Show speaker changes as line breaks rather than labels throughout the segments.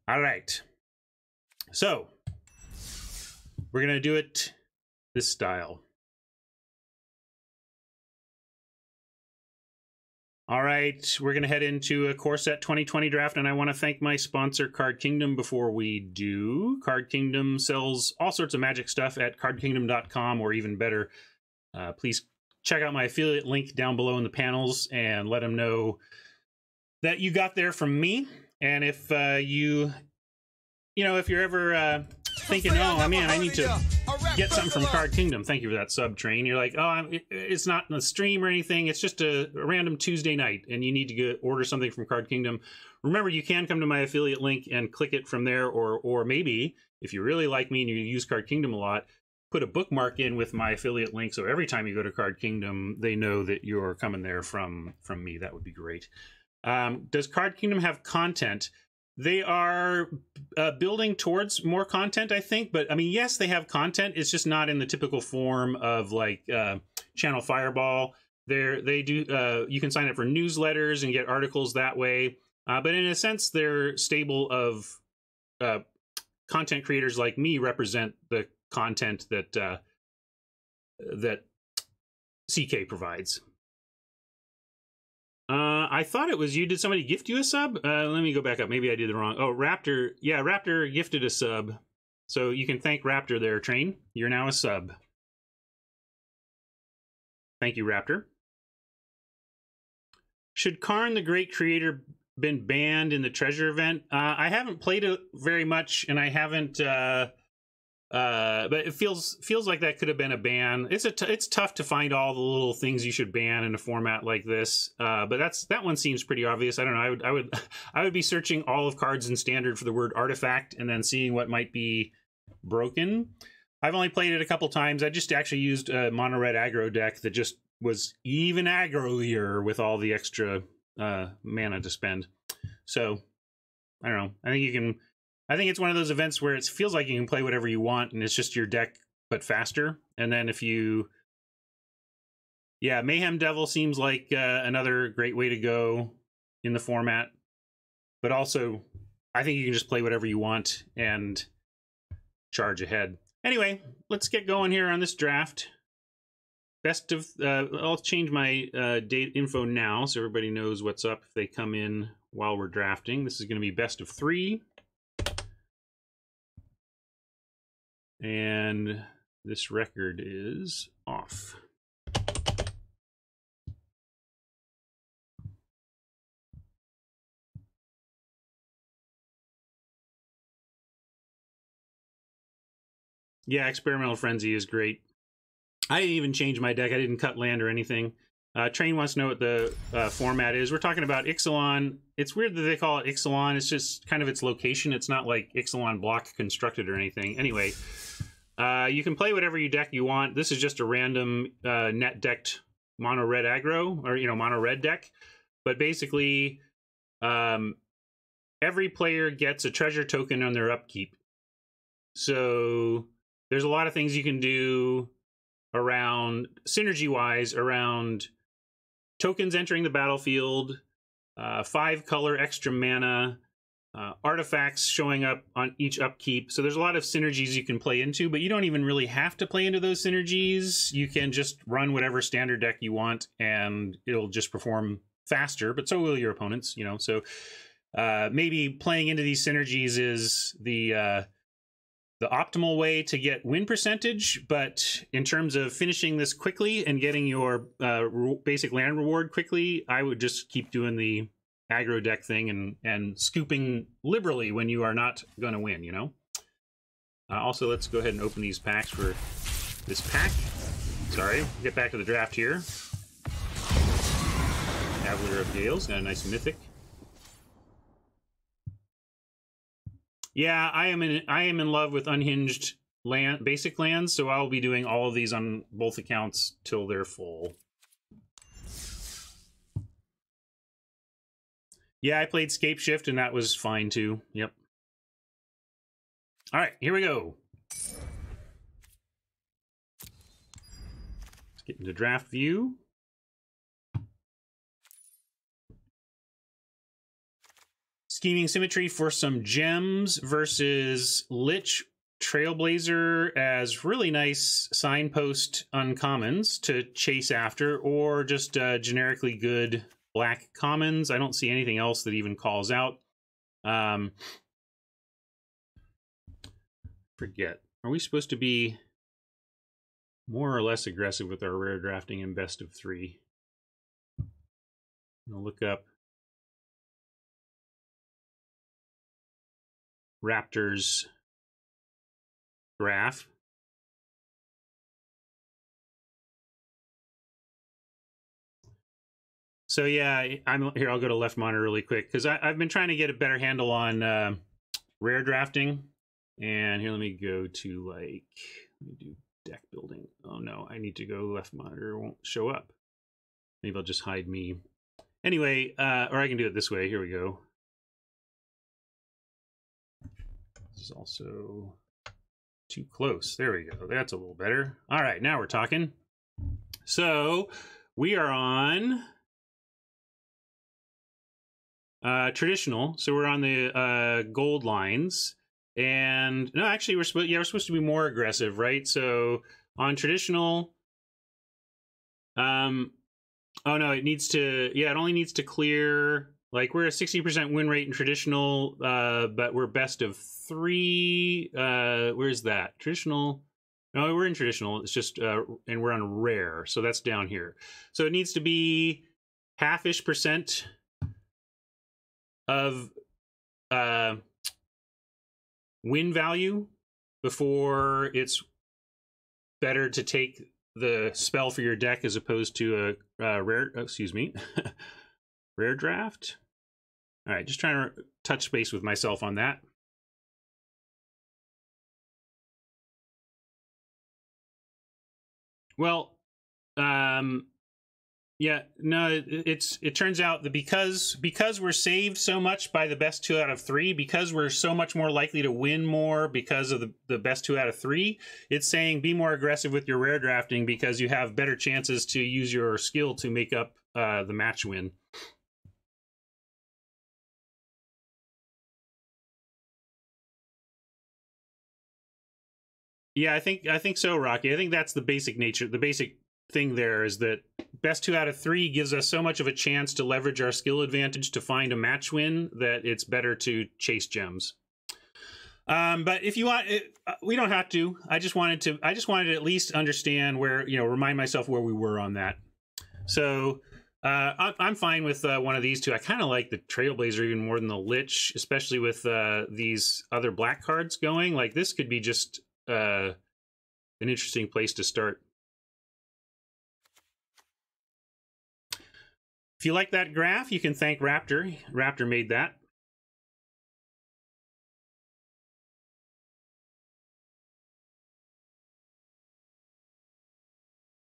All right. So we're going to do it this style. All right, we're going to head into a Core Set 2020 draft, and I want to thank my sponsor, Card Kingdom, before we do. Card Kingdom sells all sorts of Magic stuff at cardkingdom.com, or even better, please check out my affiliate link down below in the panels and let them know that you got there from me. And if if you're ever thinking, oh man, I need to get something from Card Kingdom, thank you for that sub, Train. You're like, oh, it's not in the stream or anything, it's just a random Tuesday night and you need to order something from Card Kingdom. Remember, you can come to my affiliate link and click it from there, or maybe if you really like me and you use Card Kingdom a lot, put a bookmark in with my affiliate link, so every time you go to Card Kingdom they know that you're coming there from me. That would be great. Does Card Kingdom have content? They are building towards more content, I think. But, I mean, yes, they have content. It's just not in the typical form of, like, Channel Fireball. They do, you can sign up for newsletters and get articles that way. But in a sense, their stable of content creators like me represent the content that that CK provides. I thought it was you. Did somebody gift you a sub? Let me go back up. Maybe I did it wrong. Oh, Raptor. Yeah, Raptor gifted a sub. So you can thank Raptor there, Train. You're now a sub. Thank you, Raptor. Should Karn the Great Creator been banned in the treasure event? I haven't played it very much, and I haven't... but it feels like that could have been a ban. It's tough to find all the little things you should ban in a format like this. But that one seems pretty obvious. I don't know. I would be searching all of cards in Standard for the word artifact and then seeing what might be broken. I've only played it a couple times. I just actually used a mono red aggro deck that just was even aggroier with all the extra mana to spend. So I don't know. I think it's one of those events where it feels like you can play whatever you want and it's just your deck, but faster. And then if you... Yeah, Mayhem Devil seems like another great way to go in the format. But also, I think you can just play whatever you want and charge ahead. Anyway, let's get going here on this draft. Best of... I'll change my date info now so everybody knows what's up if they come in while we're drafting. This is going to be best of 3. And this record is off. Yeah, Experimental Frenzy is great. I didn't even change my deck. I didn't cut land or anything. Train wants to know what the format is. We're talking about Ixalan. It's weird that they call it Ixalan. It's just kind of its location. It's not like Ixalan block constructed or anything. Anyway, you can play whatever deck you want. This is just a random net decked mono red aggro, or mono red deck. But basically, every player gets a treasure token on their upkeep. So there's a lot of things you can do around synergy-wise around tokens entering the battlefield, 5 color extra mana, artifacts showing up on each upkeep. So there's a lot of synergies you can play into, but you don't even really have to play into those synergies. You can just run whatever standard deck you want and it'll just perform faster, but so will your opponents, So maybe playing into these synergies is the optimal way to get win percentage, but in terms of finishing this quickly and getting your basic land reward quickly, I would just keep doing the aggro deck thing and scooping liberally when you are not going to win, Also, let's go ahead and open these packs for this pack. Sorry, get back to the draft here. Cavalier of Gales, got a nice mythic. Yeah, I am in love with unhinged basic lands, so I'll be doing all of these on both accounts till they're full. Yeah, I played Scape Shift and that was fine too. Yep. All right, here we go. Let's get into draft view. Scheming Symmetry for some gems versus Lich Trailblazer as really nice signpost uncommons to chase after, or just generically good black commons. I don't see anything else that even calls out. Forget. Are we supposed to be more or less aggressive with our rare drafting in best of 3? I'll look up Raptors graph. So yeah, I'm here. I'll go to left monitor really quick because I've been trying to get a better handle on rare drafting. And here, let me go to let me do deck building. Oh no, I need to go left monitor. It won't show up. Maybe I'll just hide me. Anyway, or I can do it this way. Here we go. This is also too close. There we go. That's a little better. All right, now we're talking. So we are on traditional. So we're on the gold lines. And no, actually, we're supposed to be more aggressive, right? So on traditional, oh no, it needs to, yeah, it only needs to clear, like we're a 60% win rate in traditional, but we're best of 3. Where's that? Traditional? No, we're in traditional. It's just, and we're on rare, so that's down here. So it needs to be half-ish percent of win value before it's better to take the spell for your deck as opposed to a rare, excuse me, rare draft. All right, just trying to touch base with myself on that. Well, yeah, no, it turns out that because we're saved so much by the best 2 out of 3, because we're so much more likely to win more because of the best 2 out of 3, it's saying be more aggressive with your rare drafting because you have better chances to use your skill to make up the match win. Yeah, I think so, Rocky. I think that's the basic nature, the basic thing there is that best 2 out of 3 gives us so much of a chance to leverage our skill advantage to find a match win that it's better to chase gems. But if you want, we don't have to. I just wanted to at least understand where, remind myself where we were on that. So I'm fine with one of these two. I kind of like the Trailblazer even more than the Lich, especially with these other black cards going. Like this could be just an interesting place to start. If you like that graph, you can thank Raptor. Raptor made that.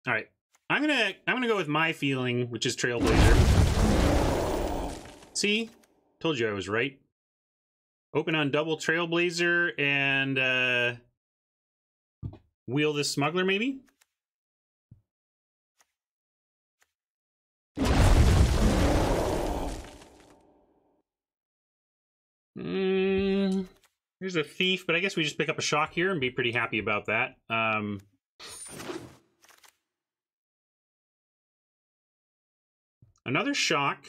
All right, I'm gonna go with my feeling, which is Trailblazer. See, told you I was right. Open on double Trailblazer and wheel this Smuggler maybe. Here's a Thief, but I guess we just pick up a Shock here and be pretty happy about that. Another Shock.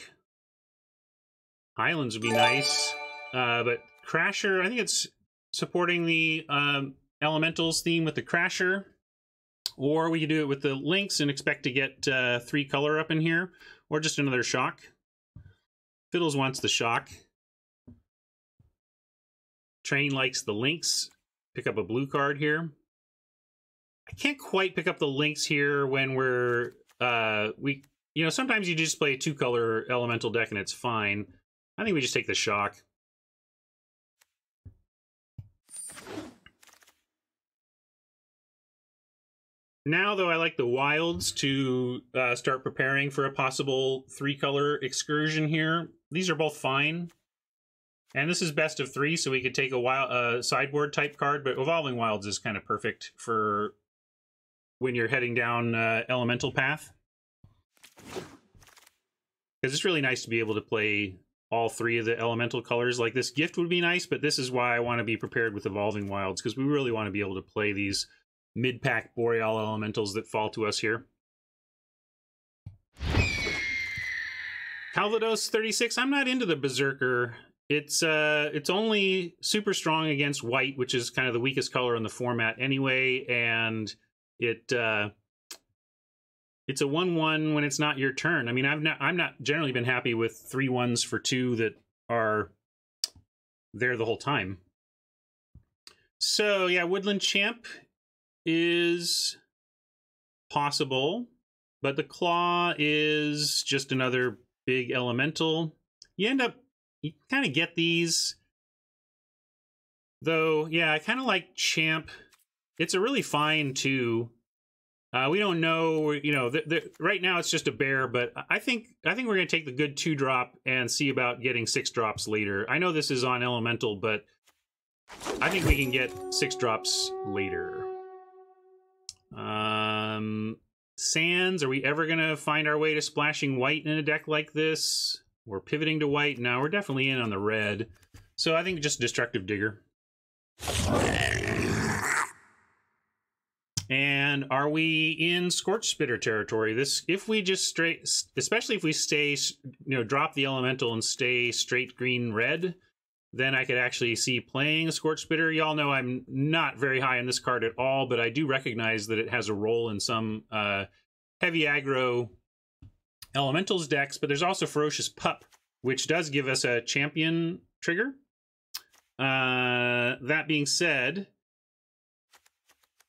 Islands would be nice, but Crasher, I think it's supporting the Elementals theme with the Crasher, or we could do it with the Lynx and expect to get 3 color up in here, or just another Shock. Fiddles wants the Shock. Train likes the Lynx. Pick up a blue card here. I can't quite pick up the Lynx here when we're sometimes you just play a 2-color elemental deck and it's fine. I think we just take the Shock. Now, though, I like the Wilds to start preparing for a possible 3-color excursion here. These are both fine. And this is best of 3, so we could take a sideboard type card, but Evolving Wilds is kind of perfect for when you're heading down Elemental path. Because it's really nice to be able to play all three of the elemental colors. Like this gift would be nice, but this is why I want to be prepared with Evolving Wilds, because we really want to be able to play these mid-pack Boreal elementals that fall to us here. Calvados 36. I'm not into the Berserker. It's only super strong against white, which is kind of the weakest color in the format anyway, and it's a 1/1 when it's not your turn. I mean, I'm not generally been happy with 3/1s for 2 that are there the whole time. So yeah, Woodland Champ is possible, but the Claw is just another big elemental. You kind of get these, though. Yeah, I kind of like Champ. It's a really fine 2. We don't know, you know, right now it's just a bear, but I think we're going to take the good 2-drop and see about getting 6-drops later. I know this is on elemental, but I think we can get 6-drops later. Sands, are we ever going to find our way to splashing white in a deck like this? We're pivoting to white now. We're definitely in on the red. So I think just Destructive Digger. And are we in Scorch Spitter territory? This, if we just especially if we stay, you know, drop the elemental and stay straight green red, then I could actually see playing a Scorch Spitter. Y'all know I'm not very high on this card at all, but I do recognize that it has a role in some heavy aggro elementals decks. But there's also Ferocious Pup, which does give us a champion trigger. That being said,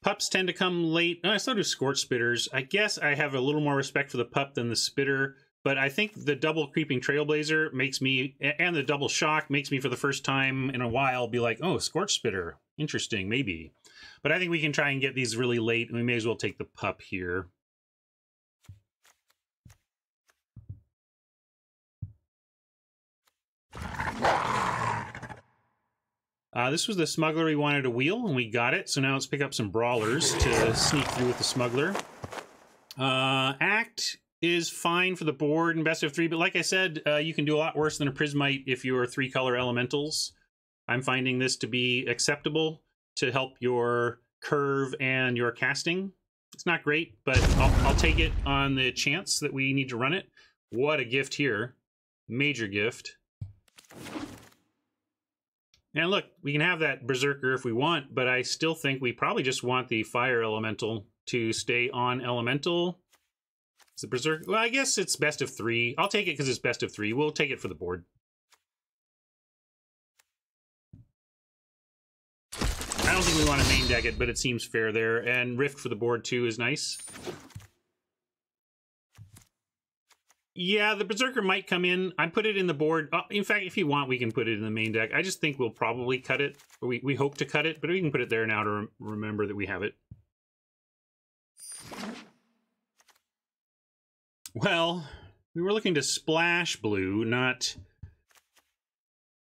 Pups tend to come late. Oh, so do Scorch Spitters. I guess I have a little more respect for the Pup than the Spitter, but I think the double Creeping Trailblazer makes me, and the double Shock makes me for the first time in a while be like, oh, Scorch Spitter. Interesting, maybe. But I think we can try and get these really late, and we may as well take the Pup here. This was the Smuggler we wanted to wheel, and we got it. So now let's pick up some Brawlers to sneak through with the Smuggler. Act is fine for the board in best of 3, but like I said, you can do a lot worse than a Prismite if you're 3-color elementals. I'm finding this to be acceptable to help your curve and your casting. It's not great, but I'll take it on the chance that we need to run it. What a gift here. Major gift. And look, we can have that Berserker if we want, but I still think we probably just want the Fire Elemental to stay on Elemental. Is the Berserker? Well, I guess it's best of 3. I'll take it because it's best of 3. We'll take it for the board. I don't think we want to main deck it, but it seems fair there. And Rift for the board too is nice. Yeah, the Berserker might come in. I put it in the board. In fact, if you want, we can put it in the main deck. I just think we'll probably cut it. Or we hope to cut it, but we can put it there now to remember that we have it. Well, we were looking to splash blue, not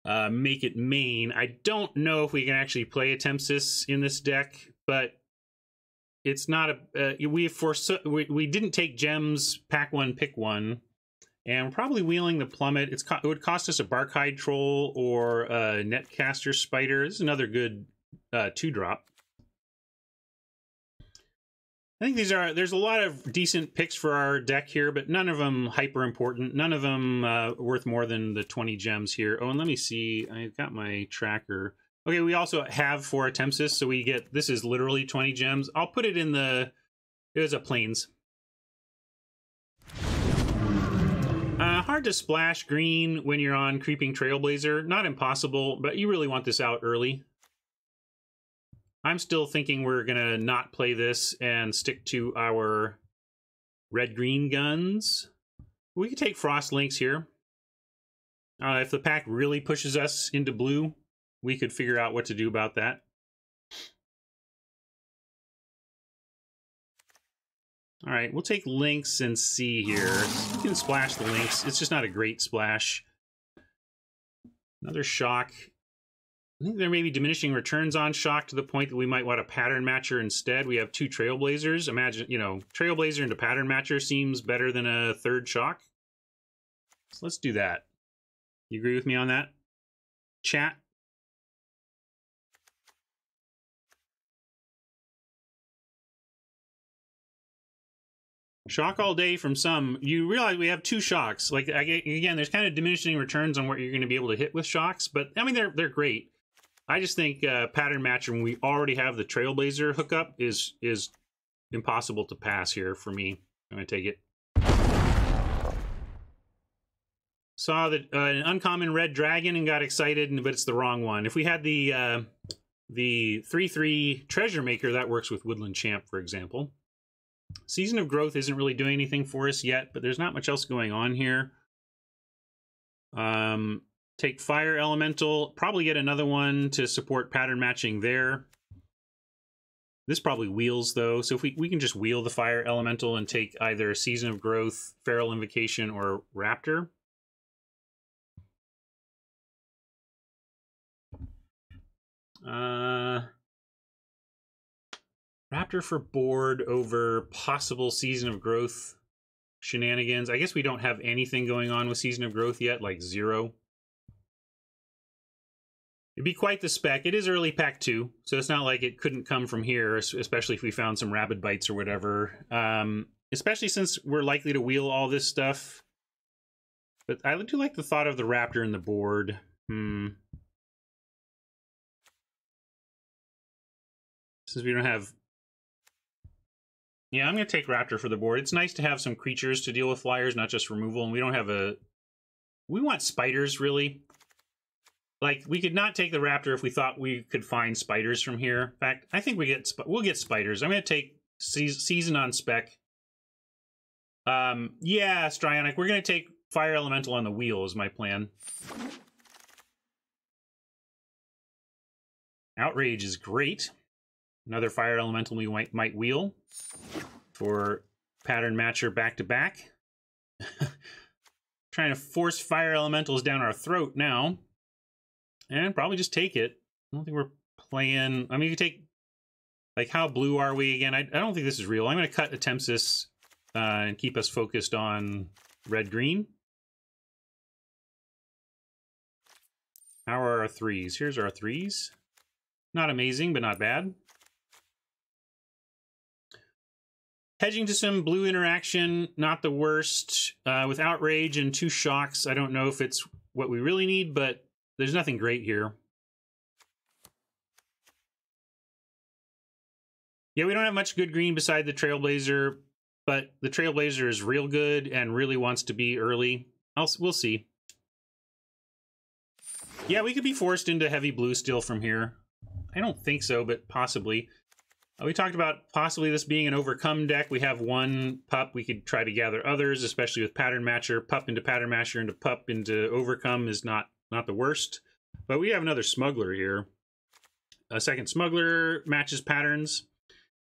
make it main. I don't know if we can actually play a Tempsis in this deck, but it's not a... we didn't take gems, pack 1, pick 1. And we're probably wheeling the Plummet. It would cost us a Barkhide Troll or a Netcaster Spider. This is another good 2-drop. I think there's a lot of decent picks for our deck here, but none of them hyper important. None of them worth more than the 20 gems here. Oh, and let me see. I've got my tracker. Okay, we also have 4 Tempsis, so we get, this is literally 20 gems. I'll put it in the, it was a Plains. Hard to splash green when you're on Creeping Trailblazer. Not impossible, but you really want this out early. I'm still thinking we're going to not play this and stick to our red-green guns. We could take Frost Links here. If the pack really pushes us into blue, we could figure out what to do about that. All right, we'll take Lynx and see here. We can splash the Lynx. It's just not a great splash. Another Shock. I think there may be diminishing returns on Shock to the point that we might want a Pattern Matcher instead. We have 2 Trailblazers. Imagine, you know, Trailblazer into Pattern Matcher seems better than a 3rd Shock. So let's do that. You agree with me on that, chat? Shock all day from some. You realize we have 2 shocks. Like, again, there's kind of diminishing returns on what you're going to be able to hit with shocks, but I mean, they're great. I just think Pattern Matcher, when we already have the Trailblazer hookup, is impossible to pass here for me. I'm going to take it. Saw that an uncommon red dragon and got excited, but it's the wrong one. If we had the 3/3 Treasure Maker, that works with Woodland Champ, for example. Season of Growth isn't really doing anything for us yet, but there's not much else going on here. Take Fire Elemental, probably get another one to support pattern matching there. This probably wheels, though, so if we can just wheel the Fire Elemental and take either Season of Growth, Feral Invocation, or Raptor. Raptor for board over possible Season of Growth shenanigans. I guess we don't have anything going on with Season of Growth yet, like 0. It'd be quite the spec. It is early pack 2, so it's not like it couldn't come from here, especially if we found some Rabid Bites or whatever. Especially since we're likely to wheel all this stuff. But I do like the thought of the Raptor in the board. Since we don't have... Yeah, I'm going to take Raptor for the board. It's nice to have some creatures to deal with flyers, not just removal. And we don't have a... We want spiders, really. Like, we could not take the Raptor if we thought we could find spiders from here. In fact, I think we'll get spiders. I'm going to take Season on spec. Yeah, Strionic, we're going to take Fire Elemental on the wheel is my plan. Outrage is great. Another Fire Elemental we might wheel for Pattern Matcher back-to-back. Trying to force Fire Elementals down our throat now. And probably just take it. I don't think we're playing... I mean, you take... Like, how blue are we again? I don't think this is real. I'm going to cut Attempsis and keep us focused on red-green. How are our 3s? Here's our 3s. Not amazing, but not bad. Hedging to some blue interaction, not the worst. With Outrage and 2 shocks, I don't know if it's what we really need, but there's nothing great here. Yeah, we don't have much good green beside the Trailblazer, but the Trailblazer is real good and really wants to be early. We'll see. Yeah, we could be forced into heavy blue still from here. I don't think so, but possibly. We talked about possibly this being an overcome deck. We have 1 pup. We could try to gather others, especially with Pattern Matcher. Pup into Pattern Matcher into pup into overcome is not the worst. But we have another Smuggler here. A second Smuggler matches patterns,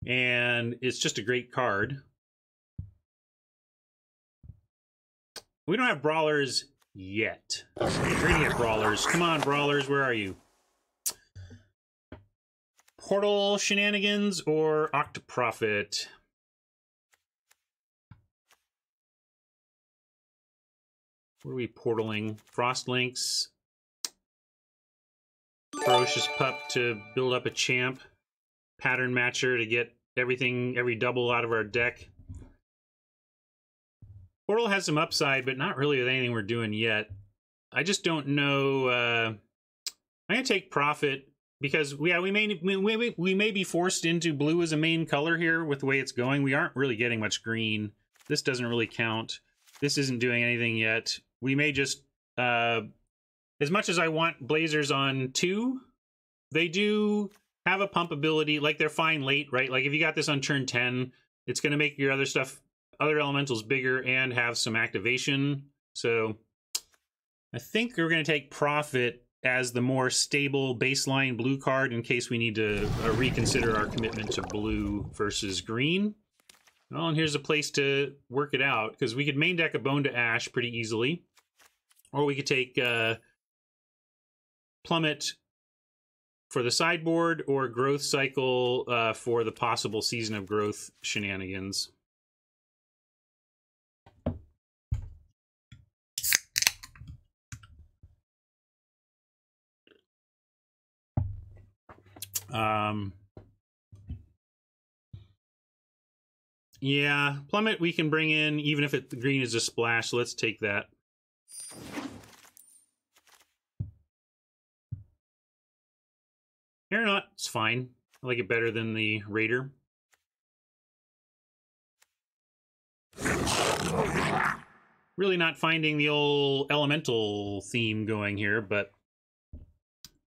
and it's just a great card. We don't have Brawlers yet. We're going to get Brawlers. Come on, Brawlers, where are you? Portal Shenanigans or Octoprofit? What are we portaling? Frostlinks. Ferocious Pup to build up a champ. Pattern Matcher to get everything, every double out of our deck. Portal has some upside, but not really with anything we're doing yet. I just don't know. I'm going to take Profit. Because we may be forced into blue as a main color here with the way it's going. We aren't really getting much green. This doesn't really count. This isn't doing anything yet. We may just... as much as I want Blazers on 2, they do have a pump ability. Like, they're fine late, right? Like, if you got this on turn 10, it's going to make your other stuff, other elementals bigger and have some activation. So I think we're going to take Profit as the more stable baseline blue card in case we need to reconsider our commitment to blue versus green. Well, and here's a place to work it out, because we could main deck a Bone to Ash pretty easily. Or we could take Plummet for the sideboard, or Growth Cycle for the possible Season of Growth shenanigans. Yeah, Plummet we can bring in, even if the green is a splash, so let's take that. Aeronaut, it's fine. I like it better than the Raider. Really not finding the old elemental theme going here, but...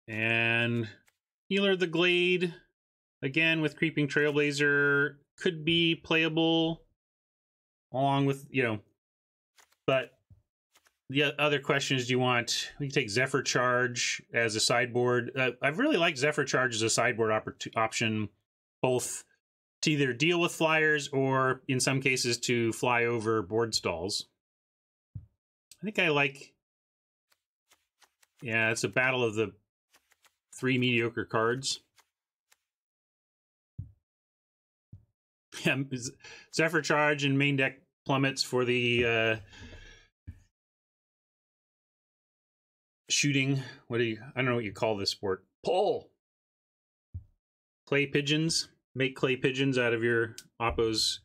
And Healer of the Glade, again with Creeping Trailblazer, could be playable along with, you know, but the other question is, do you want, we can take Zephyr Charge as a sideboard. I've really liked Zephyr Charge as a sideboard option, both to either deal with flyers or in some cases to fly over board stalls. I think I like, yeah, it's a battle of the 3 mediocre cards. Yeah, Zephyr Charge and main deck plummets for the shooting. What do you? I don't know what you call this sport. Pull. Clay pigeons. Make clay pigeons out of your Oppo's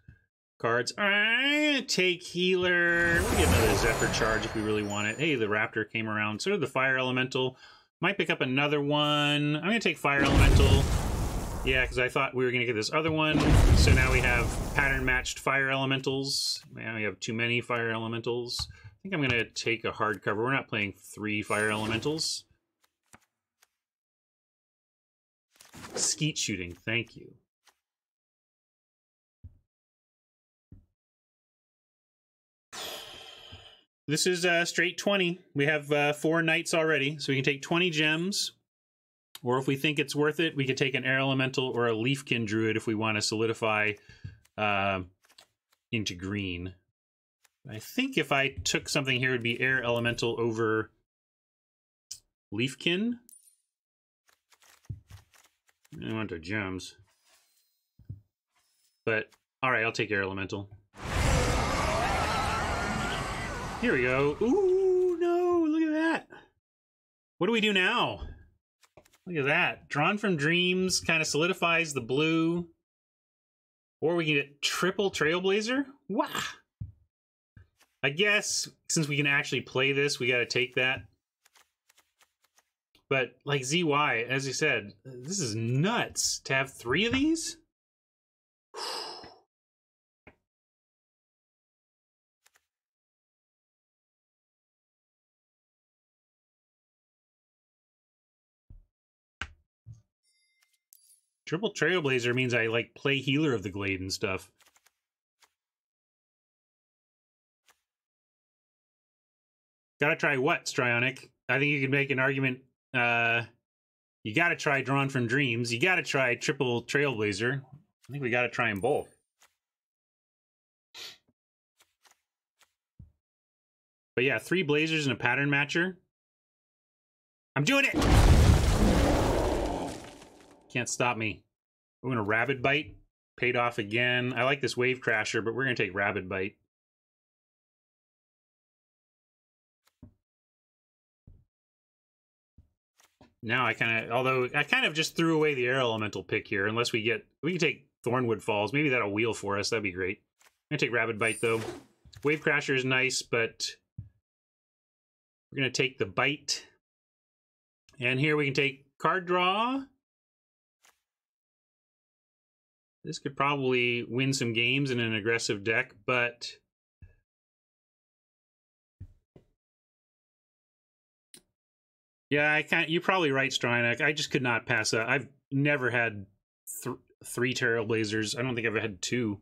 cards. I'm gonna take Healer. We'll get another Zephyr Charge if we really want it. Hey, the Raptor came around. So did the Fire Elemental. Might pick up another one. I'm gonna take Fire Elemental. Yeah, because I thought we were going to get this other one. So now we have pattern-matched Fire Elementals. Now we have too many Fire Elementals. I think I'm going to take a hardcover. We're not playing 3 Fire Elementals. Skeet shooting, thank you. This is straight 20. We have 4 knights already, so we can take 20 gems. Or if we think it's worth it, we could take an Air Elemental or a Leafkin Druid if we want to solidify into green. I think if I took something here, it would be Air Elemental over Leafkin. I want the gems. But, alright, I'll take Air Elemental. Here we go. Ooh, no, look at that. What do we do now? Look at that. Drawn from Dreams kind of solidifies the blue. Or we can get triple Trailblazer. Wow. I guess since we can actually play this, we got to take that. But like ZY, as you said, this is nuts to have 3 of these. Triple Trailblazer means I, like, play Healer of the Glade and stuff. Gotta try what, Strionic? I think you could make an argument. You gotta try Drawn from Dreams. You gotta try Triple Trailblazer. I think we gotta try them both. But yeah, 3 Blazers and a Pattern Matcher. I'm doing it! Can't stop me. We're gonna Rabid Bite. Paid off again. I like this Wave Crasher, but we're gonna take Rabid Bite. Now I kind of, although I kind of just threw away the Air Elemental pick here, unless we can take Thornwood Falls. Maybe that'll wheel for us. That'd be great. I'm gonna take Rabid Bite though. Wave Crasher is nice, but we're gonna take the Bite. And here we can take Card Draw. This could probably win some games in an aggressive deck, but yeah, you're probably right, Strynak. I just could not pass that. I've never had 3 Trailblazers. I don't think I've ever had 2.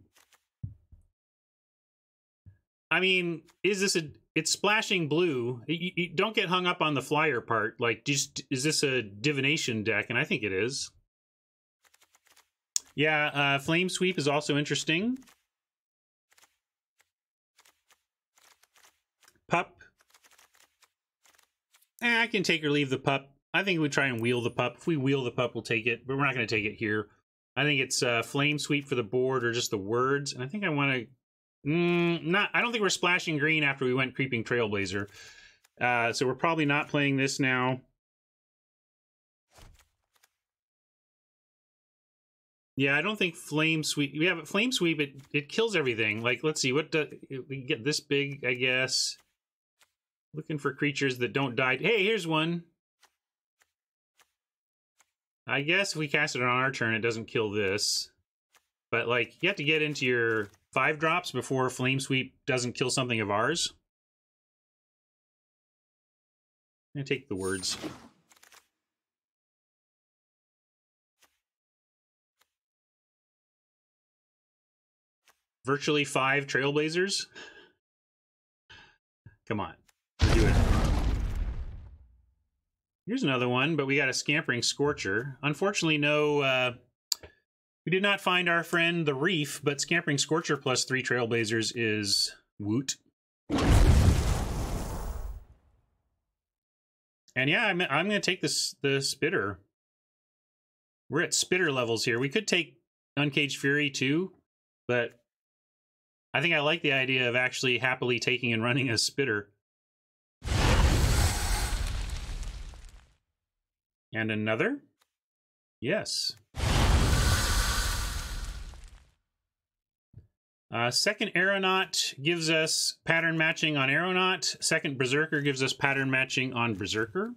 I mean, is this it's splashing blue. You don't get hung up on the flyer part. Like, is this a divination deck? And I think it is. Yeah, Flame Sweep is also interesting. Pup. I can take or leave the pup. I think we try and wheel the pup. If we wheel the pup, we'll take it, but we're not going to take it here. I think it's Flame Sweep for the board or just the words. And I think I want to... I don't think we're splashing green after we went Creeping Trailblazer. So we're probably not playing this now. Yeah, I don't think Flame Sweep... We have Flame Sweep, it kills everything. Like, let's see, what we can get this big, I guess. Looking for creatures that don't die. Hey, here's one. I guess if we cast it on our turn, it doesn't kill this. But, like, you have to get into your 5-drops before Flame Sweep doesn't kill something of ours. I'm going to take the words. Virtually 5 Trailblazers? Come on. Do it. Here's another one, but we got a Scampering Scorcher. Unfortunately, no... we did not find our friend the Reef, but Scampering Scorcher plus 3 Trailblazers is woot. And yeah, I'm going to take the Spitter. We're at Spitter levels here. We could take Uncaged Fury too, but I think I like the idea of actually happily taking and running a Spitter. And another? Yes. Second Aeronaut gives us pattern matching on Aeronaut. Second Berserker gives us pattern matching on Berserker.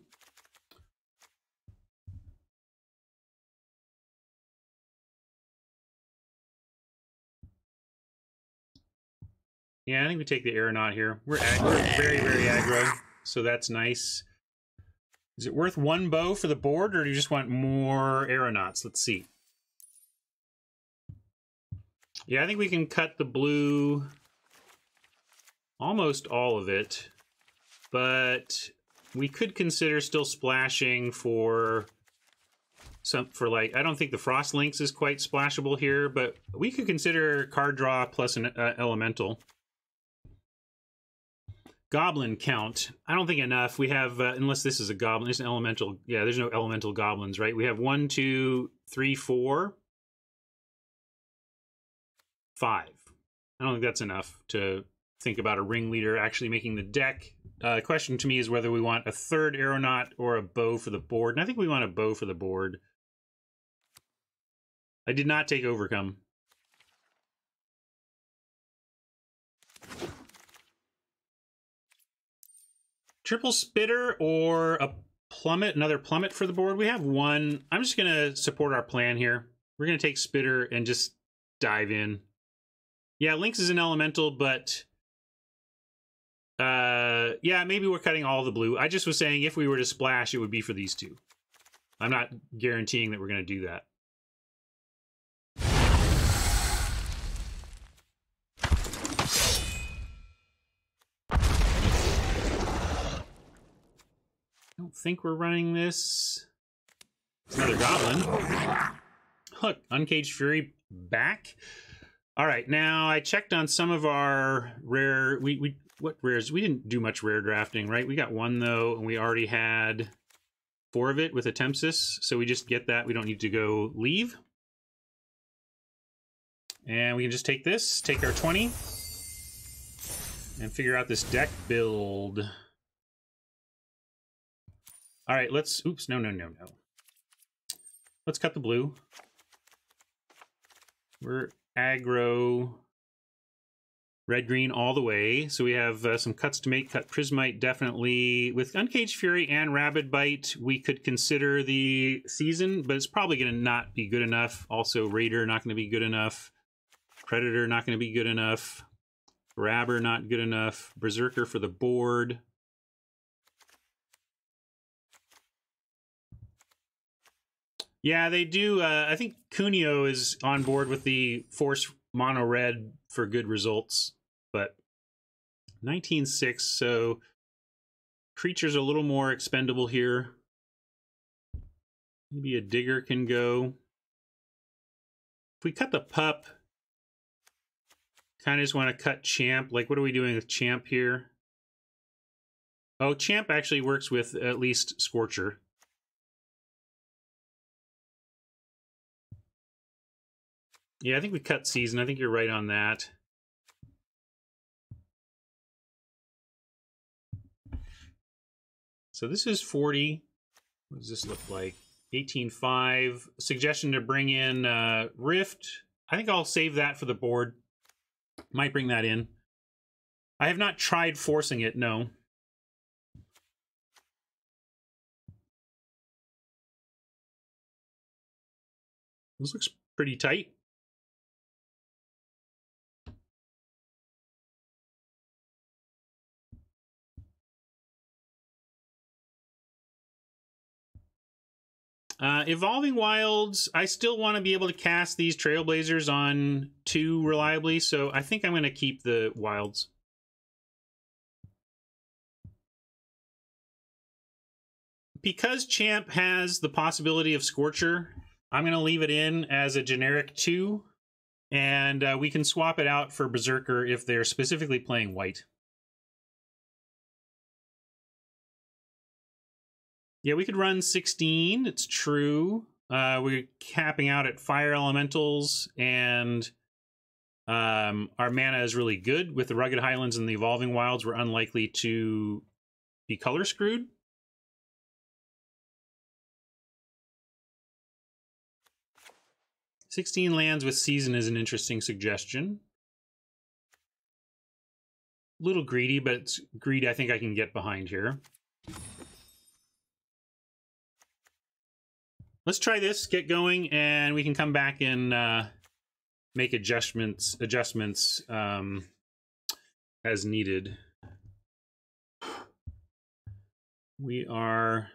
Yeah, I think we take the Aeronaut here. We're very, very aggro, so that's nice. Is it worth 1 bow for the board, or do you just want more Aeronauts? Let's see. Yeah, I think we can cut the blue, almost all of it, but we could consider still splashing for like, I don't think the Frost Lynx is quite splashable here, but we could consider card draw plus an elemental. Goblin count. I don't think enough. We have, unless this is a goblin, there's an elemental. Yeah, there's no elemental goblins, right? We have 1, 2, 3, 4, 5. I don't think that's enough to think about a ringleader actually making the deck. The question to me is whether we want a third Aeronaut or a bow for the board. And I think we want a bow for the board. I did not take Overcome. Triple Spitter or a Plummet, another Plummet for the board. We have 1. I'm just going to support our plan here. We're going to take Spitter and just dive in. Yeah, Lynx is an elemental, but yeah, maybe we're cutting all the blue. I just was saying if we were to splash, it would be for these 2. I'm not guaranteeing that we're going to do that. I don't think we're running this. It's another Goblin. Look, Uncaged Fury back. All right, now I checked on some of our rare... What rares? We didn't do much rare drafting, right? We got 1, though, and we already had 4 of it with a Tempsis, so we just get that. We don't need to go leave. And we can just take this, take our 20, and figure out this deck build. All right, let's... Oops, no. Let's cut the blue. We're aggro red-green all the way. So we have some cuts to make. Cut Prismite, definitely. With Uncaged Fury and Rabid Bite, we could consider the Season, but it's probably going to not be good enough. Also, Raider, not going to be good enough. Predator, not going to be good enough. Grabber, not good enough. Berserker for the board. Yeah, they do. I think Cuneo is on board with the Force Mono Red for good results, but 19-6, so creatures are a little more expendable here. Maybe a Digger can go. If we cut the Pup, kind of just want to cut Champ. Like, what are we doing with Champ here? Oh, Champ actually works with at least Scorcher. Yeah, I think we cut Season. I think you're right on that. So this is 40. What does this look like? 18-5. Suggestion to bring in Rift. I think I'll save that for the board. Might bring that in. I have not tried forcing it, no. This looks pretty tight. Evolving Wilds, I still want to be able to cast these Trailblazers on 2 reliably, so I think I'm going to keep the Wilds. Because Champ has the possibility of Scorcher, I'm going to leave it in as a generic 2, and we can swap it out for Berserker if they're specifically playing white. Yeah, we could run 16, it's true. We're capping out at Fire Elementals, and our mana is really good. With the Rugged Highlands and the Evolving Wilds, we're unlikely to be color screwed. "16 lands with Season" is an interesting suggestion. A little greedy, but it's greed I think I can get behind here. Let's try this, get going, and we can come back and make adjustments as needed. We are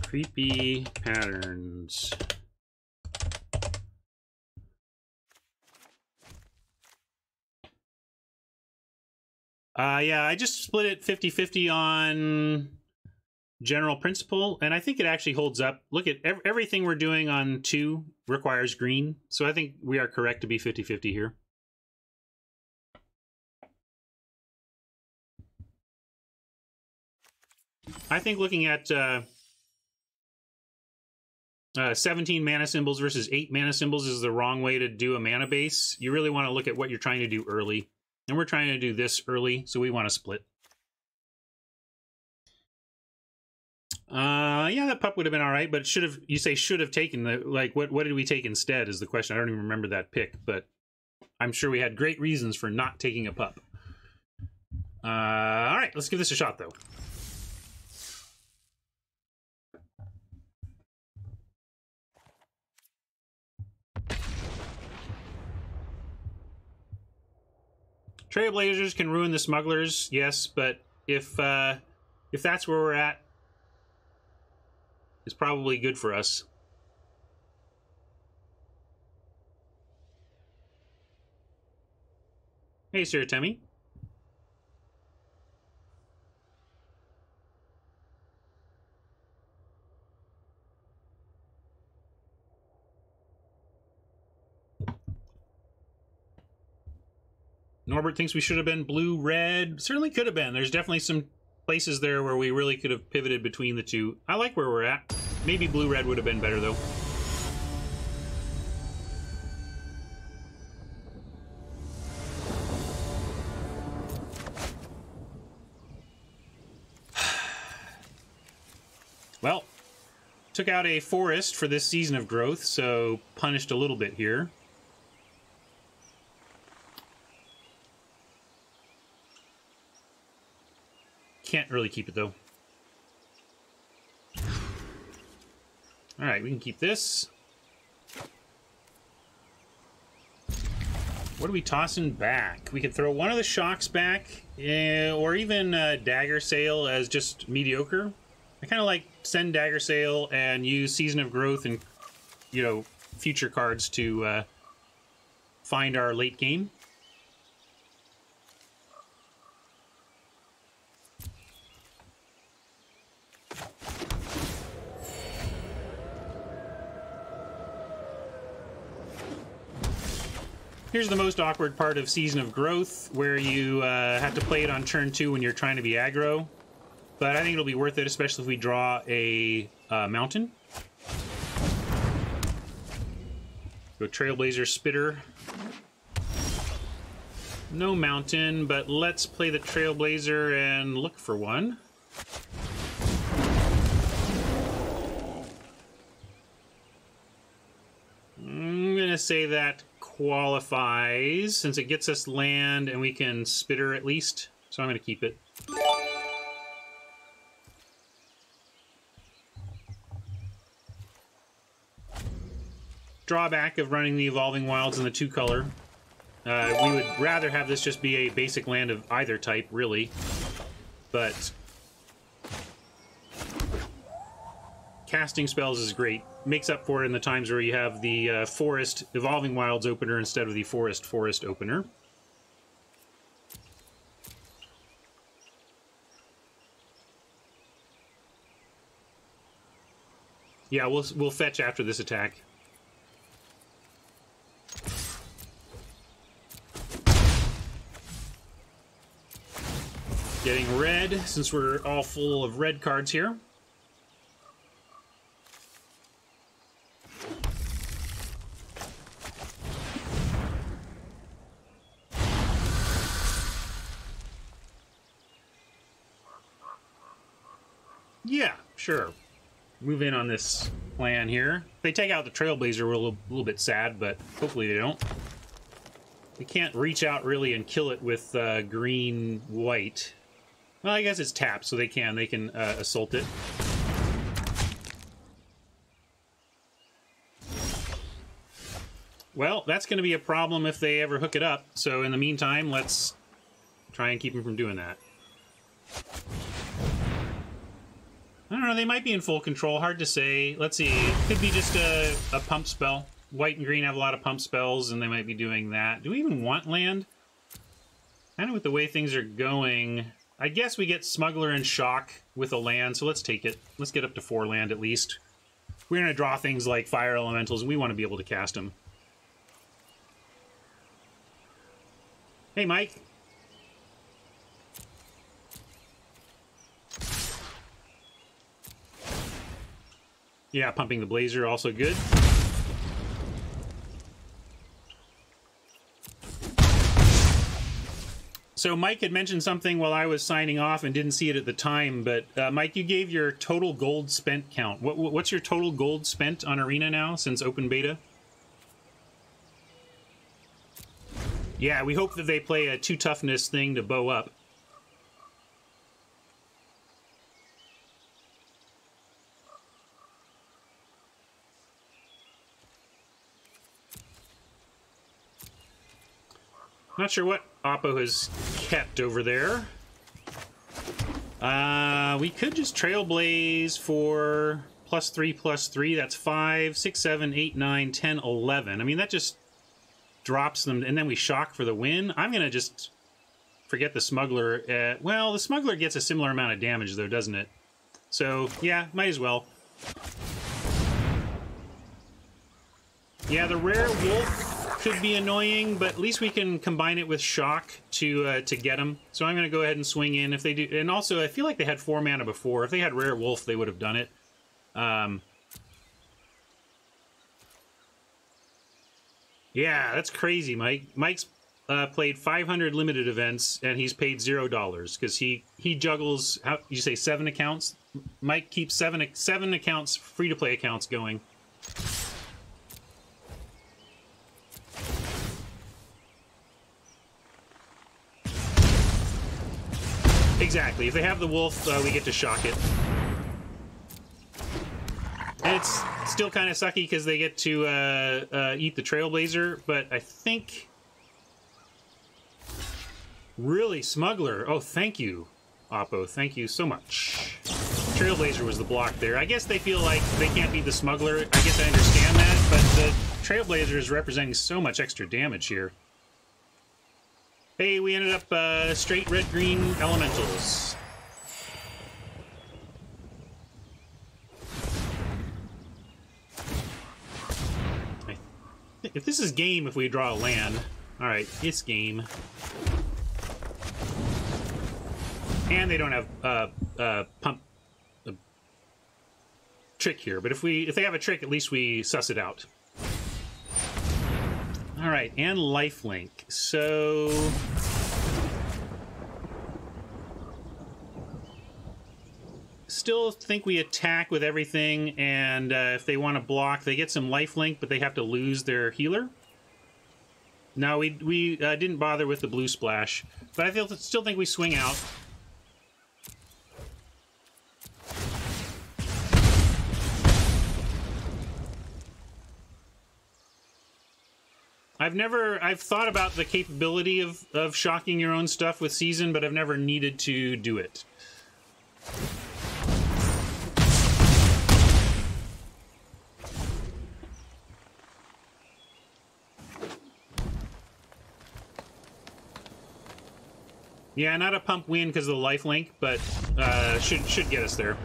creepy patterns. Yeah, I just split it 50-50 on general principle, and I think it actually holds up. Look at everything we're doing on 2 requires green, so I think we are correct to be 50-50 here. I think looking at 17 mana symbols versus 8 mana symbols is the wrong way to do a mana base. You really want to look at what you're trying to do early. And we're trying to do this early, so we want to split. Yeah, that pup would have been all right, but it should have. You say should have taken the what did we take instead? Is the question. I don't even remember that pick, but I'm sure we had great reasons for not taking a pup. All right, let's give this a shot though. Trailblazers can ruin the smugglers, yes, but if that's where we're at, it's probably good for us. Hey, Sir Temmie. Norbert thinks we should have been blue-red. Certainly could have been. There's definitely some places there where we really could have pivoted between the two. I like where we're at. Maybe blue-red would have been better, though. Well, took out a forest for this season of growth, so punished a little bit here. Can't really keep it, though. Alright, we can keep this. What are we tossing back? We could throw one of the shocks back, or even Dagger Sail as just mediocre. I kind of like send Dagger Sail and use Season of Growth and, you know, future cards to find our late game. Here's the most awkward part of Season of Growth, where you have to play it on turn 2 when you're trying to be aggro. But I think it'll be worth it, especially if we draw a mountain. Go Trailblazer Spitter. No mountain, but let's play the Trailblazer and look for one. I'm gonna say that qualifies, since it gets us land and we can spitter at least. So I'm gonna keep it. Drawback of running the Evolving Wilds in the 2-color. We would rather have this just be a basic land of either type, really. But casting spells is great. Makes up for it in the times where you have the Forest Evolving Wilds opener instead of the Forest opener. Yeah, we'll fetch after this attack. Getting red, since we're all full of red cards here. Yeah, sure. Move in on this plan here. If they take out the Trailblazer, we're a little bit sad, but hopefully they don't. We can't reach out really and kill it with green-white. Well, I guess it's tapped, so they can assault it. Well, that's going to be a problem if they ever hook it up. So in the meantime, let's try and keep them from doing that. I don't know, they might be in full control. Hard to say. Let's see. It could be just a pump spell. White and green have a lot of pump spells, and they might be doing that. Do we even want land? Kind of with the way things are going... I guess we get Smuggler and Shock with a land, so let's take it. Let's get up to 4 land at least. We're going to draw things like Fire Elementals, and we want to be able to cast them. Hey, Mike. Yeah, pumping the Blazer, also good. So Mike had mentioned something while I was signing off and didn't see it at the time, but Mike, you gave your total gold spent count. What's your total gold spent on Arena now since open beta? Yeah, we hope that they play a 2 toughness thing to bow up. Not sure what Oppo has kept over there. We could just Trailblaze for +3/+3. That's 5, 6, 7, 8, 9, 10, 11. I mean, that just drops them, and then we Shock for the win. I'm going to just forget the Smuggler. Well, the Smuggler gets a similar amount of damage, though, doesn't it? So, yeah, might as well. Yeah, the Rare Wolf could be annoying, but at least we can combine it with Shock to get them. So I'm going to go ahead and swing in if they do. And also, I feel like they had 4 mana before. If they had Rare Wolf, they would have done it. Yeah, that's crazy, Mike. Mike's played 500 limited events, and he's paid $0 because he juggles. How you say 7 accounts? Mike keeps 7 accounts, free-to-play accounts going. Exactly. If they have the wolf, we get to Shock it. And it's still kind of sucky because they get to eat the Trailblazer, but I think... Really, Smuggler. Oh, thank you, Oppo. Thank you so much. Trailblazer was the block there. I guess they feel like they can't beat the Smuggler. I guess I understand that, but the Trailblazer is representing so much extra damage here. Hey, we ended up straight red-green elementals. If this is game, if we draw a land. Alright, it's game. And they don't have pump trick here, but if they have a trick, at least we suss it out. All right, and lifelink. So still think we attack with everything, and if they want to block, they get some lifelink, but they have to lose their healer. No, we didn't bother with the blue splash, but I still think we swing out. I've thought about the capability of shocking your own stuff with Season, but I've never needed to do it. Yeah, not a pump win because of the lifelink, but should get us there.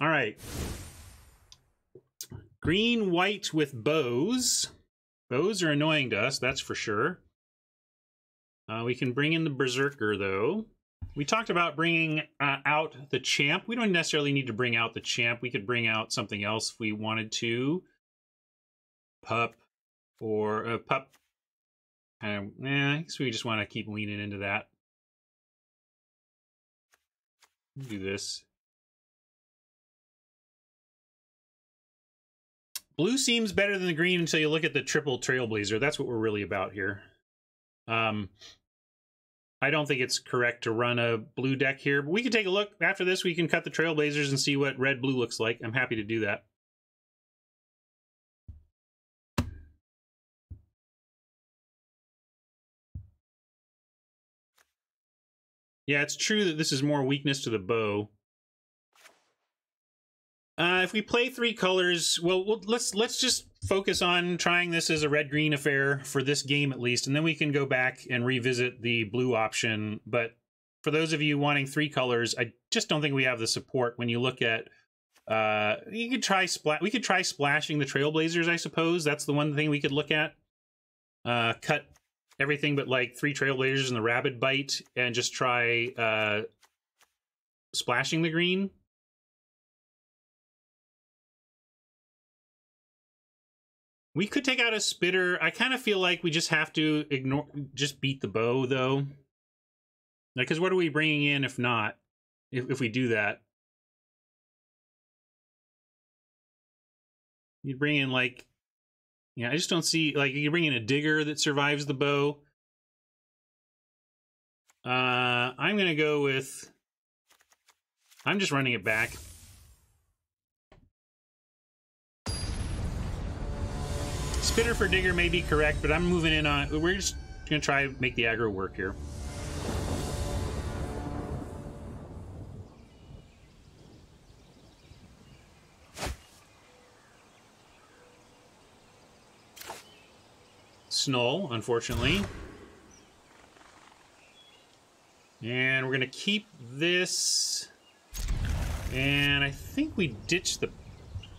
All right. Green, white with bows. Bows are annoying to us, that's for sure. We can bring in the Berserker, though. We talked about bringing out the Champ. We don't necessarily need to bring out the Champ. We could bring out something else if we wanted to. Pup or Pup. I guess we just want to keep leaning into that. Do this. Blue seems better than the green until you look at the triple Trailblazer. That's what we're really about here. I don't think it's correct to run a blue deck here, but we can take a look. After this, we can cut the Trailblazers and see what red-blue looks like. I'm happy to do that. Yeah, it's true that this is more weakness to the bow. If we play 3 colors, well, let's just focus on trying this as a red-green affair for this game at least, and then we can go back and revisit the blue option. But for those of you wanting 3 colors, I just don't think we have the support. When you look at, we could try splashing the Trailblazers, I suppose. That's the one thing we could look at. Cut everything but like 3 Trailblazers and the Rabid Bite, and just try splashing the green. We could take out a Spitter. I kind of feel like we just have to just beat the bow, though. Like, because what are we bringing in if not? If we do that, you bring in like, yeah, I just don't see, like, you bring in a Digger that survives the bow. I'm gonna go with. I'm just running it back. Spitter for Digger may be correct, but I'm moving in on... We're just going to try to make the aggro work here. Snull, unfortunately. And we're going to keep this. And I think we ditched the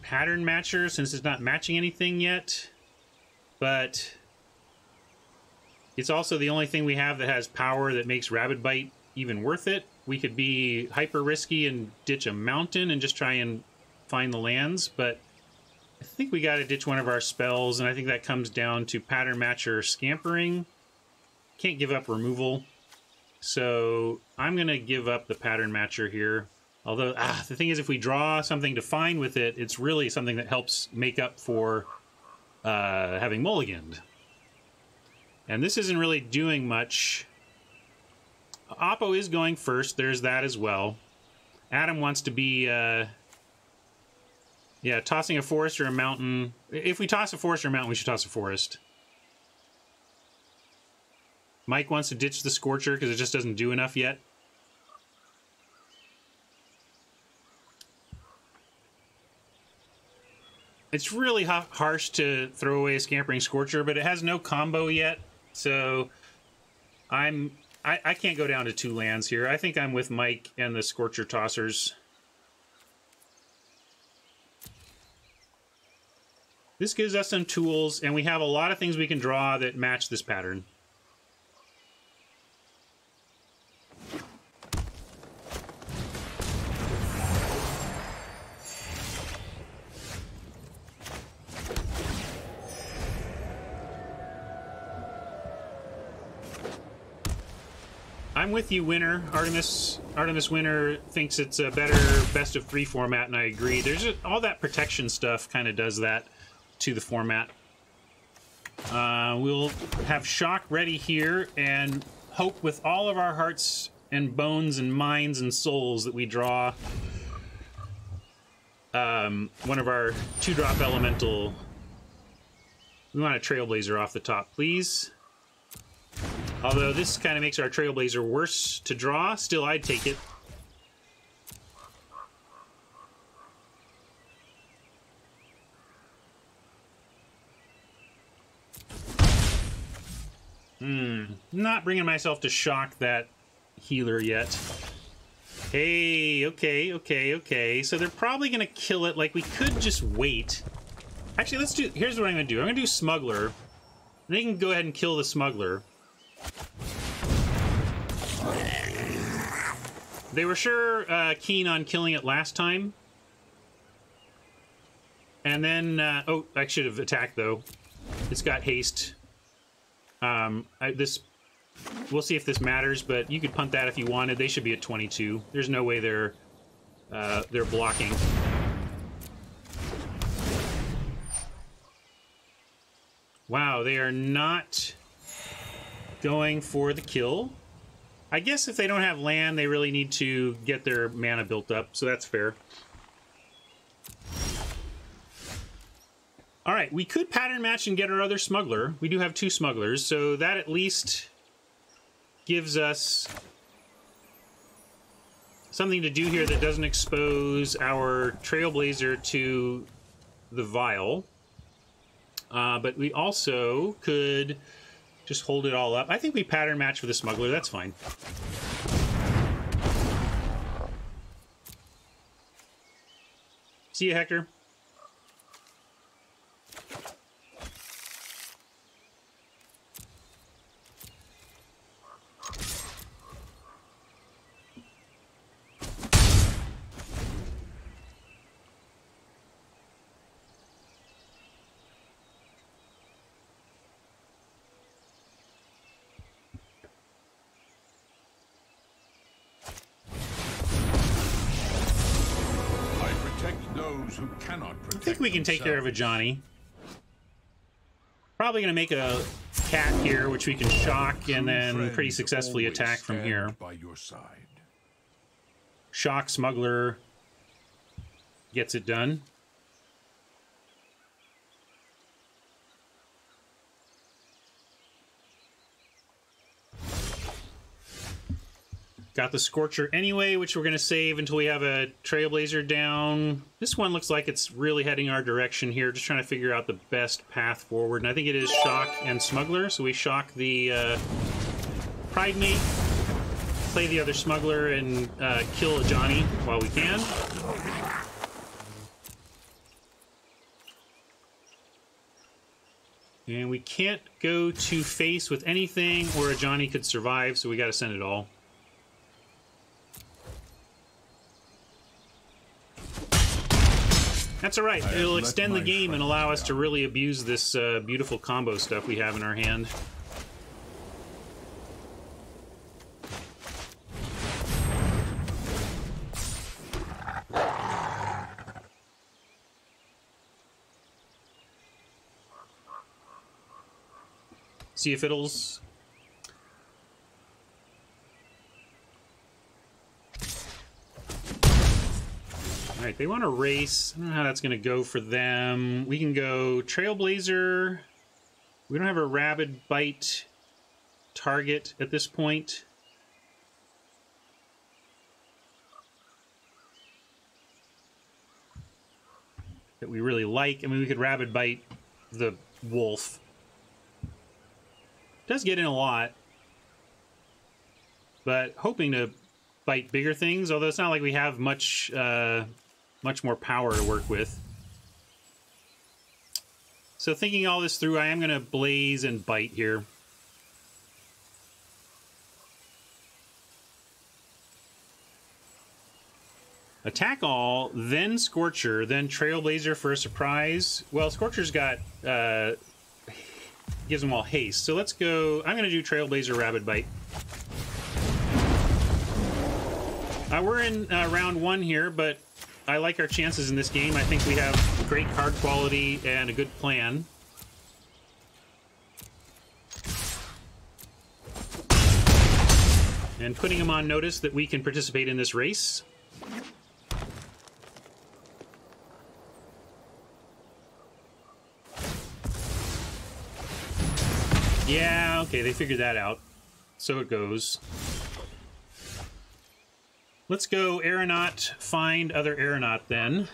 pattern matcher since it's not matching anything yet. But it's also the only thing we have that has power that makes Rabid Bite even worth it. We could be hyper risky and ditch a mountain and just try and find the lands, but I think we got to ditch one of our spells, and I think that comes down to pattern matcher scampering. Can't give up removal, so I'm going to give up the pattern matcher here. Although, the thing is, if we draw something to find with it, it's really something that helps make up for having mulliganed. And this isn't really doing much. Oppo is going first. There's that as well. Adam wants to be, yeah, tossing a forest or a mountain. If we toss a forest or a mountain, we should toss a forest. Mike wants to ditch the Scorcher because it just doesn't do enough yet. It's really harsh to throw away a Scampering Scorcher, but it has no combo yet, so I can't go down to 2 lands here. I think I'm with Mike and the Scorcher Tossers. This gives us some tools, and we have a lot of things we can draw that match this pattern. I'm with you, Winner. Artemis Winner thinks it's a better best of 3 format, and I agree. There's all that protection stuff kind of does that to the format. We'll have Shock ready here and hope with all of our hearts and bones and minds and souls that we draw one of our 2-drop elemental. We want a Trailblazer off the top, please. Although this kind of makes our Trailblazer worse to draw, still I'd take it. Not bringing myself to shock that healer yet. Hey, okay. So they're probably going to kill it. Like, we could just wait. Actually, let's do... Here's what I'm going to do. I'm going to do Smuggler. And they can go ahead and kill the Smuggler. They were sure keen on killing it last time. And then... oh, I should have attacked, though. It's got haste. We'll see if this matters, but you could punt that if you wanted. They should be at 22. There's no way they're blocking. Wow, they are not going for the kill. I guess if they don't have land, they really need to get their mana built up, so that's fair. All right, we could pattern match and get our other smuggler. We do have 2 smugglers, so that at least gives us something to do here that doesn't expose our Trailblazer to the Vial. But we also could just hold it all up. I think we pattern match with the smuggler. That's fine. See you, Hector.
Who cannot protect
I think we can take care of a Johnny. Probably going to make a cat here, which we can shock and then pretty successfully attack from here.
By your side.
Shock Smuggler gets it done. Got the Scorcher anyway, which we're going to save until we have a Trailblazer down. This one looks like it's really heading our direction here. Just trying to figure out the best path forward. And I think it is Shock and Smuggler. So we shock the Pride Mate, play the other Smuggler, and kill a Johnny while we can. And we can't go to face with anything or a Johnny could survive, so we got to send it all. That's all right. It'll extend the game and allow us to really abuse this beautiful combo stuff we have in our hand. See if fiddles. All right, they want to race. I don't know how that's going to go for them. We can go Trailblazer. We don't have a Rabid Bite target at this point. That we really like. I mean, we could Rabid Bite the wolf. Does get in a lot. But hoping to bite bigger things, although it's not like we have much much more power to work with. So thinking all this through, I am going to Blaze and Bite here. Attack all, then Scorcher, then Trailblazer for a surprise. Well, Scorcher's got... gives them all haste. So let's go... I'm going to do Trailblazer Rabid Bite. We're in round 1 here, but I like our chances in this game. I think we have great card quality and a good plan. And putting them on notice that we can participate in this race. Yeah, okay, they figured that out. So it goes. Let's go aeronaut, find other aeronaut then.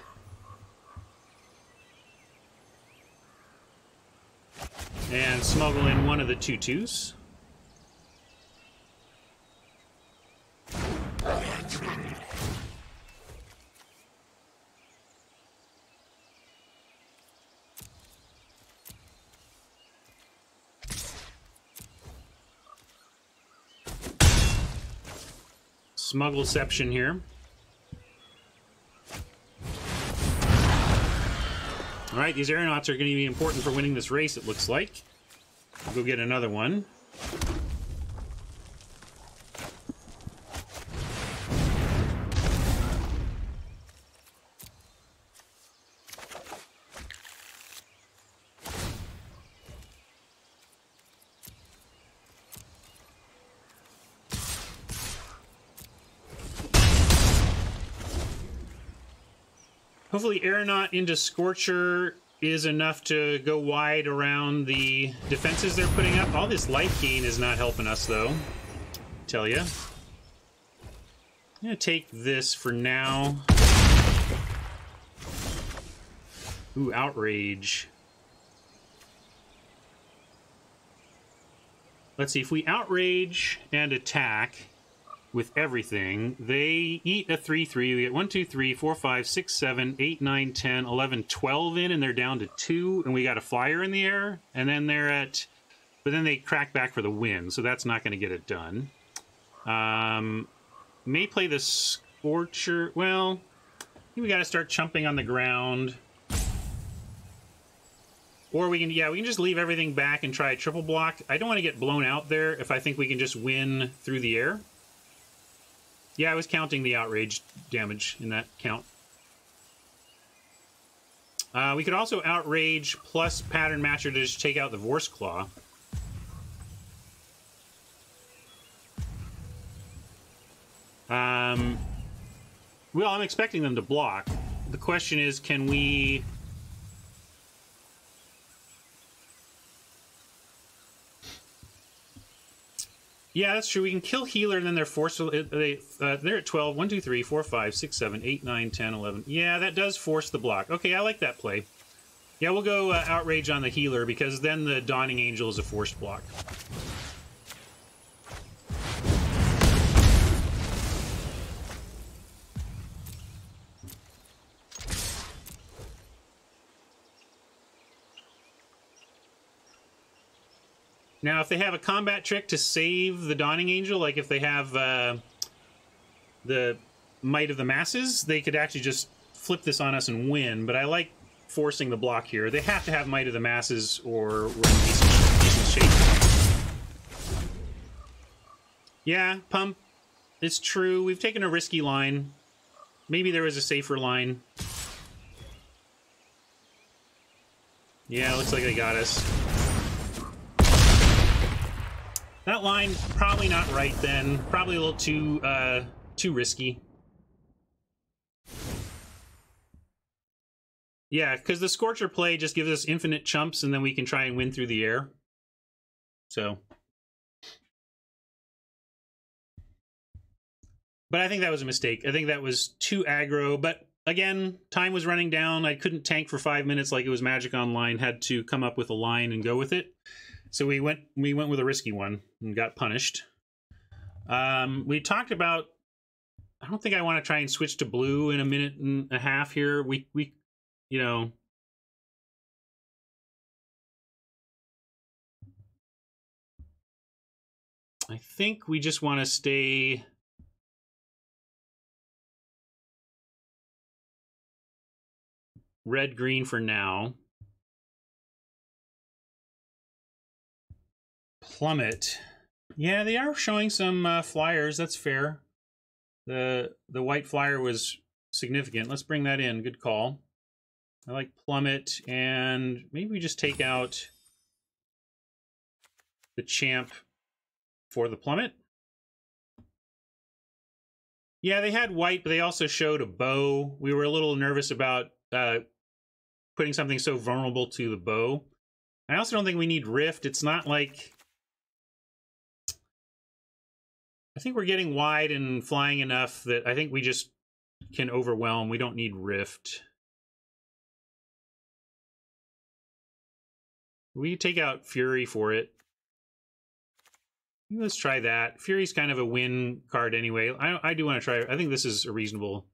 And smuggle in one of the 2/2s. Smuggleception here. All right, these aeronauts are going to be important for winning this race, it looks like. We'll go get another one. Hopefully Aeronaut into Scorcher is enough to go wide around the defenses they're putting up. All this life gain is not helping us, though. Tell ya. I'm gonna take this for now. Ooh, Outrage. Let's see, if we Outrage and attack with everything, they eat a 3/3. We get 1, 2, 3, 4, 5, 6, 7, 8, 9, 10, 11, 12 in, and they're down to 2, and we got a flyer in the air, and then they're at... But then they crack back for the win, so that's not going to get it done. May play the Scorcher... Well, I think we got to start chumping on the ground. Or we can, yeah, we can just leave everything back and try a triple block. I don't want to get blown out there if I think we can just win through the air. Yeah, I was counting the outrage damage in that count. We could also outrage plus pattern matcher to just take out the Vorse Claw. Well, I'm expecting them to block. The question is, can we... Yeah, that's true. We can kill healer, and then they're forced. They're at 12. 1, 2, 3, 4, 5, 6, 7, 8, 9, 10, 11. Yeah, that does force the block. Okay, I like that play. Yeah, we'll go outrage on the healer, because then the Dawning Angel is a forced block. Now, if they have a combat trick to save the Dawning Angel, like if they have the Might of the Masses, they could actually just flip this on us and win. But I like forcing the block here. They have to have Might of the Masses or we're in decent shape. Yeah, pump. It's true. We've taken a risky line. Maybe there was a safer line. Yeah, looks like they got us. That line, probably not right then. Probably a little too risky. Yeah, because the Scorcher play just gives us infinite chumps, and then we can try and win through the air. So. But I think that was a mistake. I think that was too aggro. But again, time was running down. I couldn't tank for 5 minutes like it was Magic Online. Had to come up with a line and go with it. So we went with a risky one and got punished. We talked about... I don't think I want to try and switch to blue in a minute and a half here. We you know... I think we just want to stay... red-green for now. Plummet. Yeah, they are showing some flyers. That's fair. The white flyer was significant. Let's bring that in. Good call. I like plummet, and maybe we just take out the champ for the plummet. Yeah, they had white, but they also showed a bow. We were a little nervous about putting something so vulnerable to the bow. I also don't think we need Rift. It's not like... I think we're getting wide and flying enough that I think we just can overwhelm. We don't need Rift. We could take out Fury for it. Let's try that. Fury's kind of a win card anyway. I do want to try it. I think this is a reasonable...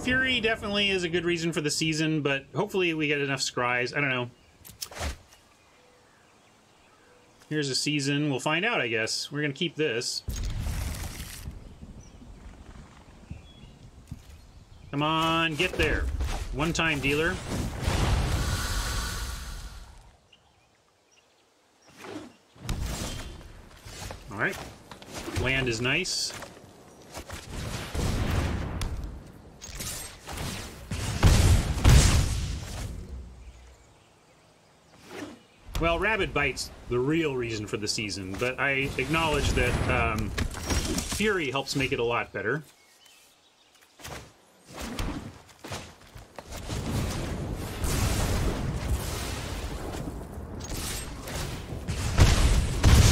Fury definitely is a good reason for the season, but hopefully we get enough scries. I don't know. Here's a season. We'll find out, I guess. We're going to keep this. Come on, get there. One-time dealer. All right. Land is nice. Well, Rabid Bite's the real reason for the season, but I acknowledge that Fury helps make it a lot better.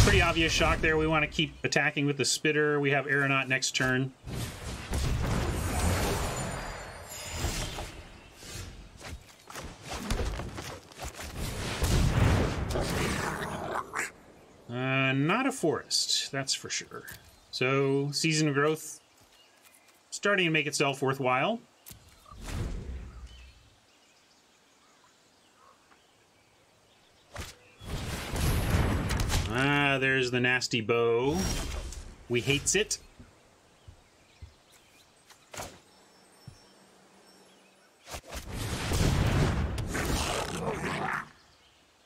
Pretty obvious shock there. We want to keep attacking with the Spitter. We have Aeronaut next turn. Not a forest, that's for sure. So, Season of Growth starting to make itself worthwhile. Ah, there's the nasty bow. We hates it.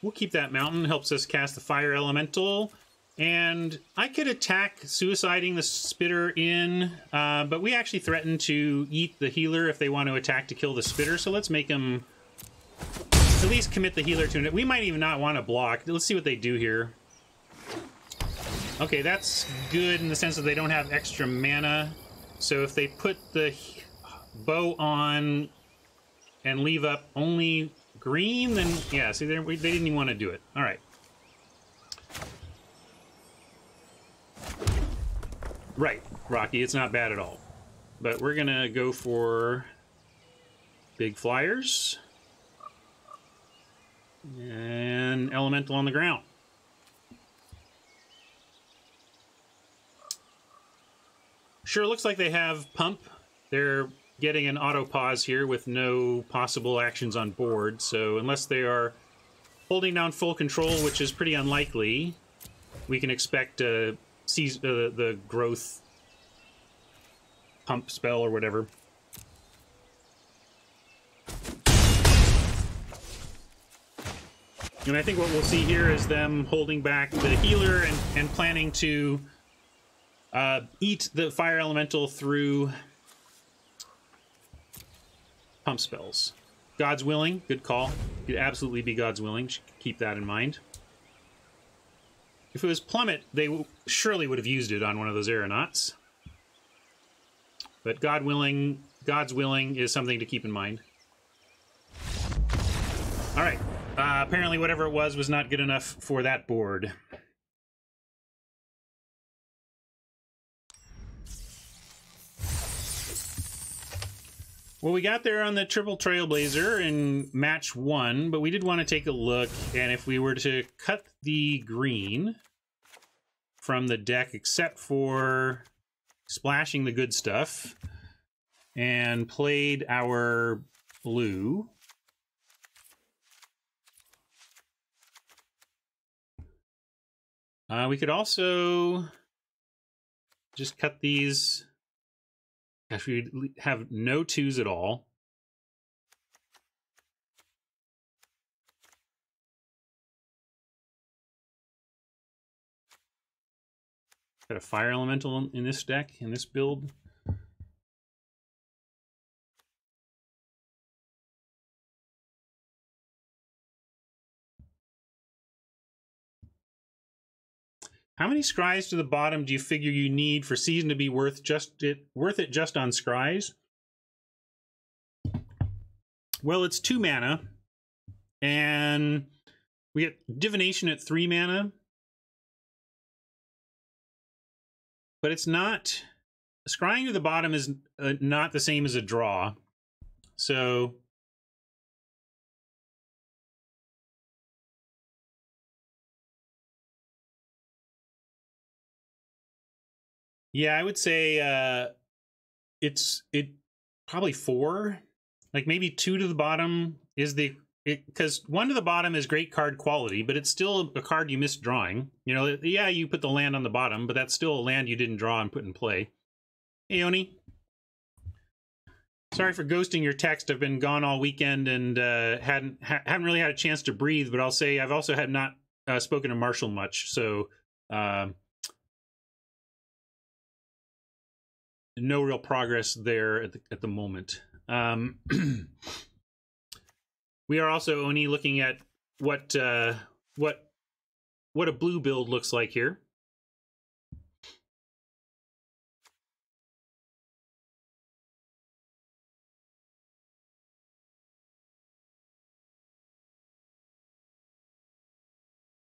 We'll keep that mountain. Helps us cast the fire elemental. And I could attack suiciding the Spitter in, but we actually threaten to eat the healer if they want to attack to kill the Spitter. So let's make them at least commit the healer to it. We might even not want to block. Let's see what they do here. Okay, that's good in the sense that they don't have extra mana. So if they put the bow on and leave up only green, then yeah, see, they didn't even want to do it. All right. Right, Rocky, it's not bad at all. But we're gonna go for big flyers. And elemental on the ground. Sure, looks like they have pump. They're getting an auto pause here with no possible actions on board. So unless they are holding down full control, which is pretty unlikely, we can expect a the growth pump spell or whatever. And I think what we'll see here is them holding back the healer and planning to eat the fire elemental through pump spells. God's willing, good call. Could absolutely be God's willing. Should keep that in mind. If it was plummet, they surely would have used it on one of those aeronauts. But God's willing is something to keep in mind. All right. Apparently whatever it was not good enough for that board. Well, we got there on the Triple Trailblazer in match 1, but we did want to take a look, and if we were to cut the green from the deck, except for splashing the good stuff, and played our blue, we could also just cut these. Gosh, we have no 2s at all. Got a fire elemental in this deck, in this build. How many scries to the bottom do you figure you need for season to be worth it just on scries? Well, it's 2 mana, and we get divination at 3 mana, but it's not. Scrying to the bottom is not the same as a draw, so. Yeah, I would say it probably 4, like maybe 2 to the bottom is because 1 to the bottom is great card quality, but it's still a card you missed drawing. You know, yeah, you put the land on the bottom, but that's still a land you didn't draw and put in play. Hey, Oni. Sorry for ghosting your text. I've been gone all weekend and haven't really had a chance to breathe. But I'll say I've also not spoken to Marshall much, so. No real progress there at the moment. We are also only looking at what a blue build looks like here.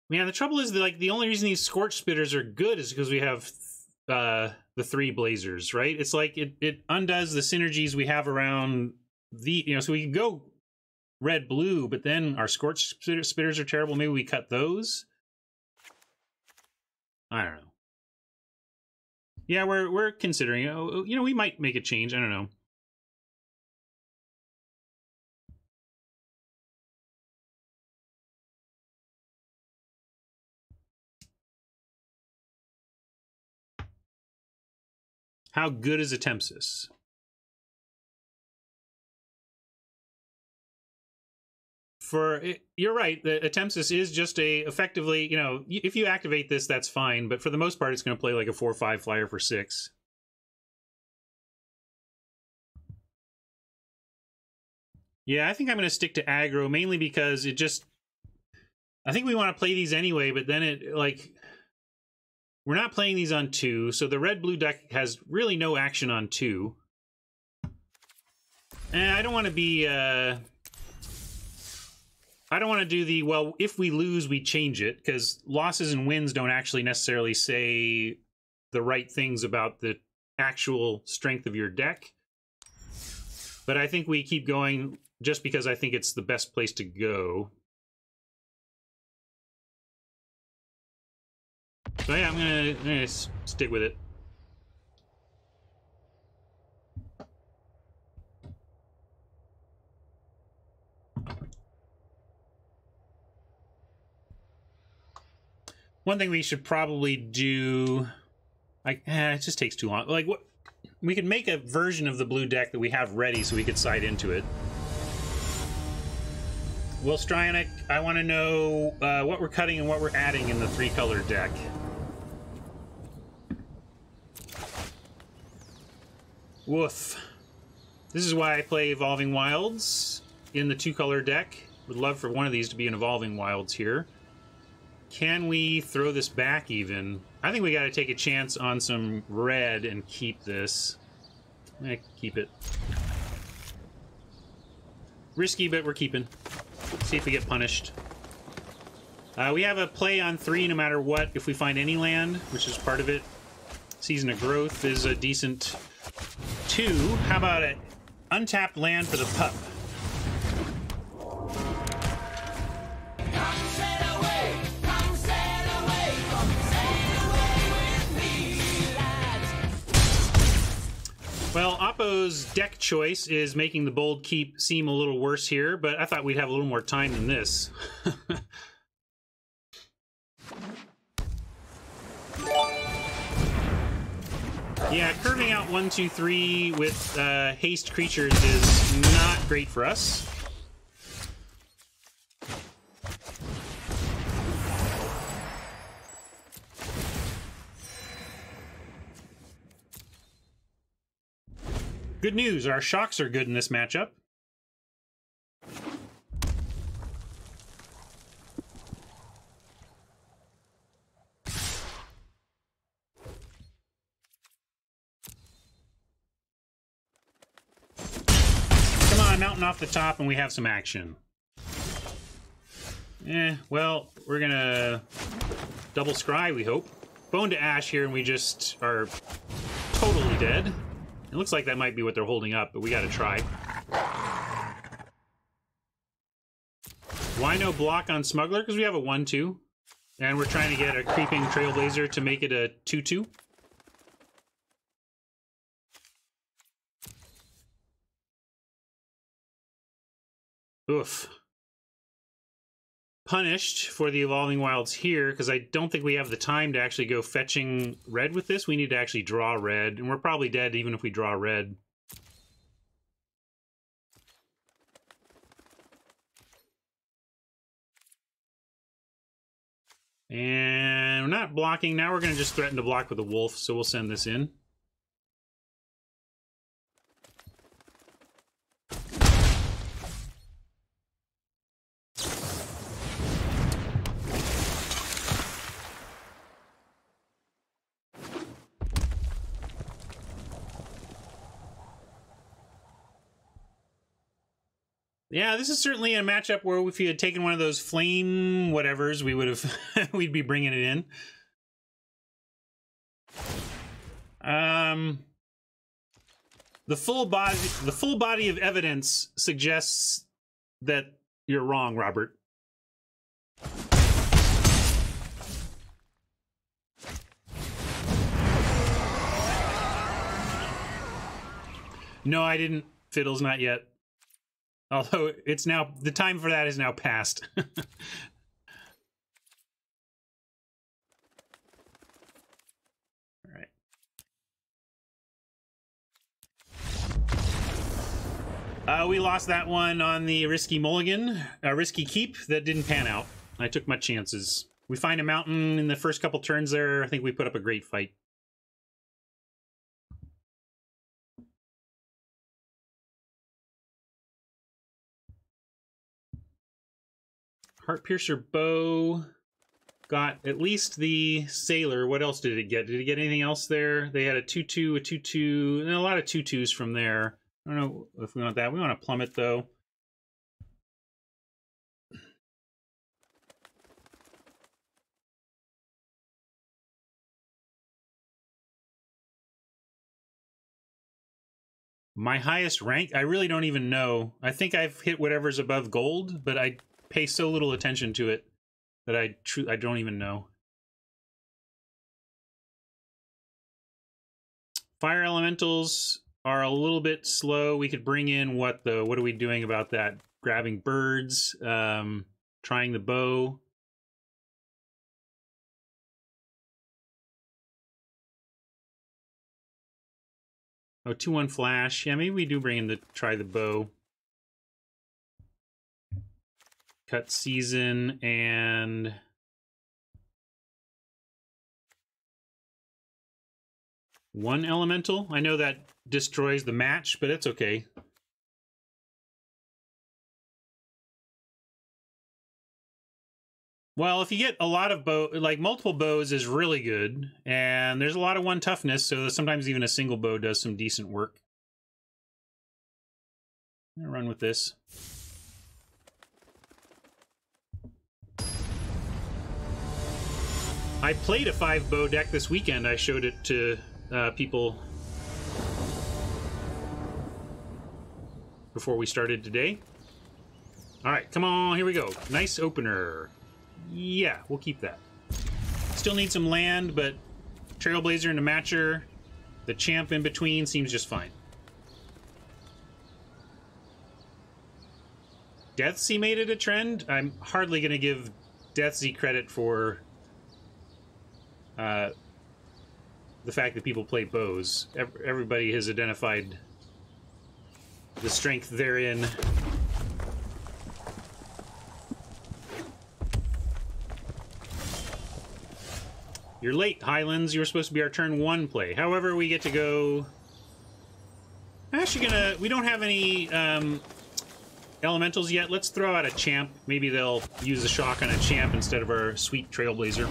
Man, the trouble is that, like, the only reason these Scorch Spitters are good is because we have the 3 Blazers, right? It's like it undoes the synergies we have around the, you know, so we can go red-blue, but then our Scorch Spitters are terrible. Maybe we cut those? I don't know. Yeah, we're considering, you know, we might make a change. I don't know. How good is Tempest? You're right. The Tempest is just effectively, you know, if you activate this, that's fine. But for the most part, it's going to play like a 4/5 flyer for 6. Yeah, I think I'm going to stick to aggro mainly because I think we want to play these anyway, but then we're not playing these on 2, so the red-blue deck has really no action on 2. And I don't want to be, I don't want to do the, well, if we lose, we change it, because losses and wins don't actually necessarily say the right things about the actual strength of your deck. But I think we keep going just because I think it's the best place to go. So yeah, I'm gonna stick with it. One thing we should probably do, like, it just takes too long. Like, what? We could make a version of the blue deck that we have ready so we could side into it. Will Stryonik, I want to know what we're cutting and what we're adding in the 3-color deck. Woof. This is why I play Evolving Wilds in the 2-color deck. Would love for one of these to be an Evolving Wilds here. Can we throw this back even? I think we got to take a chance on some red and keep this. Keep it. Risky, but we're keeping. See if we get punished. We have a play on 3 no matter what if we find any land, which is part of it. Season of Growth is a decent 2. How about an untapped land for the pup? Well, Oppo's deck choice is making the Bold Keep seem a little worse here, but I thought we'd have a little more time than this. Yeah, curving out 1, 2, 3 with haste creatures is not great for us. Good news, our shocks are good in this matchup. Come on, mountain off the top and we have some action. Well, we're gonna double scry, we hope. Bone to ash here and we just are totally dead. It looks like that might be what they're holding up, but we gotta try. Why no block on Smuggler? Because we have a 1-2. And we're trying to get a creeping Trailblazer to make it a 2-2. Oof. Punished for the Evolving Wilds here, because I don't think we have the time to actually go fetching red with this. We need to actually draw red, and we're probably dead even if we draw red. And we're not blocking. Now we're going to just threaten to block with a wolf, so we'll send this in. Yeah, this is certainly a matchup where if you had taken one of those flame whatevers, we would have we'd be bringing it in. The full body of evidence suggests that you're wrong, Robert. No, I didn't. Fiddles, not yet. Although it's now, the time for that is now past. All right. We lost that one on the risky mulligan, risky keep that didn't pan out. I took my chances. We find a mountain in the first couple turns there. I think we put up a great fight. Heartpiercer Bow got at least the Sailor. What else did it get? Did it get anything else there? They had a 2-2, a 2-2, and a lot of 2-2s from there. I don't know if we want that. We want to plummet, though. My highest rank? I really don't even know. I think I've hit whatever's above gold, but I pay so little attention to it that I don't even know. Fire elementals are a little bit slow. We could bring in what though? What are we doing about that? Grabbing birds, trying the bow. Oh, 2-1 flash. Yeah, maybe we do bring in try the bow. Cut season and one elemental. I know that destroys the match, but it's okay. Well, if you get a lot of like multiple bows is really good, and there's a lot of 1 toughness, so sometimes even a single bow does some decent work. I'm gonna run with this. I played a 5-bow deck this weekend. I showed it to people before we started today. All right, come on, here we go. Nice opener. Yeah, we'll keep that. Still need some land, but Trailblazer and a Matcher, the champ in between seems just fine. Deathsea made it a trend. I'm hardly going to give Deathsea credit for the fact that people play bows. Everybody has identified the strength therein. You're late, Highlands. You were supposed to be our turn 1 play. However, we get to go I'm actually gonna... We don't have any elementals yet. Let's throw out a champ. Maybe they'll use the shock on a champ instead of our sweet Trailblazer.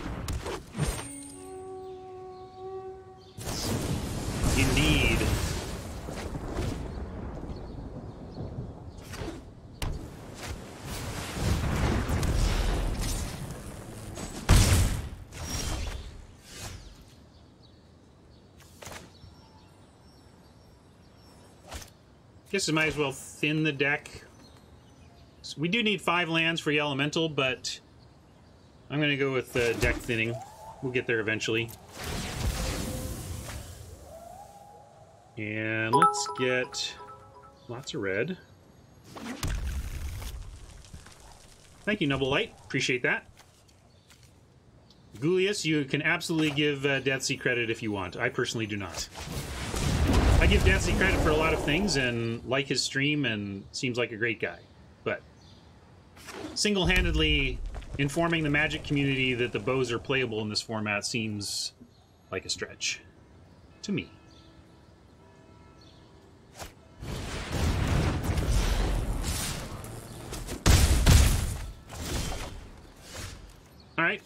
Indeed. Guess I might as well thin the deck. So we do need 5 lands for the elemental, but I'm going to go with deck thinning. We'll get there eventually. And let's get lots of red. Thank you, Noble Light. Appreciate that. Goulius, you can absolutely give Deathsea credit if you want. I personally do not. I give Deathsea credit for a lot of things and like his stream and seems like a great guy. But single-handedly informing the Magic community that the bows are playable in this format seems like a stretch to me. Alright.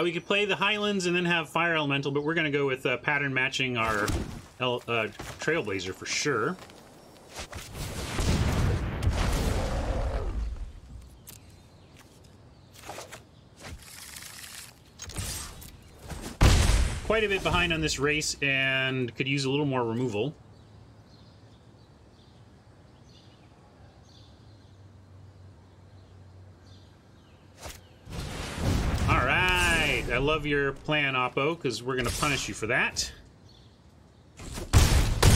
We could play the Highlands and then have Fire Elemental, but we're going to go with pattern matching our Trailblazer for sure. Quite a bit behind on this race and could use a little more removal. Alright, I love your plan, Oppo, because we're going to punish you for that.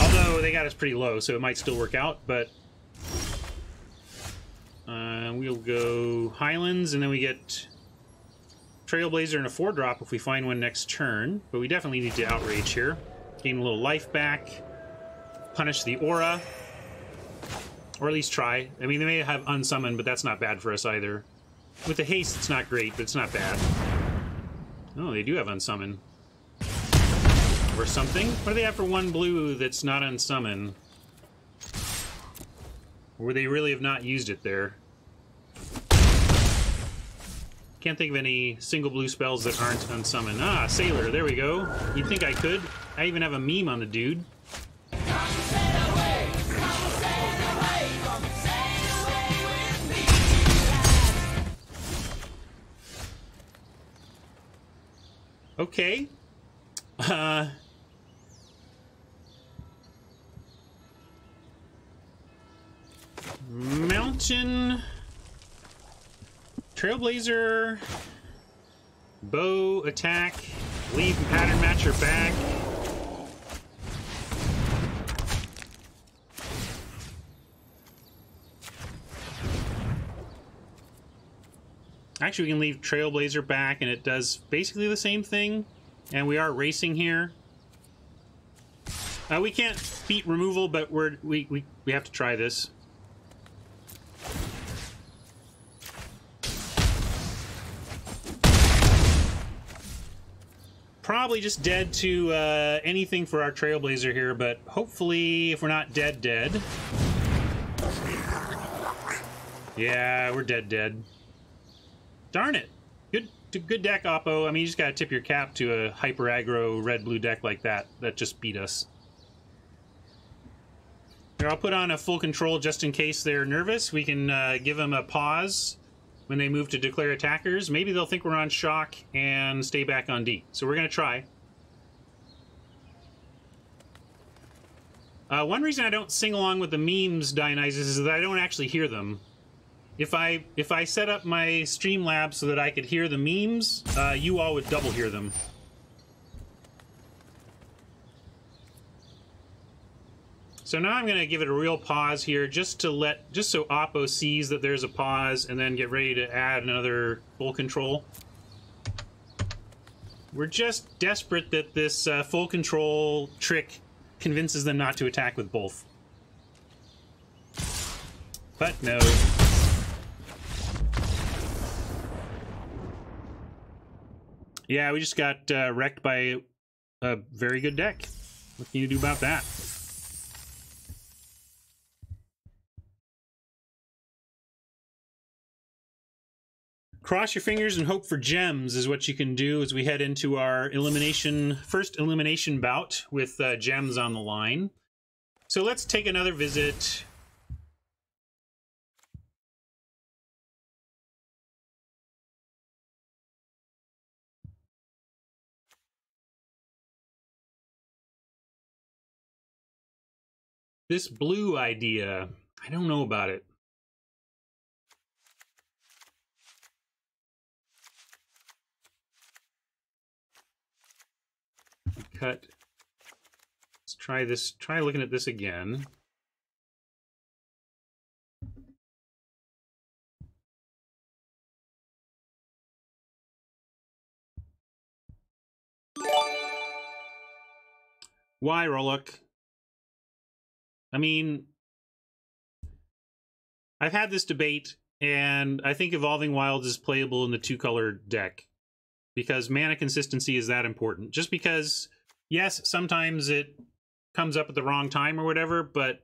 Although they got us pretty low, so it might still work out, but we'll go Highlands, and then we get Trailblazer and a 4-drop if we find one next turn. But we definitely need to Outrage here. Gain a little life back. Punish the Aura. Or at least try. I mean, they may have Unsummon, but that's not bad for us either. With the haste, it's not great, but it's not bad. Oh, they do have Unsummon. Or something? What do they have for 1 blue that's not Unsummon? Or they really have not used it there. Can't think of any single blue spells that aren't Unsummon. Ah, Sailor, there we go. You'd think I could. I even have a meme on the dude. Okay. Mountain, Trailblazer, bow, attack, leave pattern matcher back. Actually, we can leave Trailblazer back, and it does basically the same thing. And we are racing here. We can't beat removal, but we have to try this. Probably just dead to anything for our Trailblazer here, but hopefully, if we're not dead. Yeah, we're dead. Darn it. Good deck, Oppo. I mean, you just gotta tip your cap to a hyper aggro red-blue deck like that. That just beat us. Here, I'll put on a full control just in case they're nervous. We can give them a pause when they move to declare attackers. Maybe they'll think we're on shock and stay back on D. So we're gonna try. One reason I don't sing along with the memes, Dionysus, is that I don't actually hear them. If I set up my Streamlabs so that I could hear the memes, you all would double hear them. So now I'm going to give it a real pause here, just so Oppo sees that there's a pause, and then get ready to add another full control. We're just desperate that this full control trick convinces them not to attack with both. But no. Yeah, we just got wrecked by a very good deck. What can you do about that? Cross your fingers and hope for gems is what you can do as we head into our first elimination bout with gems on the line. So let's take another visit. This blue idea, I don't know about it. Cut. Let's try this. Try looking at this again. Why, Rolluck? I mean, I've had this debate, and I think Evolving Wilds is playable in the two-color deck because mana consistency is that important. Just because, yes, sometimes it comes up at the wrong time or whatever, but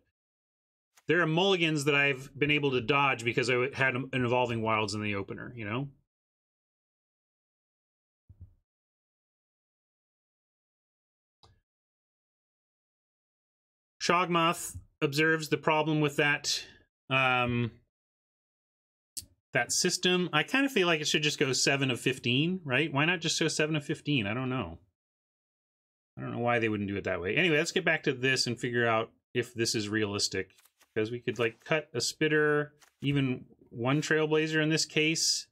there are mulligans that I've been able to dodge because I had an Evolving Wilds in the opener, you know? Shogmoth observes the problem with that that system. I kind of feel like it should just go 7 of 15, right? Why not just go 7 of 15? I don't know. I don't know why they wouldn't do it that way. Anyway, let's get back to this and figure out if this is realistic. Because we could, like, cut a Spitter, even one Trailblazer in this case.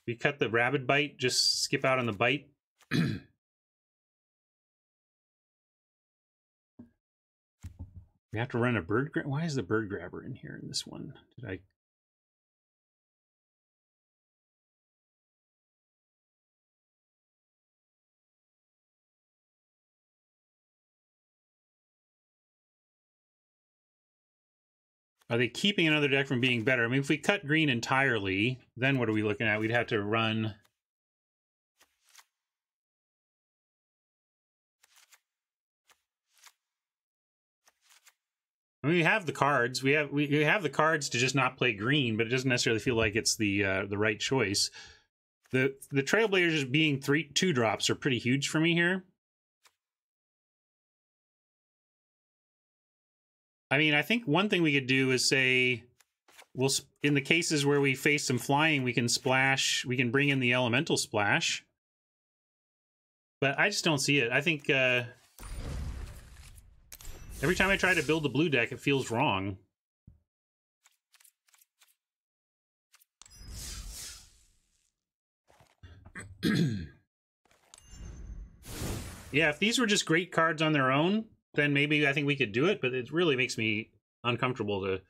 We cut the Rabid Bite, just skip out on the bite. We have to run a bird grab. Why is the bird grabber in here in this one? Did I? Are they keeping another deck from being better? I mean, if we cut green entirely, then what are we looking at? We'd have to run. I mean, we have the cards. We have the cards to just not play green, but it doesn't necessarily feel like it's the right choice. The Trailblazers being 2-drops are pretty huge for me here. I mean, I think one thing we could do is say, we'll, in the cases where we face some flying, we can splash. We can bring in the Elemental Splash. But I just don't see it. I think. Every time I try to build a blue deck, it feels wrong. Yeah, if these were just great cards on their own, then maybe I think we could do it, but it really makes me uncomfortable to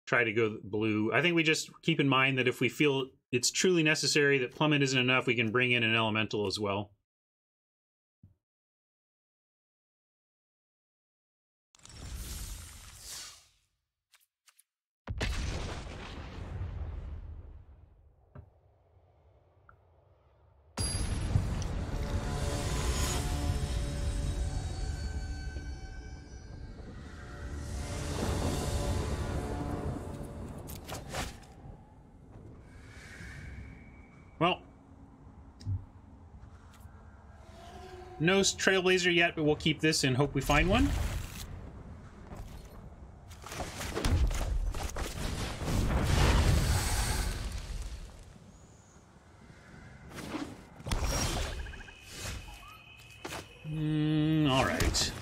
try to go blue. I think we just keep in mind that if we feel it's truly necessary that Plummet isn't enough, we can bring in an Elemental as well. Well, no Trailblazer yet, but we'll keep this and hope we find one. All right.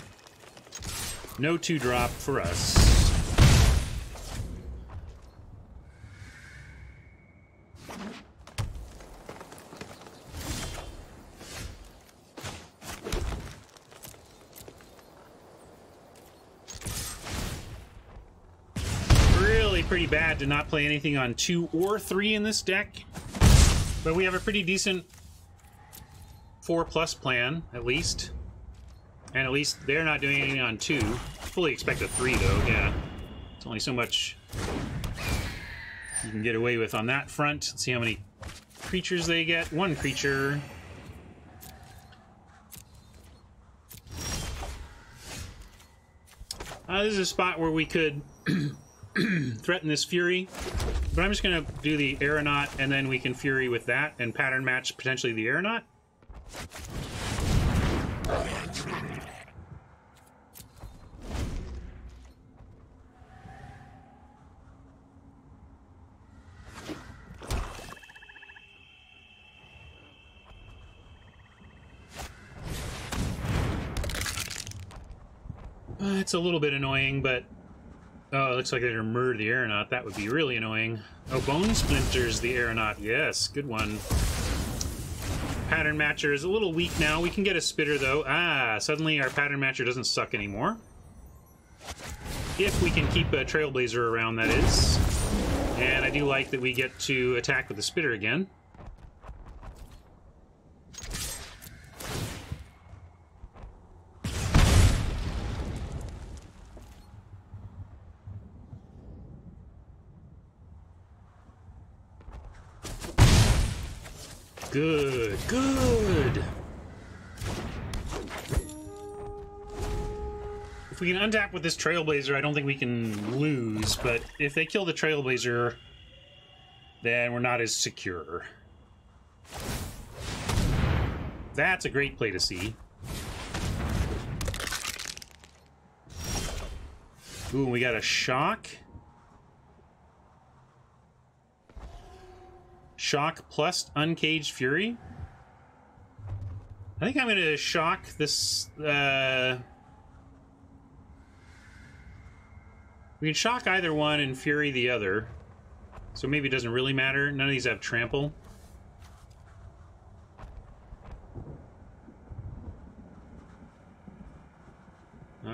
No 2-drop for us. Pretty bad to not play anything on 2 or 3 in this deck, but we have a pretty decent 4+ plan, at least. And at least they're not doing anything on 2. Fully expect a 3, though, yeah. It's only so much you can get away with on that front. Let's see how many creatures they get. 1 creature. This is a spot where we could threaten this Fury. But I'm just going to do the Aeronaut, and then we can Fury with that, and pattern match potentially the Aeronaut. It's a little bit annoying, but... Oh, it looks like they're going to murder the Aeronaut. That would be really annoying. Oh, Bone Splinters the Aeronaut. Yes, good one. Pattern Matcher is a little weak now. We can get a Spitter, though. Ah, suddenly our Pattern Matcher doesn't suck anymore. If we can keep a Trailblazer around, that is. And I do like that we get to attack with the Spitter again. Good, good. If we can untap with this Trailblazer, I don't think we can lose, but if they kill the Trailblazer, then we're not as secure. That's a great play to see. Ooh, we got a Shock. Shock plus Uncaged Fury. I think I'm going to Shock this... We can Shock either one and Fury the other. So maybe it doesn't really matter. None of these have Trample.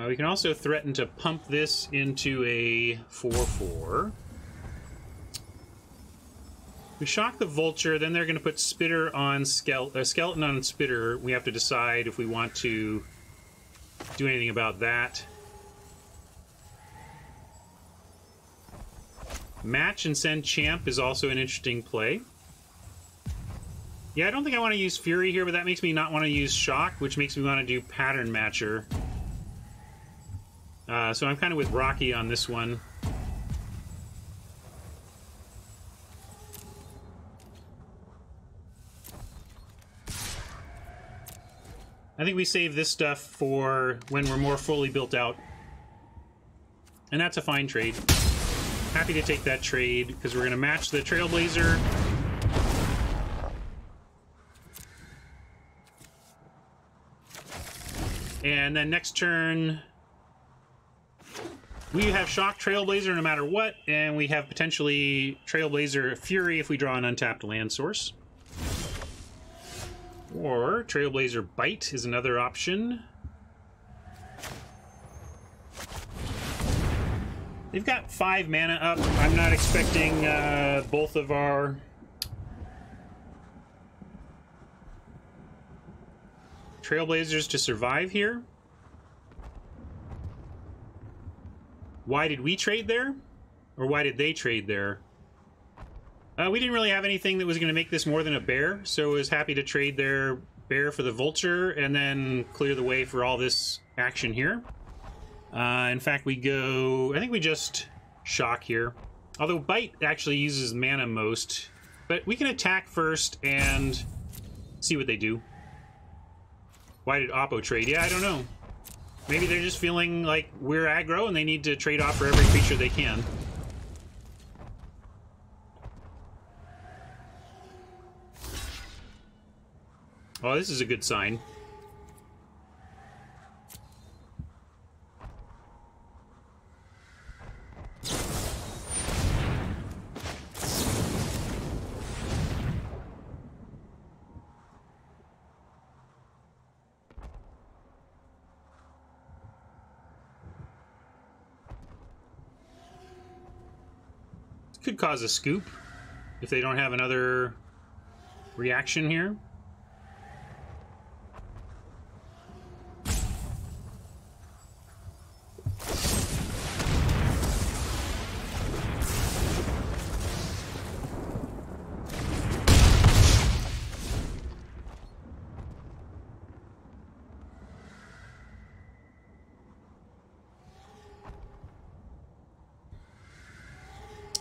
We can also threaten to pump this into a 4/4. We Shock the Vulture, then they're going to put Spitter on Skeleton on Spitter. We have to decide if we want to do anything about that. Match and send Champ is also an interesting play. Yeah, I don't think I want to use Fury here, but that makes me not want to use Shock, which makes me want to do Pattern Matcher. So I'm kind of with Rocky on this one. I think we save this stuff for when we're more fully built out. And that's a fine trade. Happy to take that trade, because we're going to match the Trailblazer. And then next turn, we have Shock Trailblazer no matter what, and we have potentially Trailblazer Fury if we draw an untapped land source. Or Trailblazer Bite is another option. They've got 5 mana up. I'm not expecting both of our Trailblazers to survive here. Why did we trade there? Or why did they trade there? We didn't really have anything that was going to make this more than a bear, so I was happy to trade their bear for the Vulture and then clear the way for all this action here. In fact, we go... I think we just Shock here. Although Bite actually uses mana most. But we can attack first and see what they do. Why did Oppo trade? Yeah, I don't know. Maybe they're just feeling like we're aggro and they need to trade off for every creature they can. Oh, this is a good sign. This could cause a scoop if they don't have another reaction here.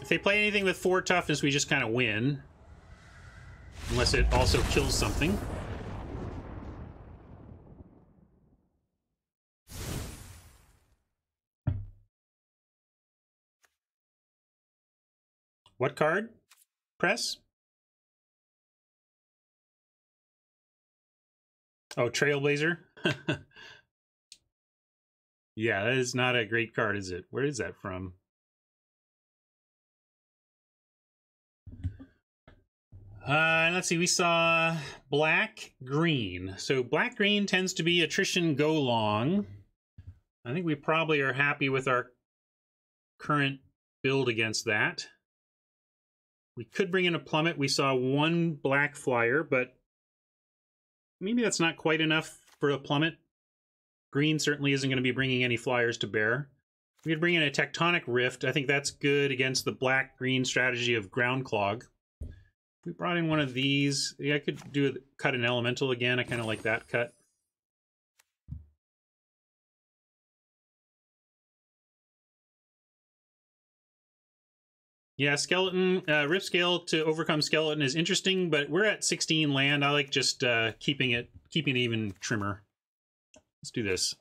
If they play anything with 4 toughness, we just kind of win. Unless it also kills something. What card? Press? Oh, Trailblazer? Yeah, that is not a great card, is it? Where is that from? Let's see, we saw black-green. So black-green tends to be attrition go long. I think we probably are happy with our current build against that. We could bring in a plummet. We saw 1 black flyer, but maybe that's not quite enough for a plummet. Green certainly isn't going to be bringing any flyers to bear. We could bring in a tectonic rift. I think that's good against the black-green strategy of ground clog. If we brought in one of these, yeah, I could cut an elemental again. I kind of like that cut. Yeah, skeleton, rift scale to overcome skeleton is interesting, but we're at 16 land. I like just keeping it even trimmer. Let's do this.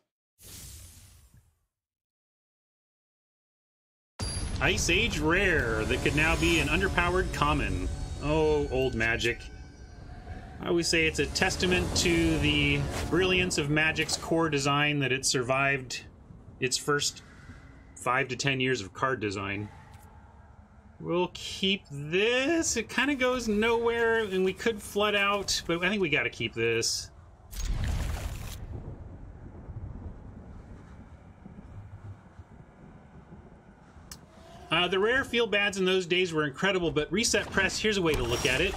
Ice Age rare that could now be an underpowered common. Oh, old Magic. I always say it's a testament to the brilliance of Magic's core design that it survived its first 5 to 10 years of card design. We'll keep this. It kind of goes nowhere, and we could flood out, but I think we got to keep this. The rare feel bads in those days were incredible, but Reset Press, here's a way to look at it.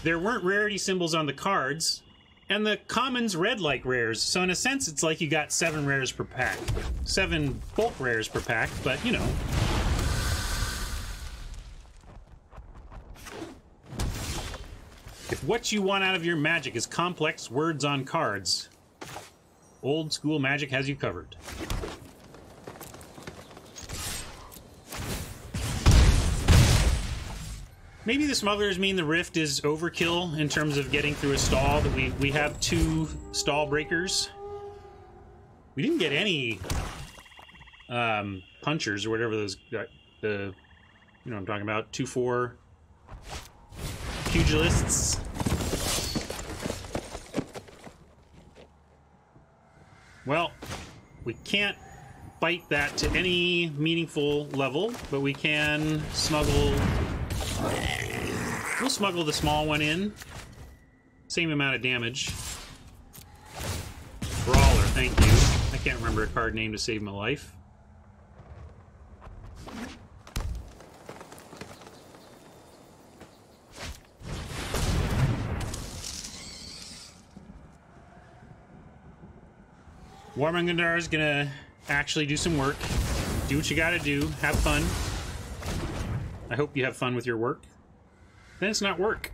There weren't rarity symbols on the cards, and the commons read like rares, so in a sense it's like you got 7 rares per pack. 7 bulk rares per pack, but you know. If what you want out of your Magic is complex words on cards, old school Magic has you covered. Maybe the smugglers mean the rift is overkill in terms of getting through a stall, that we have 2 stall breakers. We didn't get any punchers or whatever those, you know what I'm talking about, 2/4 pugilists. Well, we can't fight that to any meaningful level, but we can smuggle. We'll smuggle the small one in. Same amount of damage. Brawler, thank you. I can't remember a card name to save my life. Warmongandar is gonna actually do some work. Do what you gotta do. Have fun. I hope you have fun with your work. Then it's not work.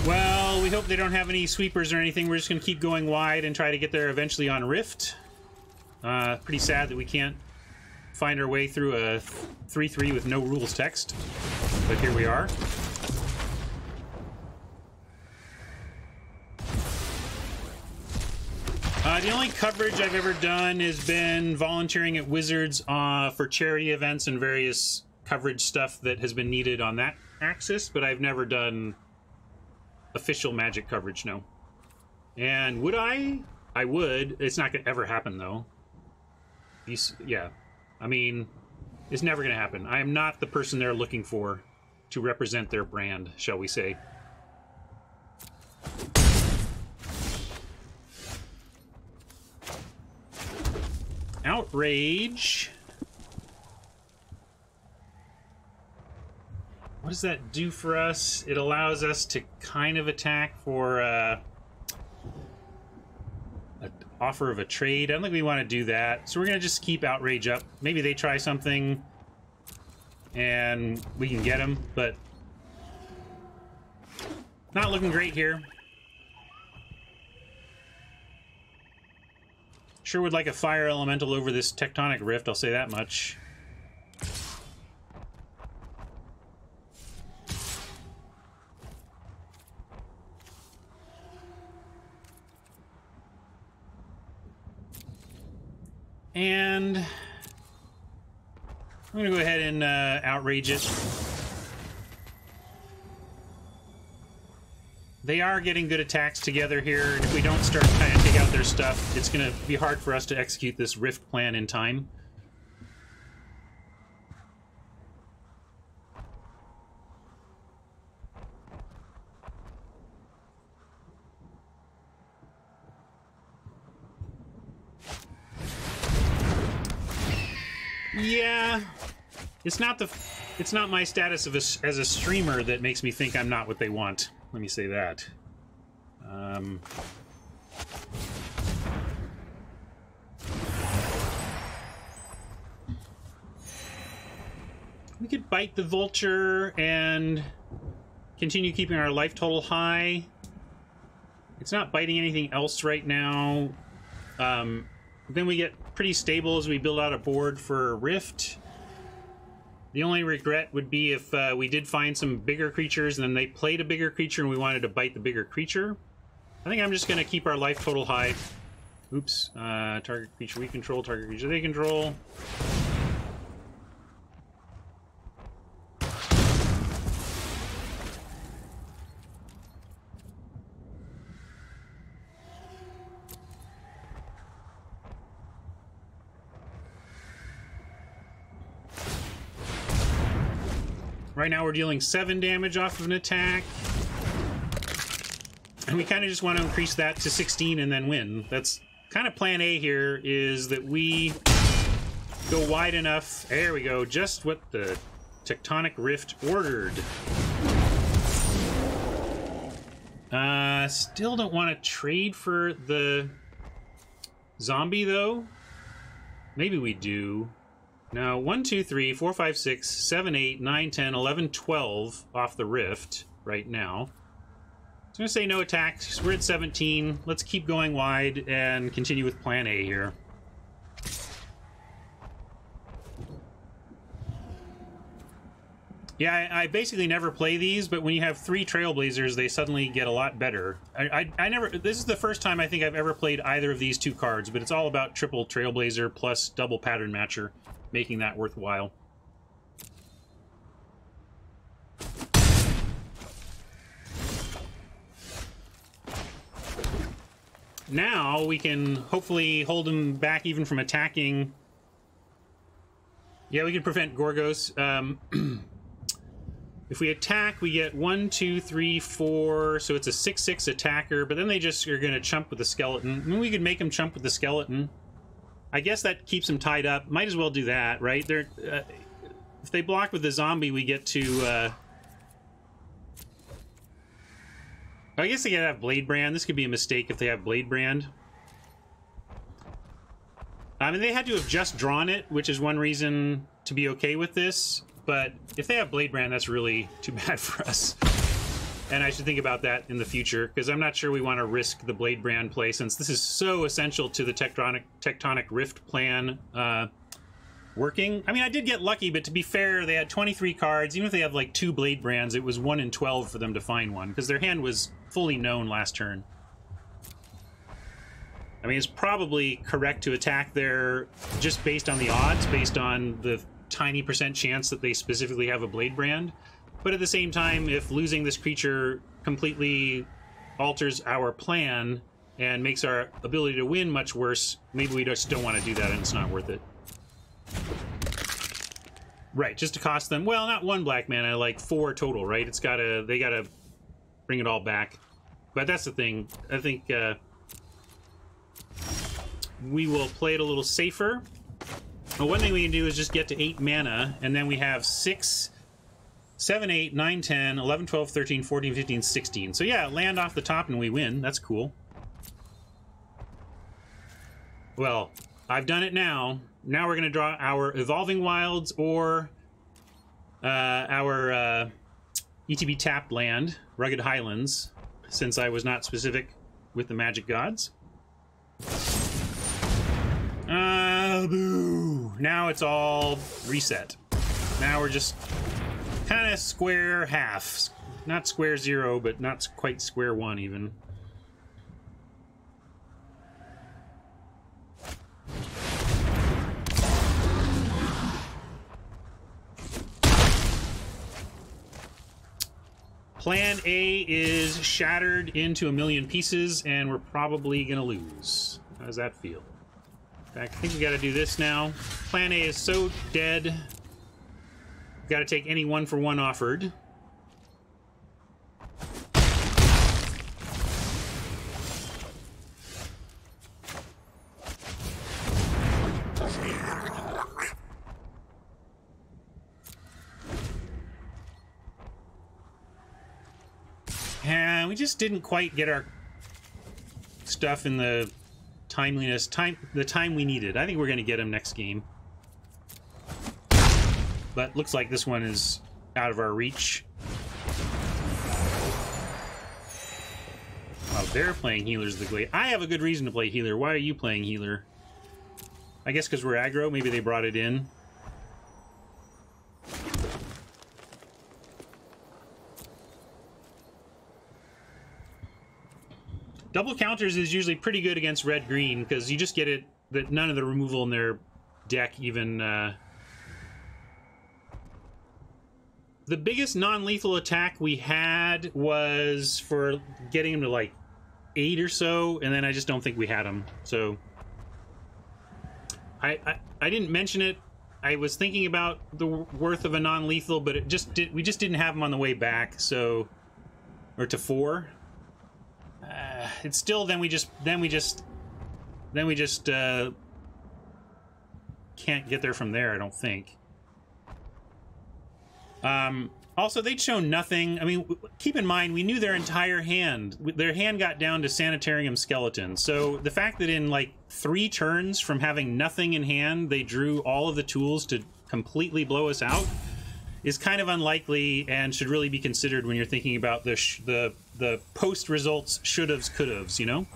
Well, we hope they don't have any sweepers or anything. We're just going to keep going wide and try to get there eventually on Rift. Pretty sad that we can't find our way through a 3/3 with no rules text. But here we are. The only coverage I've ever done has been volunteering at Wizards for charity events and various coverage stuff that has been needed on that axis, but I've never done official Magic coverage, no. And would I? I would. It's not going to ever happen, though. Yeah. I mean, it's never going to happen. I am not the person they're looking for to represent their brand, shall we say. Outrage. What does that do for us? It allows us to kind of attack for an offer of a trade. I don't think we want to do that. So we're going to just keep Outrage up. Maybe they try something and we can get them, but not looking great here. Sure would like a fire elemental over this tectonic rift, I'll say that much. And I'm going to go ahead and outrage it. They are getting good attacks together here, and if we don't start trying to take out their stuff, it's going to be hard for us to execute this rift plan in time. Yeah, it's not my status as a streamer that makes me think I'm not what they want. Let me say that. We could bite the vulture and continue keeping our life total high. It's not biting anything else right now. Then we get pretty stable as we build out a board for Rift. The only regret would be if we did find some bigger creatures and then they played a bigger creature and we wanted to bite the bigger creature. I think I'm just going to keep our life total high. Oops. Target creature we control, target creature they control. Right now we're dealing 7 damage off of an attack. And we kind of just want to increase that to 16 and then win. That's kind of plan A here, is that we go wide enough. There we go, just what the Tectonic Rift ordered. Still don't want to trade for the zombie, though. Maybe we do. Now, 1, 2, 3, 4, 5, 6, 7, 8, 9, 10, 11, 12 off the Rift right now. So I'm going to say no attacks. We're at 17. Let's keep going wide and continue with plan A here. Yeah, I basically never play these, but when you have 3 Trailblazers, they suddenly get a lot better. I never... This is the first time I think I've ever played either of these 2 cards, but it's all about triple Trailblazer plus double Pattern Matcher, making that worthwhile. Now we can hopefully hold him back even from attacking. Yeah, we can prevent Gorgos. If we attack, we get 1, 2, 3, 4, so it's a 6/6 attacker, but then they just are going to chump with the skeleton. I mean, we could make him chump with the skeleton. I guess that keeps them tied up. Might as well do that, right? They're, if they block with the zombie, we get to... I guess they gotta have Blade Brand. This could be a mistake if they have Blade Brand. I mean, they had to have just drawn it, which is one reason to be okay with this. But if they have Blade Brand, that's really too bad for us. And I should think about that in the future, because I'm not sure we want to risk the Blade Brand play, since this is so essential to the Tectonic Rift plan working. I mean, I did get lucky, but to be fair, they had 23 cards. Even if they have like 2 Blade Brands, it was 1 in 12 for them to find one, because their hand was fully known last turn. I mean, it's probably correct to attack there just based on the odds, based on the tiny % chance that they specifically have a Blade Brand. But at the same time, if losing this creature completely alters our plan and makes our ability to win much worse, maybe we just don't want to do that and it's not worth it. Right, just to cost them, well, not 1 black mana, like 4 total, right? It's gotta, they gotta bring it all back. But that's the thing. I think we will play it a little safer. Well, one thing we can do is just get to 8 mana, and then we have 6, 7, 8, 9, 10, 11, 12, 13, 14, 15, 16. So yeah, land off the top and we win. That's cool. Well, I've done it now. Now we're going to draw our Evolving Wilds or our ETB tapped land, Rugged Highlands, since I was not specific with the Magic Gods. boo! Now it's all reset. Now we're just kind of square half. Not square zero, but not quite square one even. Plan A is shattered into a million pieces, and we're probably gonna lose. How does that feel? In fact, I think we gotta do this now. Plan A is so dead. We've gotta take any one-for-one offered. And we just didn't quite get our stuff in the the time we needed. I think we're going to get him next game. But looks like this one is out of our reach. Oh, they're playing healers the glade. I have a good reason to play healer. Why are you playing healer? I guess because we're aggro. Maybe they brought it in. Double counters is usually pretty good against red-green, because you just get it that none of the removal in their deck even... The biggest non-lethal attack we had was for getting him to, like, 8 or so, and then I just don't think we had him. So, I didn't mention it. I was thinking about the worth of a non-lethal, but we just didn't have him on the way back, so... Or to 4. It's still then we just can't get there from there, I don't think. Also, they'd shown nothing. I mean, keep in mind, we knew their entire hand. Their hand got down to Sanitarium Skeleton. So the fact that in like 3 turns from having nothing in hand, they drew all of the tools to completely blow us out is kind of unlikely and should really be considered when you're thinking about the post results should-haves, could-haves, you know?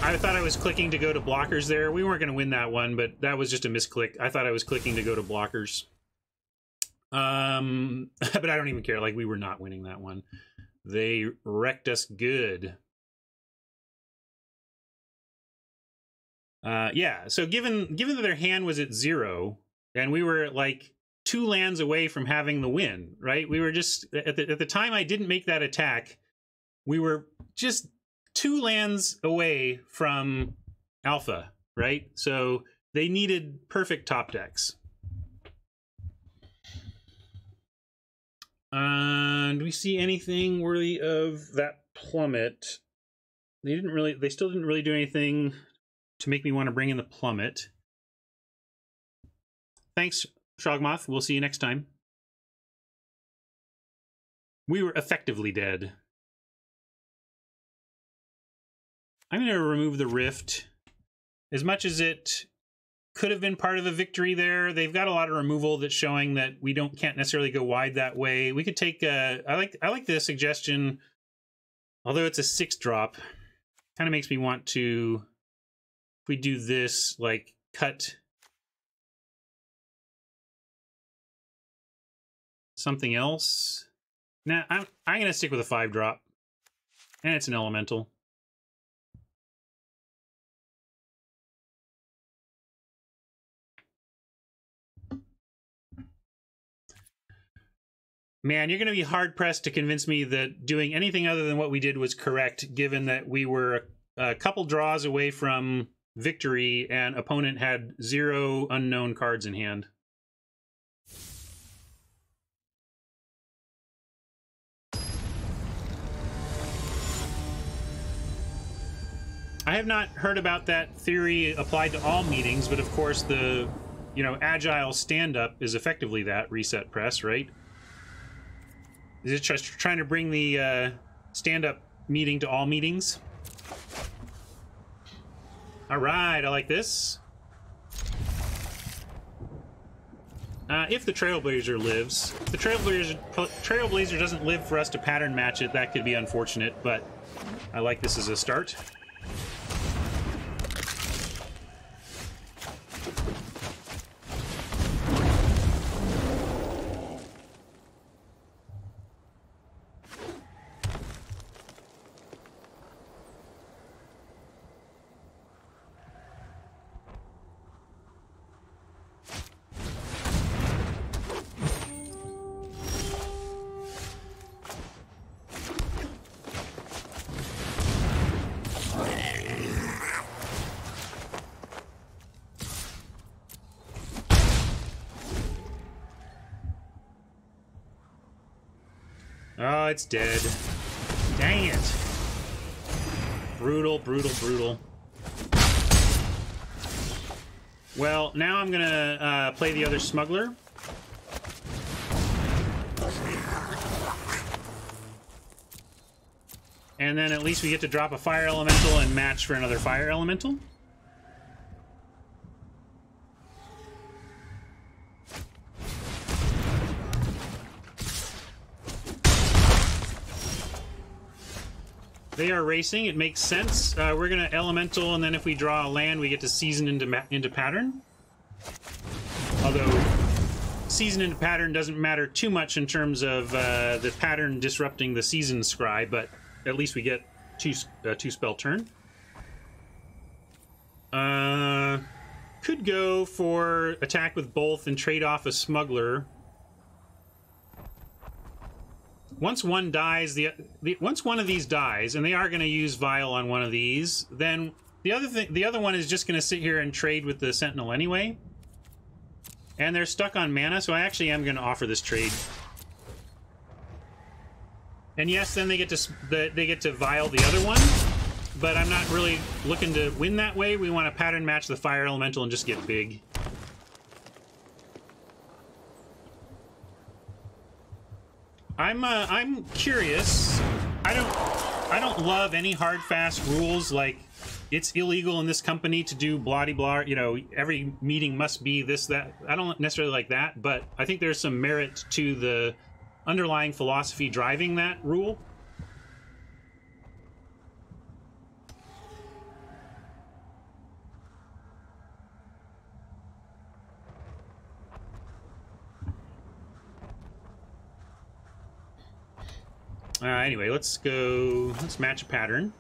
I thought I was clicking to go to blockers there. We weren't going to win that one, but that was just a misclick. I thought I was clicking to go to blockers. But I don't even care. Like, we were not winning that one. They wrecked us good. Yeah, so given that their hand was at 0, and we were, like, 2 lands away from having the win, right? We were just... At the time I didn't make that attack, we were just... 2 lands away from alpha, right? So they needed perfect top decks. Do we see anything worthy of that plummet? They still didn't really do anything to make me want to bring in the plummet. Thanks, Shogmoth. We'll see you next time. We were effectively dead. I'm going to remove the Rift. As much as it could have been part of a victory there, they've got a lot of removal that's showing that we can't necessarily go wide that way. We could take I like the suggestion, although it's a 6-drop, kind of makes me want to, if we do this, like, cut something else. Nah, I'm going to stick with a 5-drop, and it's an elemental. Man, you're going to be hard-pressed to convince me that doing anything other than what we did was correct, given that we were a couple draws away from victory and opponent had 0 unknown cards in hand. I have not heard about that theory applied to all meetings, but of course the, agile stand-up is effectively that reset press, right? Is it just trying to bring the stand-up meeting to all meetings. All right, I like this. If the Trailblazer lives. If the Trailblazer doesn't live for us to pattern match it, that could be unfortunate, but I like this as a start. Oh, it's dead. Dang it. Brutal, brutal, brutal. Well, now I'm gonna play the other smuggler. And then at least we get to drop a fire elemental and match for another fire elemental. They are racing. It makes sense. We're going to elemental, and then if we draw a land, we get to season into pattern. Although season into pattern doesn't matter too much in terms of the pattern disrupting the season scry, but at least we get two spell turn. Could go for attack with both and trade off a smuggler. Once one dies, once one of these dies, and they are going to use Vial on one of these, then the other one is just going to sit here and trade with the Sentinel anyway. And they're stuck on mana, so I actually am going to offer this trade. And yes, then they get to Vial the other one, but I'm not really looking to win that way. We want to pattern match the Fire Elemental and just get big. I'm curious. I don't love any hard fast rules like it's illegal in this company to do blah blah. You know, every meeting must be this that. I don't necessarily like that, but I think there's some merit to the underlying philosophy driving that rule. Anyway, let's match a pattern.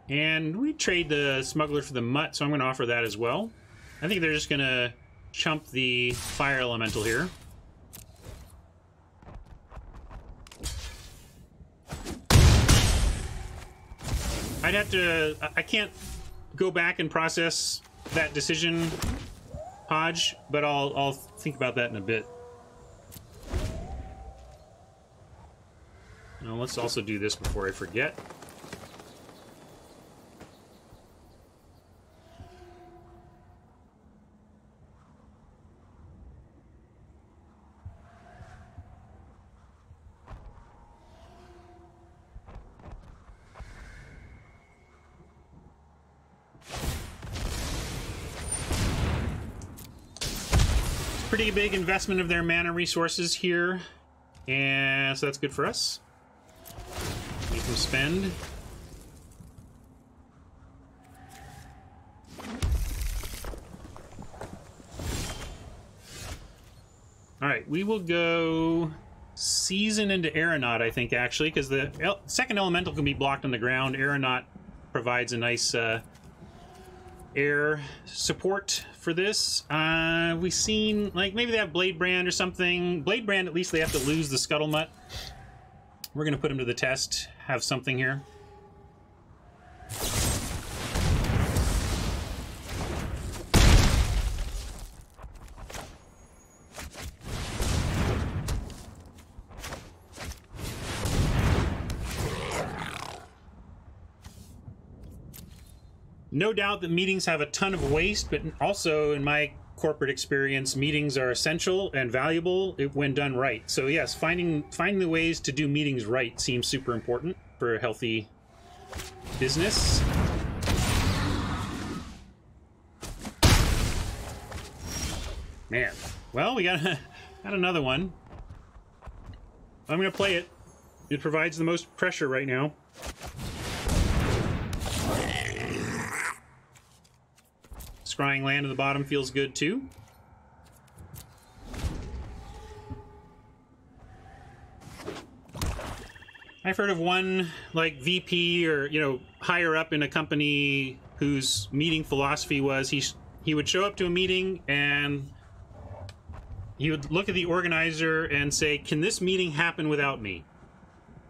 And we trade the smuggler for the mutt, so I'm going to offer that as well. I think they're just going to chump the fire elemental here. I'd have to... I can't go back and process that decision, Podge, but I'll think about that in a bit. Now, let's also do this before I forget. Pretty big investment of their mana resources here, and so that's good for us. Make them spend. All right, we will go season into Aeronaut, I think, actually, because the second elemental can be blocked on the ground. Aeronaut provides a nice air support for this. We've seen, like, maybe they have Blade Brand or something. Blade Brand, at least they have to lose the Scuttlemutt. We're going to put them to the test, have something here. No doubt that meetings have a ton of waste, but also in my corporate experience, meetings are essential and valuable when done right. So yes, finding the ways to do meetings right seems super important for a healthy business. Man, well, we got another one. I'm gonna play it. It provides the most pressure right now. Scrying land at the bottom feels good too. I've heard of one like VP or, you know, higher up in a company whose meeting philosophy was he would show up to a meeting and he would look at the organizer and say, "Can this meeting happen without me?"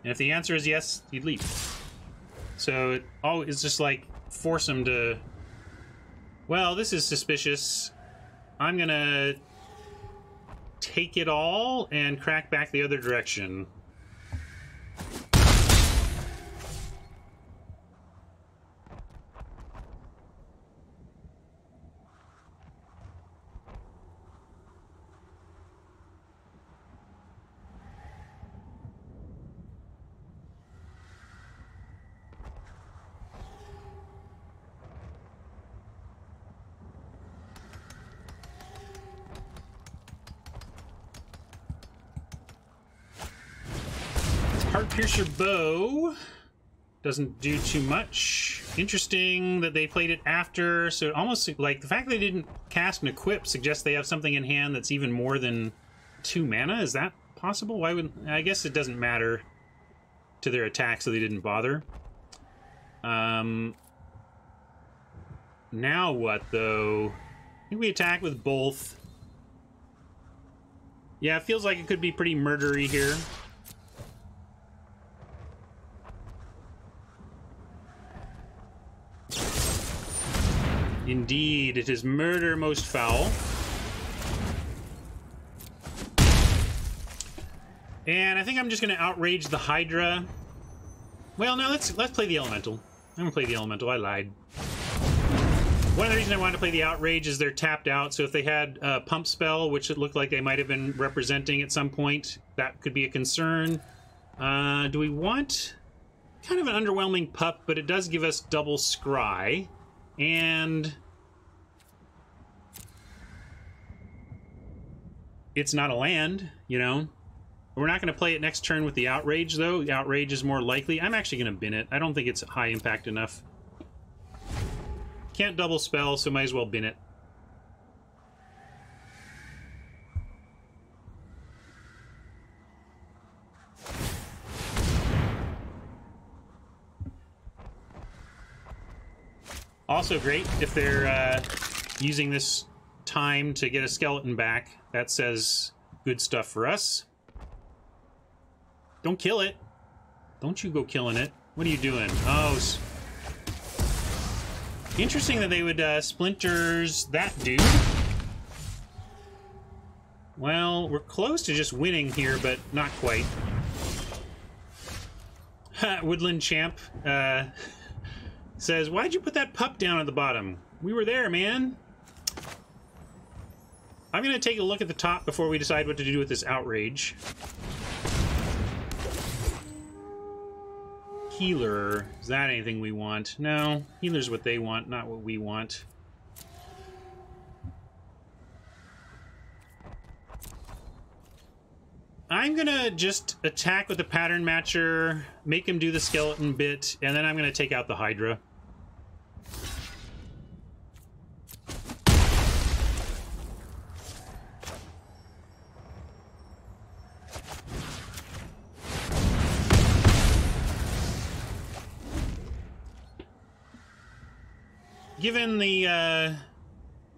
And if the answer is yes, he'd leave. So it's just like force him to, well, this is suspicious. I'm gonna take it all and crack back the other direction. Piercer bow doesn't do too much. Interesting that they played it after, so almost like the fact they didn't cast and equip suggests they have something in hand that's even more than 2 mana. Is that possible? Why would, I guess it doesn't matter to their attack, so they didn't bother. Now what though? I think we attack with both. Yeah, it feels like it could be pretty murdery here. Indeed, it is murder most foul. And I think I'm just going to outrage the Hydra. Well, no, let's play the Elemental. I'm going to play the Elemental. I lied. One of the reasons I wanted to play the Outrage is they're tapped out, so if they had a Pump Spell, which it looked like they might have been representing at some point, that could be a concern. Do we want kind of an underwhelming pup, but it does give us double scry. And it's not a land, you know. We're not going to play it next turn with the Outrage, though. The Outrage is more likely. I'm actually going to bin it. I don't think it's high impact enough. Can't double spell, so might as well bin it. Also great if they're using this time to get a skeleton back. That says good stuff for us. Don't kill it. Don't you go killing it. What are you doing? Oh, interesting that they would splinters that dude. Well, we're close to just winning here, but not quite. Woodland Champ says, "Why'd you put that pup down at the bottom? We were there, man." I'm going to take a look at the top before we decide what to do with this Outrage. Healer. Is that anything we want? No. Healer's what they want, not what we want. I'm going to just attack with the Pattern Matcher, make him do the skeleton bit, and then I'm going to take out the Hydra. Given the,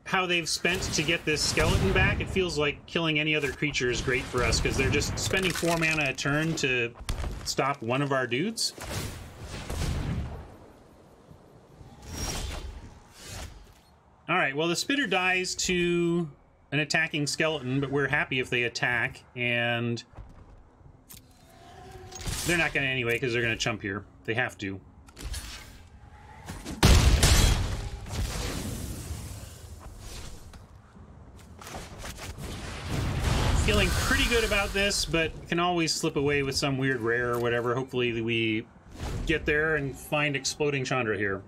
how they've spent to get this skeleton back, it feels like killing any other creature is great for us, because they're just spending 4 mana a turn to stop one of our dudes. Alright, well the Spitter dies to an attacking skeleton, but we're happy if they attack, and they're not going to anyway, because they're going to chump here. They have to. feeling pretty good about this, but can always slip away with some weird rare or whatever. Hopefully we get there and find Exploding Chandra here.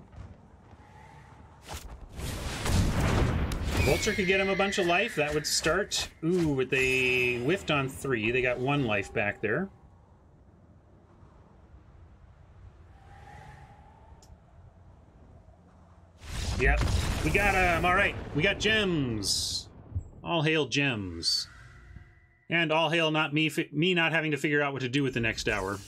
Vulture could get him a bunch of life. That would start. Ooh, but they whiffed on 3. They got 1 life back there. Yep, we got him. All right, we got gems. All hail gems. And all hail not me not having to figure out what to do with the next hour.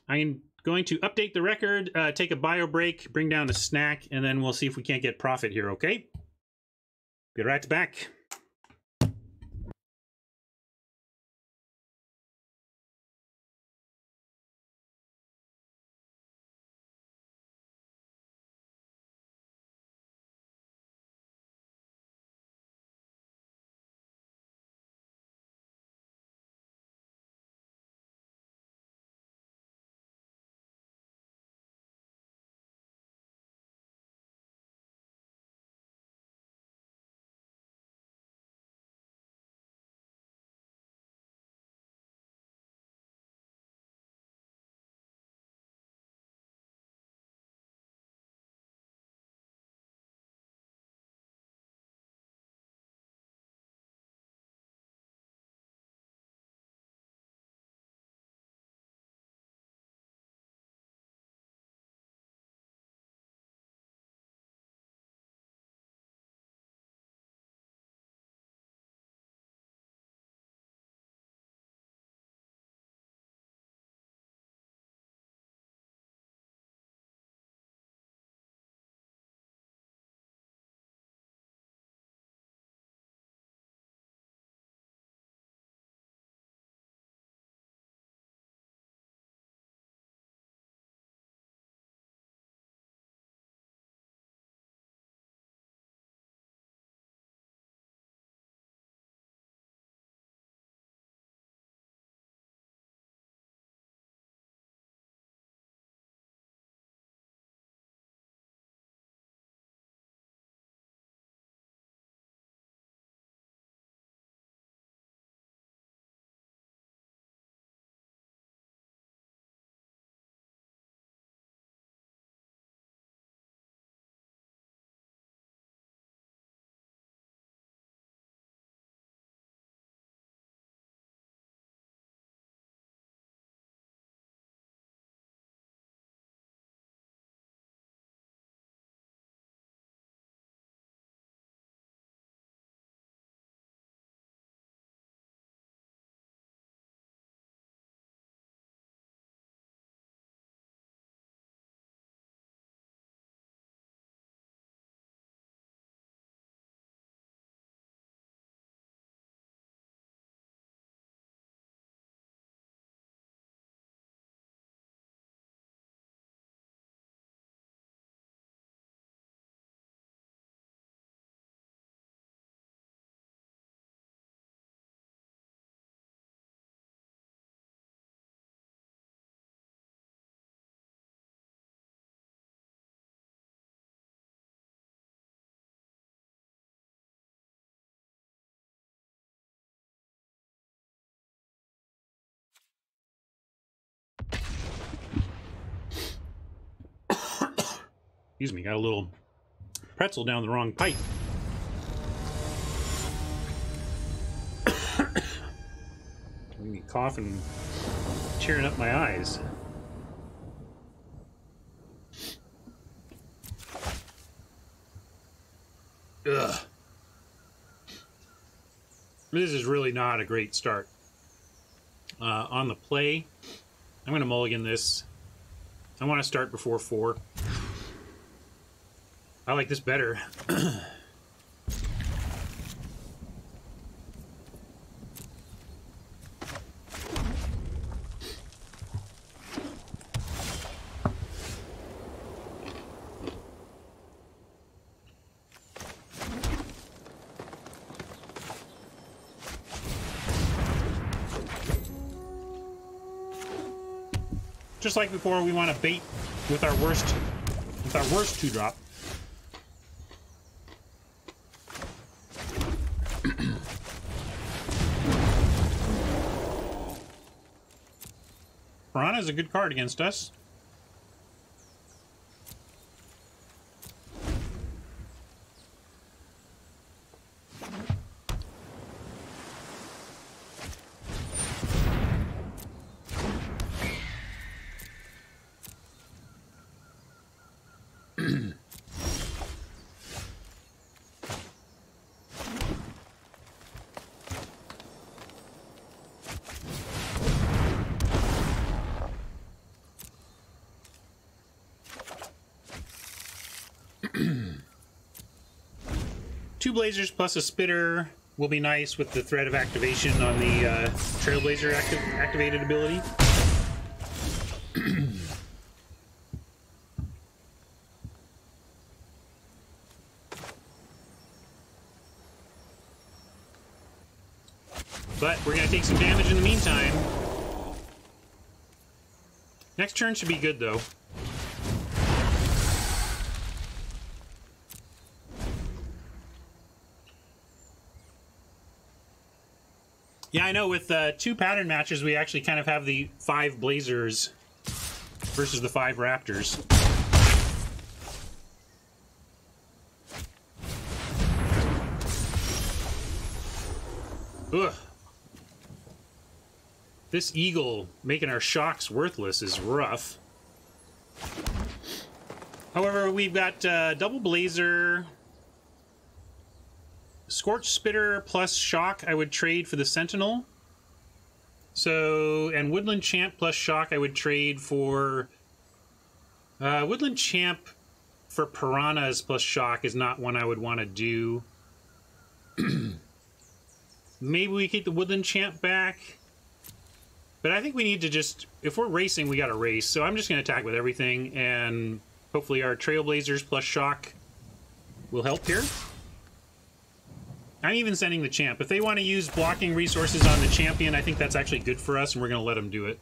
I'm going to update the record, take a bio break, bring down a snack, and then we'll see if we can't get profit here, okay? Be right back. Excuse me, got a little pretzel down the wrong pipe. Making me cough and cheering up my eyes. Ugh. This is really not a great start. On the play, I'm going to mulligan this. I want to start before 4. I like this better. Just like before, we want to bait with our worst 2-drop. Piranha is a good card against us. Two Blazers plus a Spitter will be nice with the threat of activation on the Trailblazer activated ability. But we're going to take some damage in the meantime. Next turn should be good, though. Yeah, I know. With 2 pattern matches, we actually kind of have the 5 Blazers versus the 5 Raptors. Ugh. This Eagle making our shocks worthless is rough. However, we've got double Blazer, Scorch Spitter plus Shock I would trade for the Sentinel. So, and Woodland Champ plus Shock I would trade for... Woodland Champ for Piranhas plus Shock is not one I would want to do. Maybe we keep the Woodland Champ back. But I think we need to just... If we're racing, we gotta race. So I'm just gonna attack with everything, and hopefully our Trailblazers plus Shock will help here. I'm even sending the Champ. If they want to use blocking resources on the Champion, I think that's actually good for us, and we're gonna let them do it.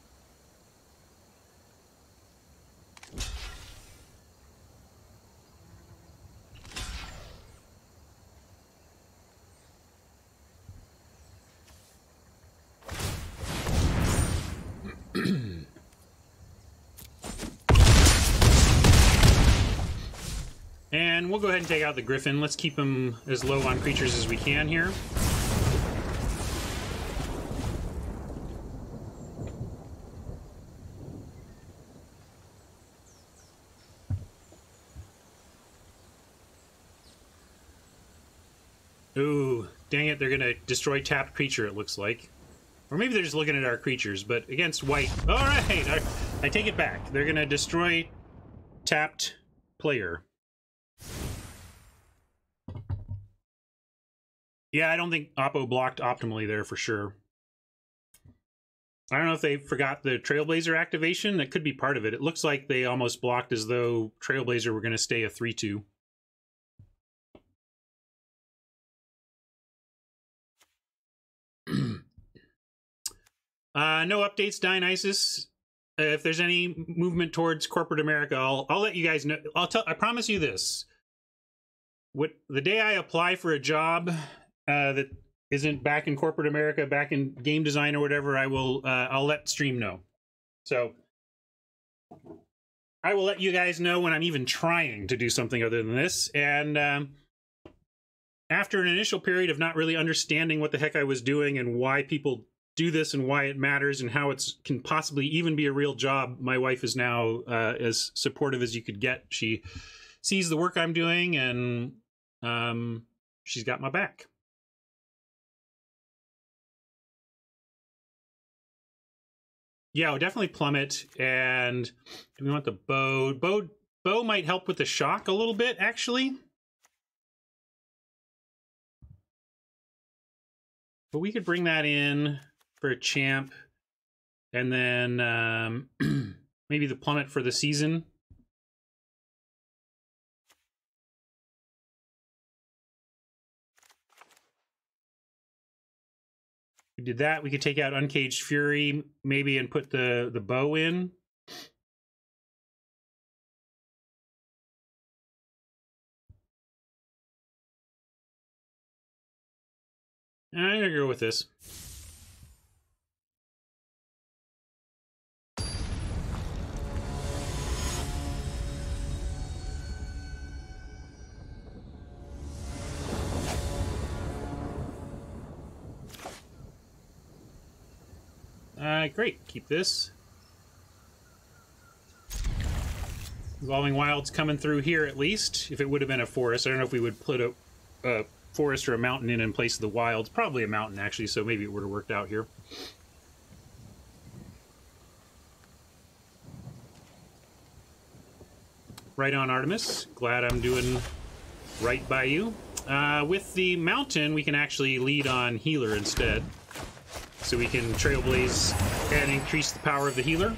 And we'll go ahead and take out the Griffin. Let's keep him as low on creatures as we can here. Ooh, dang it, they're gonna destroy tapped creature, it looks like. Or maybe they're just looking at our creatures, but against white... Alright, I take it back. They're gonna destroy tapped player. Yeah, I don't think Oppo blocked optimally there for sure. I don't know if they forgot the Trailblazer activation. That could be part of it. It looks like they almost blocked as though Trailblazer were going to stay a 3-2. No updates, Dionysus. If there's any movement towards corporate America, I'll let you guys know. I promise you this. The day I apply for a job that isn't back in corporate America, back in game design or whatever, I'll let stream know. So I will let you guys know when I'm even trying to do something other than this. And after an initial period of not really understanding what the heck I was doing and why people do this and why it matters and how it can possibly even be a real job, my wife is now as supportive as you could get. She sees the work I'm doing, and she's got my back. Yeah, we'll definitely plummet. And do we want the bow? Bow might help with the shock a little bit, actually. But we could bring that in for a champ, and then maybe the plummet for the season. We did that. We could take out Uncaged Fury, maybe, and put the bow in. I'm gonna go with this. Great. Keep this. Evolving Wilds coming through here at least. If it would have been a forest. I don't know if we would put a forest or a mountain in place of the wilds. Probably a mountain, actually, so maybe it would have worked out here. Right on, Artemis. Glad I'm doing right by you. With the mountain, we can actually lead on healer instead. So we can trailblaze and increase the power of the healer.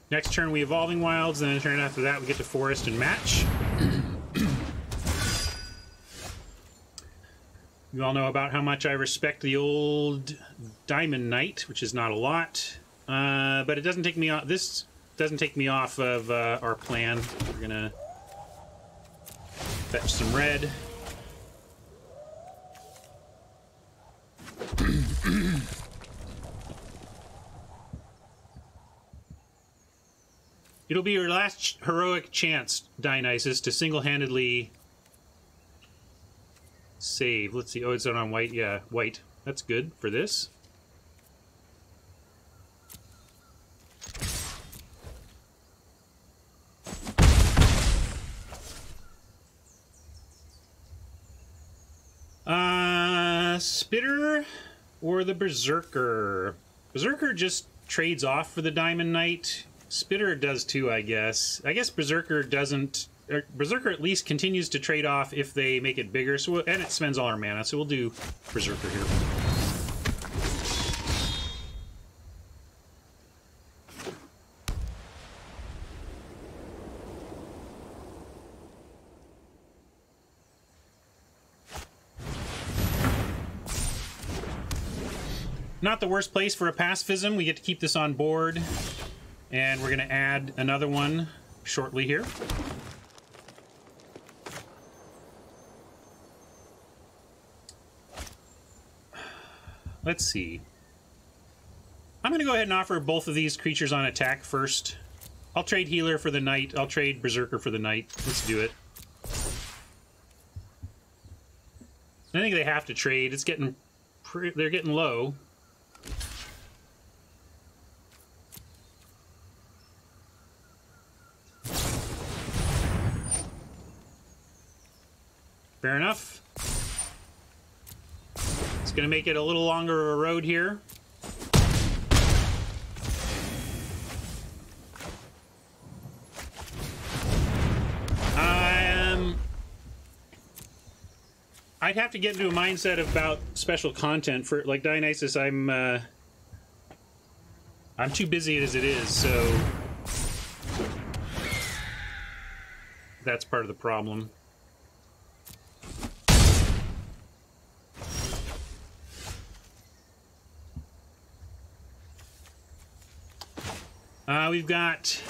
Next turn we Evolving Wilds, and then a turn after that we get to Forest and Match. You all know about how much I respect the old Diamond Knight, which is not a lot, but it doesn't take me off. This doesn't take me off of our plan. We're gonna fetch some red. It'll be your last heroic chance, Dionysus, to single-handedly save. Let's see. Oh, it's on white. Yeah, white. That's good for this. Spitter or the Berserker? Berserker just trades off for the Diamond Knight. Spitter does too, I guess. I guess Berserker doesn't... Berserker at least continues to trade off if they make it bigger, so and it spends all our mana, so we'll do Berserker here. Not the worst place for a pacifism. We get to keep this on board. And we're going to add another one shortly here. Let's see. I'm going to go ahead and offer both of these creatures on attack first. I'll trade Healer for the Knight. I'll trade Berserker for the Knight. Let's do it. I think they have to trade. It's getting... They're getting low. Fair enough. It's going to make it a little longer of a road here. I'd have to get into a mindset about special content for, like, Dionysus. I'm too busy as it is, so that's part of the problem. We've got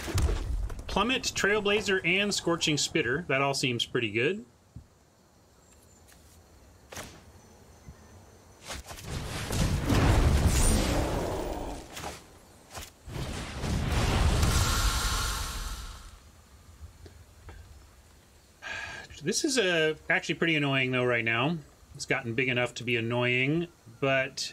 Plummet, Trailblazer, and Scorching Spitter. That all seems pretty good. This is actually pretty annoying, though, right now. It's gotten big enough to be annoying, but...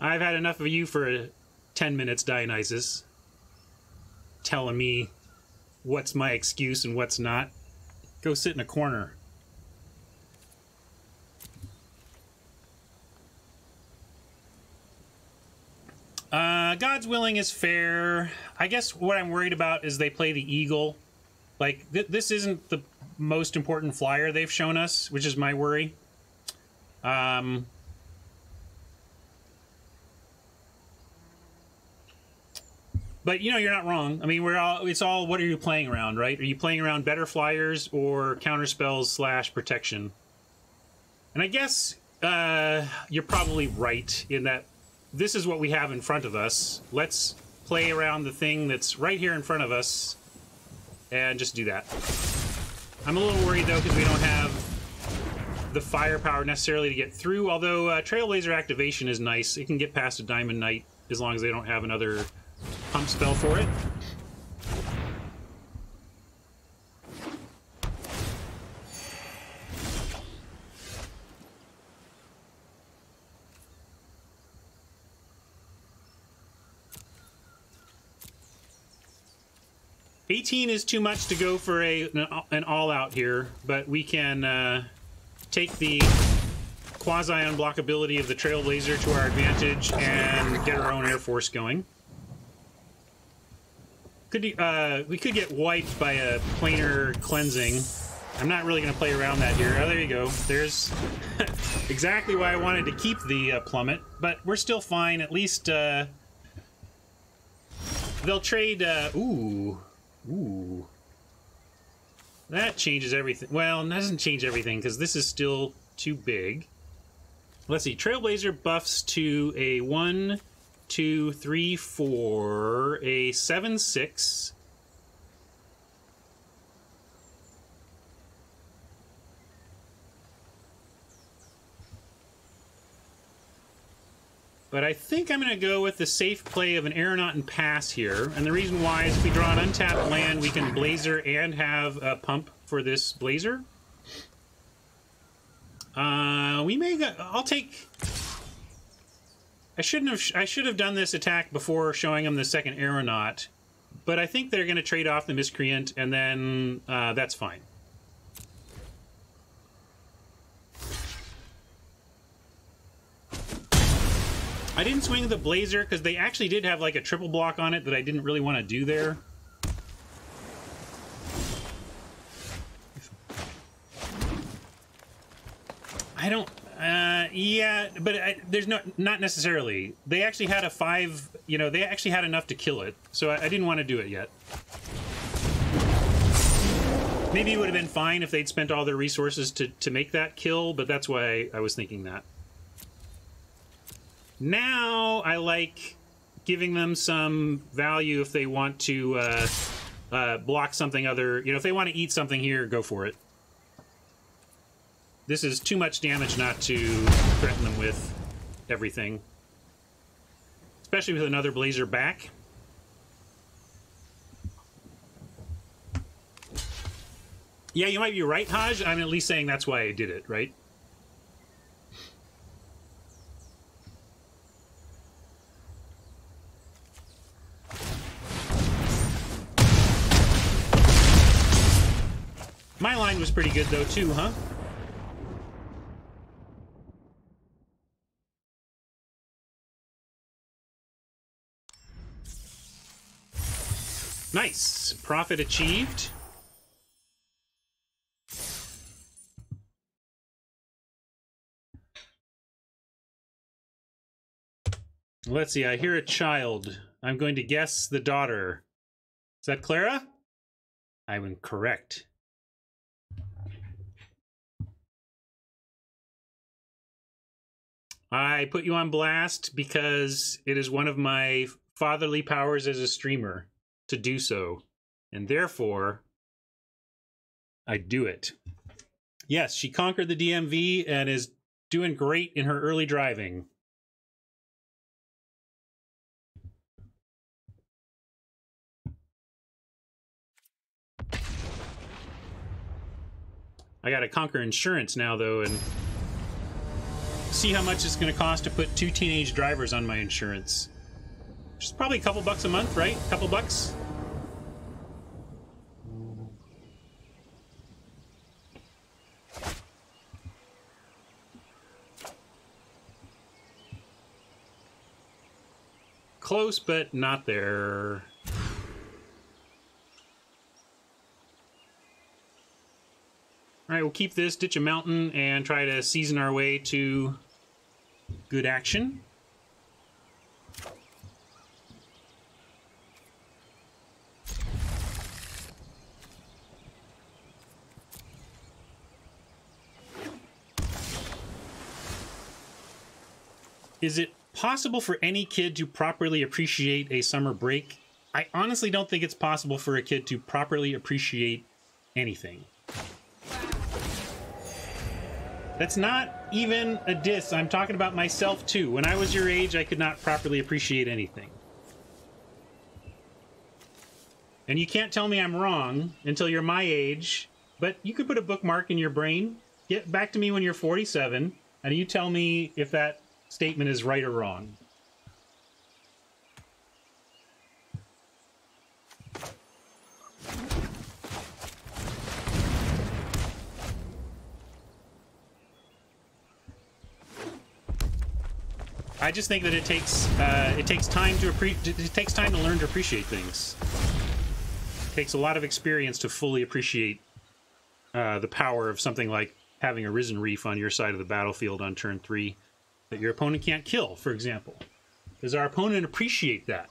I've had enough of you for 10 minutes, Dionysus. Telling me what's my excuse and what's not. Go sit in a corner. God's Willing is fair. I guess what I'm worried about is they play the Eagle. Like, this isn't the most important flyer they've shown us, which is my worry. But, you know, you're not wrong. I mean, it's all, what are you playing around, right? Are you playing around better flyers or counterspells / protection? And I guess you're probably right in that this is what we have in front of us. Let's play around the thing that's right here in front of us and just do that. I'm a little worried, though, because we don't have the firepower necessarily to get through, although Trailblazer activation is nice. It can get past a Diamond Knight as long as they don't have another pump spell for it. 18 is too much to go for an all-out here, but we can take the quasi-unblockability of the Trailblazer to our advantage and get our own Air Force going. We could get wiped by a planar cleansing. I'm not really going to play around that here. Oh, there you go. There's exactly why I wanted to keep the plummet, but we're still fine. At least they'll trade... Ooh. That changes everything. Well, it doesn't change everything, because this is still too big. Let's see. Trailblazer buffs to a 1, 2, 3, 4, a 7, 6. But I think I'm going to go with the safe play of an Aeronaut and pass here. And the reason why is if we draw an untapped land, we can Blazer and have a pump for this Blazer. We may go... I'll take... I should have done this attack before showing them the second Aeronaut. But I think they're going to trade off the Miscreant, and then that's fine. I didn't swing the Blazer because they actually did have like a triple block on it that I didn't really want to do there. I don't... yeah, but there's not necessarily. They actually had a 5... You know, they actually had enough to kill it, so I didn't want to do it yet. Maybe it would have been fine if they'd spent all their resources to make that kill, but that's why I was thinking that. Now I like giving them some value if they want to block something other... You know, if they want to eat something here, go for it. This is too much damage not to threaten them with everything. Especially with another Blazer back. Yeah, you might be right, Haj. I'm at least saying that's why I did it, right? My line was pretty good, though, too, huh? Nice. Profit achieved. Let's see. I hear a child. I'm going to guess the daughter. Is that Clara? I'm incorrect. I put you on blast because it is one of my fatherly powers as a streamer to do so. And therefore, I do it. Yes, she conquered the DMV and is doing great in her early driving. I gotta conquer insurance now, though, and see how much it's going to cost to put 2 teenage drivers on my insurance. Which is probably a couple bucks a month, right? A couple bucks? Close, but not there. All right, we'll keep this, ditch a mountain, and try to season our way to good action. Is it possible for any kid to properly appreciate a summer break? I honestly don't think it's possible for a kid to properly appreciate anything. That's not even a diss. I'm talking about myself too. When I was your age, I could not properly appreciate anything. And you can't tell me I'm wrong until you're my age, but you could put a bookmark in your brain. Get back to me when you're 47, and you tell me if that statement is right or wrong. I just think that it takes time to learn to appreciate things. It takes a lot of experience to fully appreciate the power of something like having a Risen Reef on your side of the battlefield on turn 3 that your opponent can't kill, for example. Does our opponent appreciate that?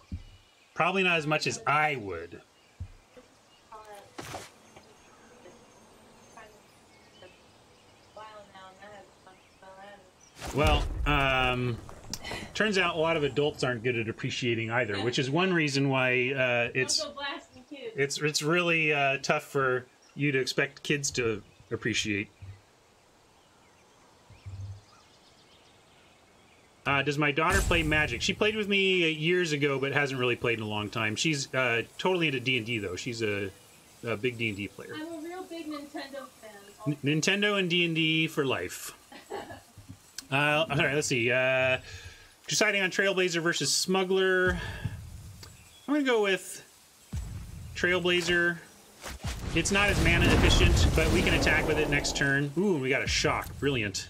Probably not as much as I would. Well, turns out a lot of adults aren't good at appreciating either, which is one reason why it's really tough for you to expect kids to appreciate. Does my daughter play Magic? She played with me years ago, but hasn't really played in a long time. She's totally into D&D, though. She's a big D&D player.
I'm a real big Nintendo fan.
Nintendo and D&D for life. All right, let's see. Deciding on Trailblazer versus Smuggler. I'm going to go with Trailblazer. It's not as mana efficient, but we can attack with it next turn. Ooh, we got a shock. Brilliant.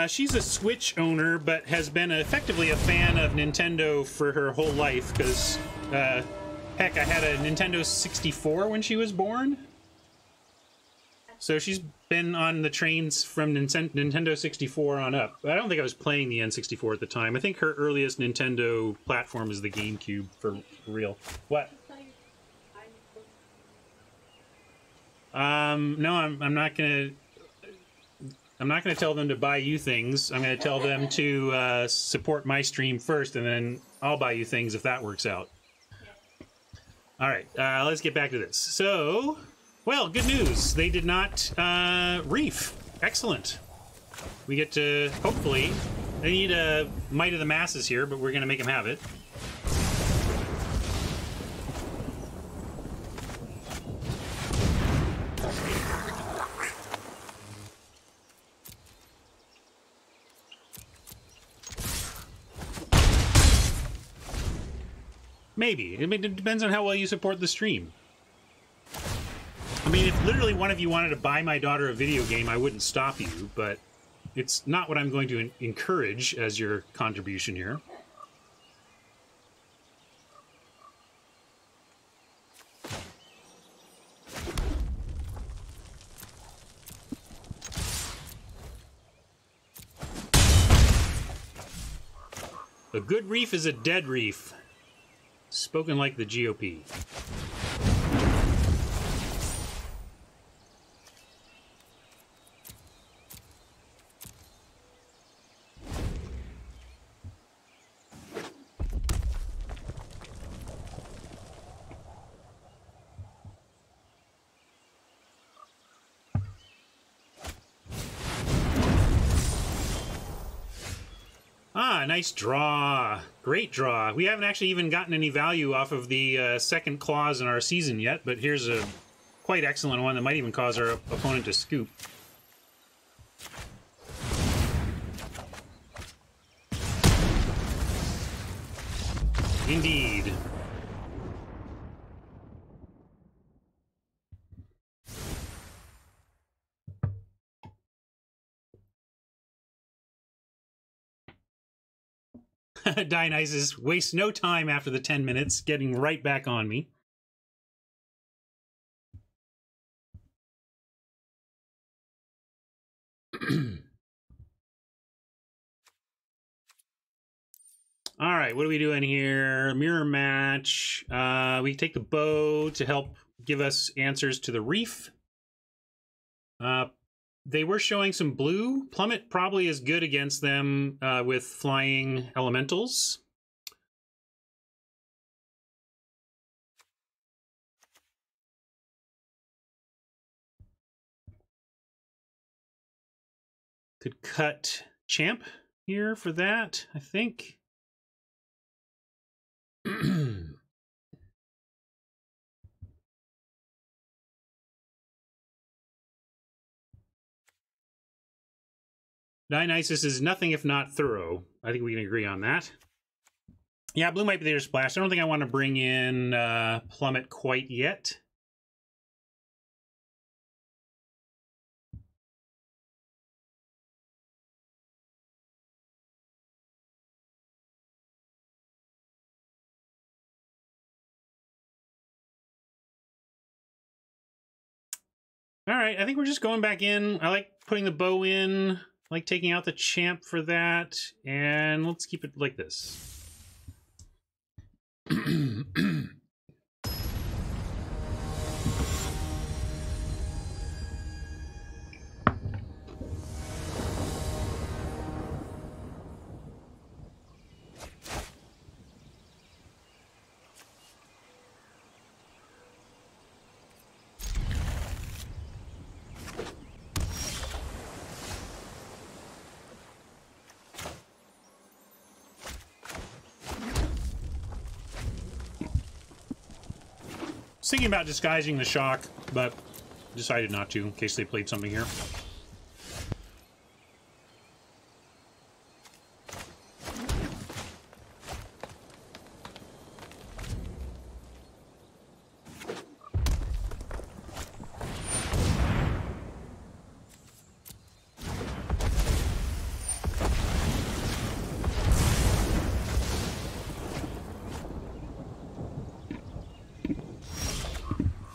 She's a Switch owner, but has been effectively a fan of Nintendo for her whole life, because, heck, I had a Nintendo 64 when she was born. So she's been on the trains from Nintendo 64 on up. I don't think I was playing the N64 at the time. I think her earliest Nintendo platform is the GameCube, for real. What? No, I'm not gonna tell them to buy you things. I'm gonna tell them to support my stream first, and then I'll buy you things if that works out. All right, let's get back to this. So, well, good news. They did not reef. Excellent. We get to, hopefully, they need a Might of the Masses here, but we're going to make them have it. Maybe. I mean, it depends on how well you support the stream. I mean, if literally one of you wanted to buy my daughter a video game, I wouldn't stop you, but it's not what I'm going to encourage as your contribution here. A good reef is a dead reef. Spoken like the GOP. Ah, nice draw. Great draw. We haven't actually even gotten any value off of the second clause in our season yet, but here's a quite excellent one that might even cause our opponent to scoop. Indeed. Dionysus wastes no time after the 10 minutes, getting right back on me. All right, what are we doing here? Mirror match. We take the bow to help give us answers to the reef. They were showing some blue. Plummet probably is good against them with flying elementals. Could cut Champ here for that, I think. Dionysus is nothing if not thorough. I think we can agree on that. Yeah, blue might be there to splash. I don't think I want to bring in Plummet quite yet. All right, I think we're just going back in. I like putting the bow in. I like taking out the Champ for that. And let's keep it like this. Thinking about disguising the shock, but decided not to in case they played something here.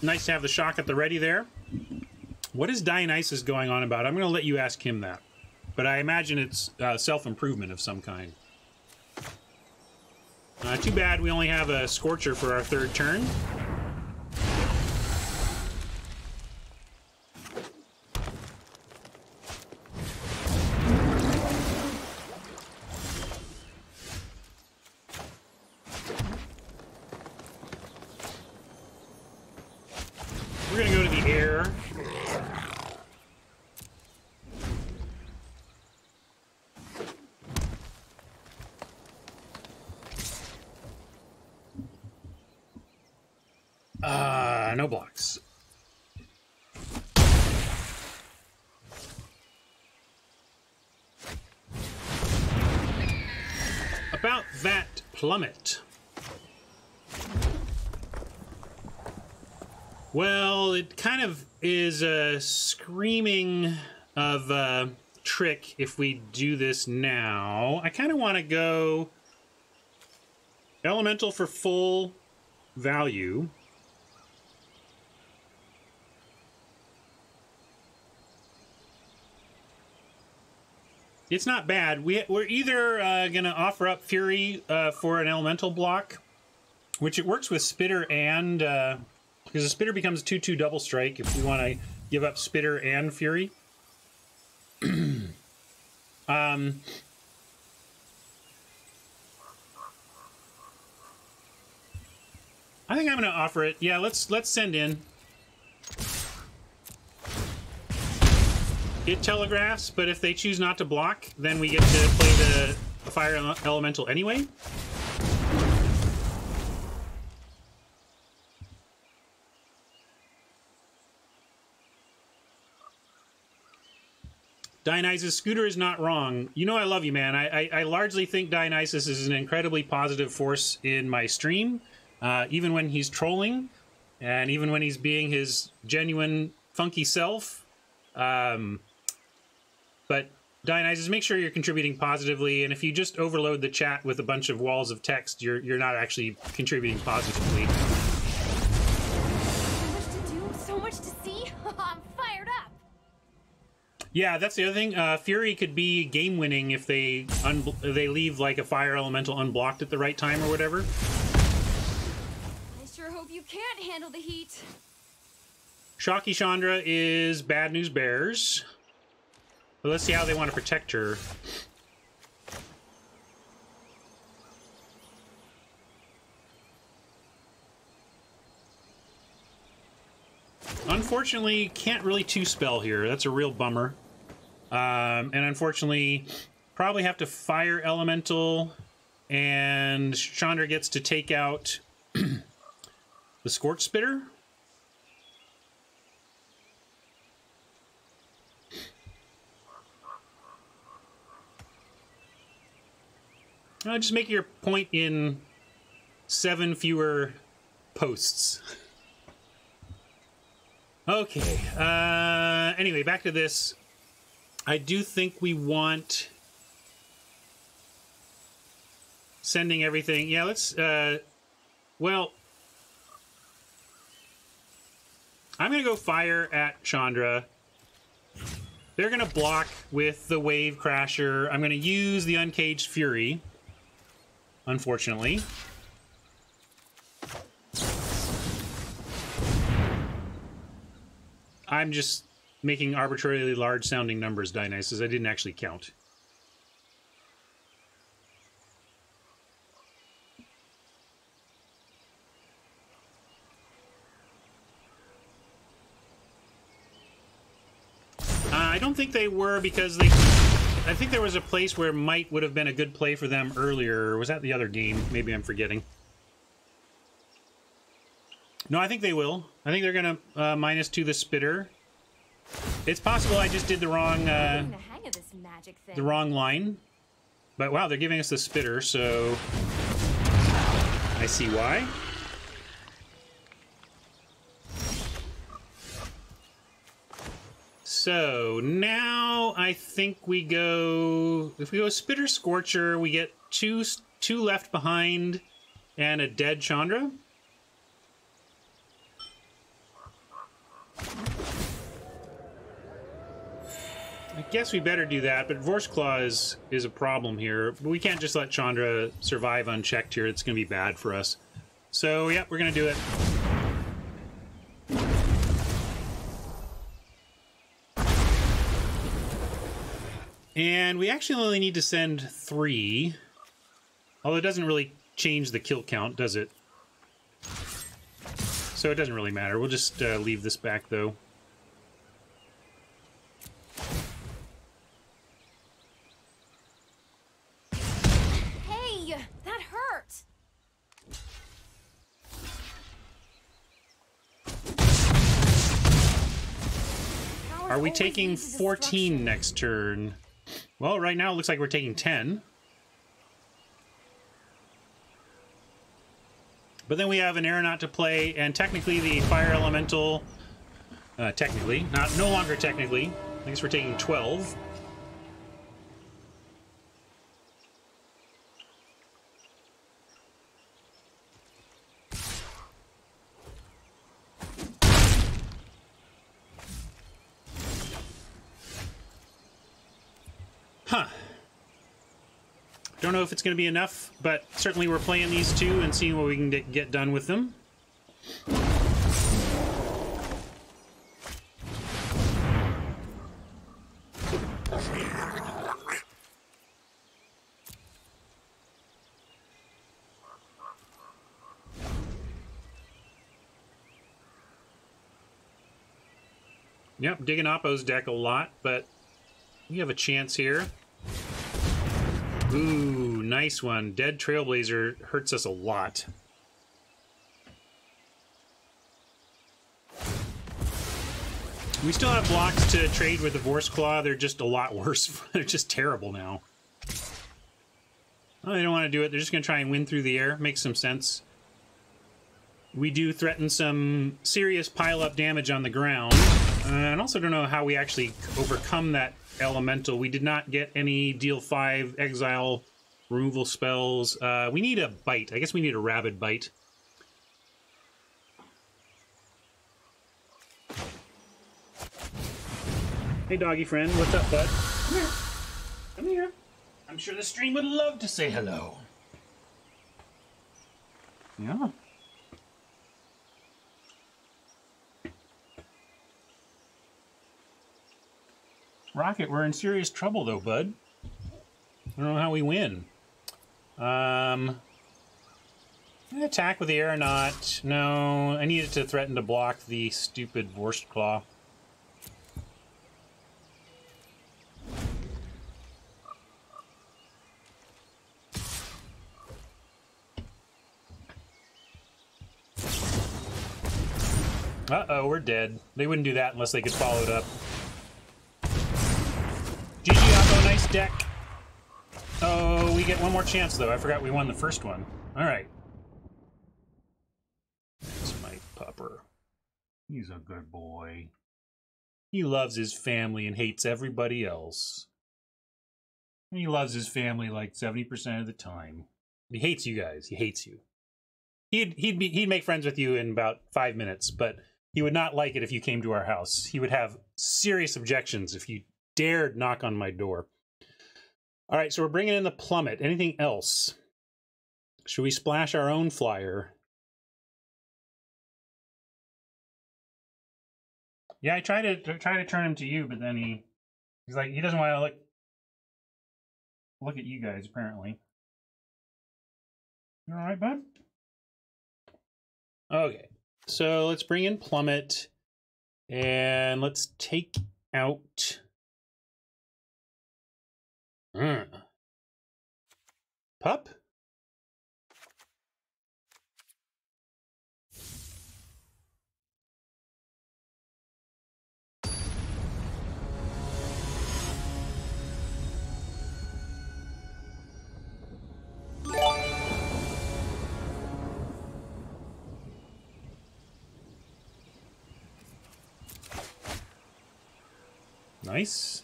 Nice to have the shock at the ready there. What is Dionysus going on about? I'm going to let you ask him that. But I imagine it's self-improvement of some kind. Too bad we only have a Scorcher for our third turn. We're going to go to the air. No blocks. About that Plummet. Well, it kind of is a screaming of a trick if we do this now. I kind of want to go elemental for full value. It's not bad. We're either going to offer up Fury for an elemental block, which it works with Spitter and... because the Spitter becomes 2/2 double strike if we want to give up Spitter and Fury. I think I'm going to offer it. Yeah, let's send in. It telegraphs, but if they choose not to block, then we get to play the Fire Elemental anyway. Dionysus, Scooter is not wrong. You know I love you, man. I largely think Dionysus is an incredibly positive force in my stream, even when he's trolling, and even when he's being his genuine, funky self. But Dionysus, make sure you're contributing positively, and if you just overload the chat with a bunch of walls of text, you're not actually contributing positively.
So much to do, so much to see. I'm fired up.
Yeah, that's the other thing. Fury could be game-winning if they leave like a fire elemental unblocked at the right time or whatever.
I sure hope you can't handle the heat.
Shocky Chandra is Bad News Bears. But let's see how they want to protect her. Unfortunately, can't really two-spell here. That's a real bummer. And unfortunately, probably have to fire Elemental, and Chandra gets to take out the Scorch Spitter. Just make your point in 7 fewer posts. Okay. Anyway, back to this. I do think we want sending everything. Yeah, let's. Well, I'm gonna go fire at Chandra. They're gonna block with the Wave Crasher. I'm gonna use the Uncaged Fury. Unfortunately. I'm just making arbitrarily large sounding numbers, Dionysus. I didn't actually count. I don't think they were, because they... I think there was a place where Might would have been a good play for them earlier. Or was that the other game? Maybe I'm forgetting. No, I think they will. I think they're going to -2 the Spitter. It's possible I just did the wrong the wrong line. But wow, they're giving us the Spitter, so I see why. So now I think we go, if we go Spitter Scorcher, we get two left behind and a dead Chandra. I guess we better do that, but Vorse Claw is a problem here. We can't just let Chandra survive unchecked here. It's going to be bad for us. So, yeah, we're going to do it. And we actually only need to send 3. Although it doesn't really change the kill count, does it? So it doesn't really matter. We'll just leave this back, though.
Hey, that hurt.
Are we taking 14 next turn? Well, right now it looks like we're taking 10. But then we have an Aeronaut to play, and technically the Fire Elemental... technically. No longer technically. I guess we're taking 12. Huh. Don't know if it's going to be enough, but certainly we're playing these two and seeing what we can get done with them. Yep, digging Oppo's deck a lot, but we have a chance here. Ooh, nice one. Dead Trailblazer hurts us a lot. We still have blocks to trade with the Vorse Claw. They're just a lot worse. They're just terrible now. Oh, they don't want to do it. They're just going to try and win through the air. Makes some sense. We do threaten some serious pile-up damage on the ground. And also don't know how we actually overcome that elemental. We did not get any deal 5 exile removal spells. We need a bite. I guess we need a rabid bite. Hey, doggy friend. What's up, bud? Come here. Come here. I'm sure the stream would love to say hello. Yeah. Rocket, we're in serious trouble though, bud. I don't know how we win. Attack with the aeronaut. No, I needed to threaten to block the stupid Worst Claw. Uh-oh, we're dead. They wouldn't do that unless they could follow it up. GG, Oppo, nice deck. Oh, we get one more chance, though. I forgot we won the first one. All right. That's my pupper. He's a good boy. He loves his family and hates everybody else. He loves his family like 70% of the time. He hates you guys. He hates you. He'd make friends with you in about 5 minutes, but he would not like it if you came to our house. He would have serious objections if you dared knock on my door. All right, so we're bringing in the plummet. Anything else? Should we splash our own flyer? Yeah, I tried to turn him to you, but then he's like, he doesn't want to look at you guys, apparently. You all right, bud? Okay, so let's bring in plummet, and let's take out pup. Nice.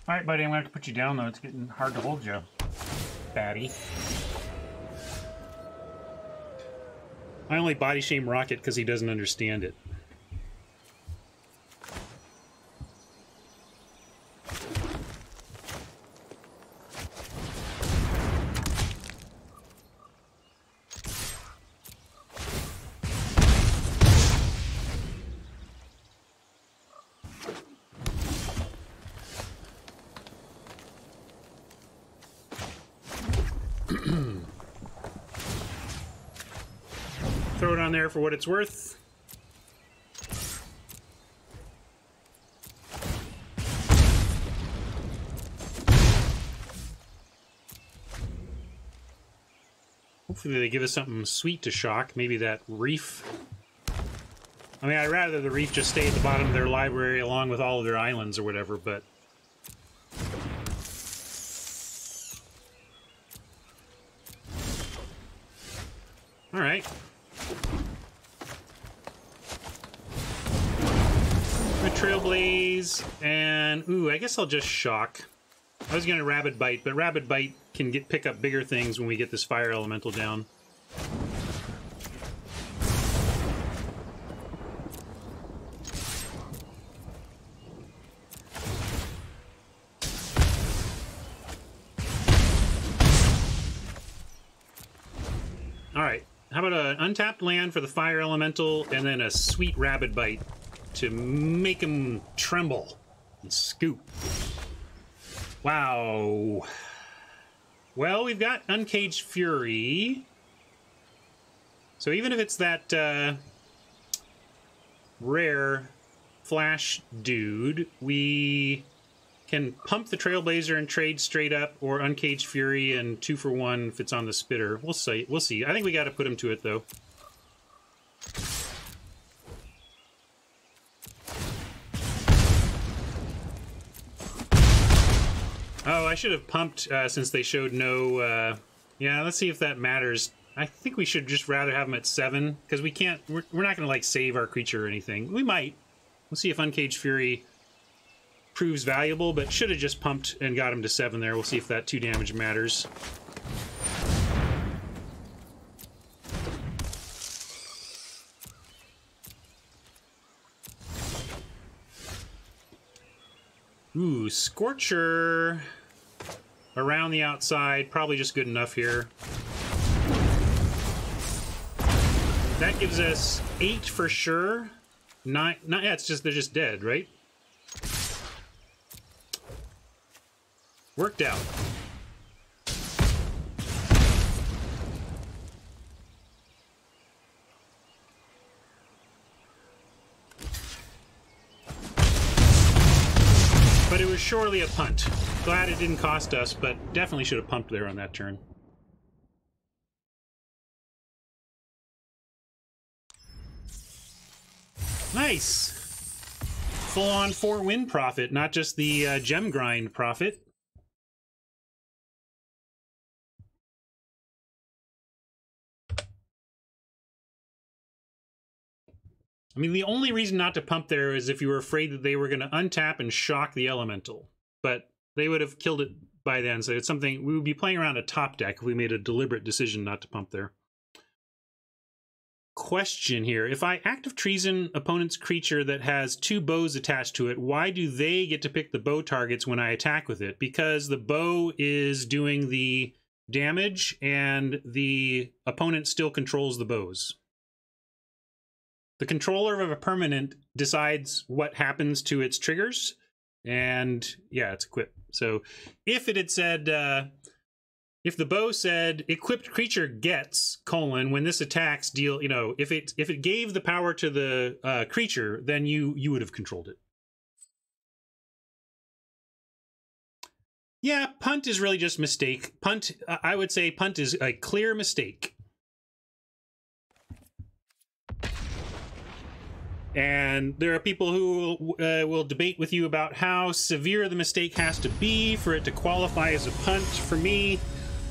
All right, buddy, I'm gonna have to put you down though. It's getting hard to hold you, fatty. I only body shame Rocket because he doesn't understand it. Throw it on there for what it's worth. Hopefully they give us something sweet to shock. Maybe that reef. I mean, I'd rather the reef just stay at the bottom of their library along with all of their islands or whatever, but... Alright. Trailblaze, and ooh, I guess I'll just shock. I was gonna Rabid Bite, but Rabid Bite can pick up bigger things when we get this fire elemental down. Alright, how about an untapped land for the fire elemental, and then a sweet Rabid Bite to make him tremble and scoop. Wow. Well, we've got Uncaged Fury. So even if it's that rare flash dude, we can pump the Trailblazer and trade straight up, or Uncaged Fury and 2 for 1 if it's on the spitter. We'll see. We'll see. I think we got to put him to it though. Oh, I should have pumped since they showed no... yeah, let's see if that matters. I think we should just rather have them at 7, because we can't... We're not going to, like, save our creature or anything. We might. We'll see if Uncaged Fury proves valuable, but should have just pumped and got him to 7 there. We'll see if that 2 damage matters. Ooh, Scorcher around the outside. Probably just good enough here. That gives us 8 for sure. 9, yeah, it's just, they're just dead, right? Worked out. But it was surely a punt. Glad it didn't cost us, but definitely should have pumped there on that turn. Nice! Full-on 4-win profit, not just the gem grind profit. I mean, the only reason not to pump there is if you were afraid that they were going to untap and shock the elemental. But they would have killed it by then, so it's something... We would be playing around a top deck if we made a deliberate decision not to pump there. Question here. If I active treason opponent's creature that has 2 bows attached to it, why do they get to pick the bow targets when I attack with it? Because the bow is doing the damage and the opponent still controls the bows. The controller of a permanent decides what happens to its triggers, and yeah, it's equipped. So if it had said, if the bow said equipped creature gets : when this attacks deal, you know, if it gave the power to the creature, then you would have controlled it. Yeah, punt is really just mistake. Punt, I would say punt is a clear mistake. And there are people who will debate with you about how severe the mistake has to be for it to qualify as a punt. For me,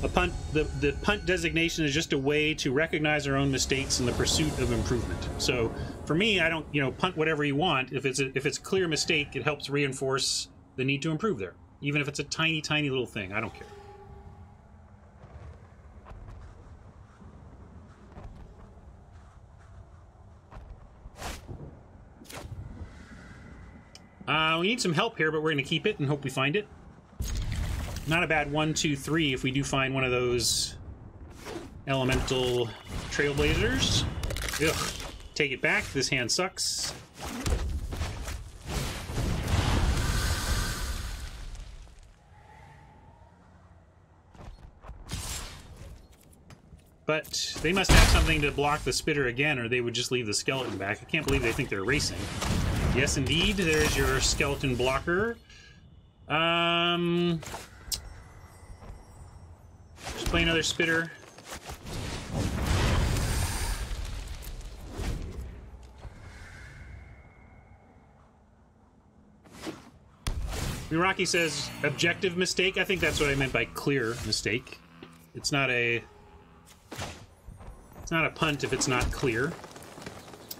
a punt, the punt designation is just a way to recognize our own mistakes in the pursuit of improvement. So for me, I don't, you know, punt whatever you want. If it's a clear mistake, it helps reinforce the need to improve there. Even if it's a tiny, tiny little thing, I don't care. We need some help here, but we're going to keep it and hope we find it. Not a bad 1, 2, 3 if we do find one of those elemental trailblazers. Ugh. Take it back. This hand sucks. But they must have something to block the spitter again, or they would just leave the skeleton back. I can't believe they think they're racing. Yes, indeed. There's your skeleton blocker. Just play another spitter. Miraki says objective mistake. I think that's what I meant by clear mistake. It's not a punt if it's not clear.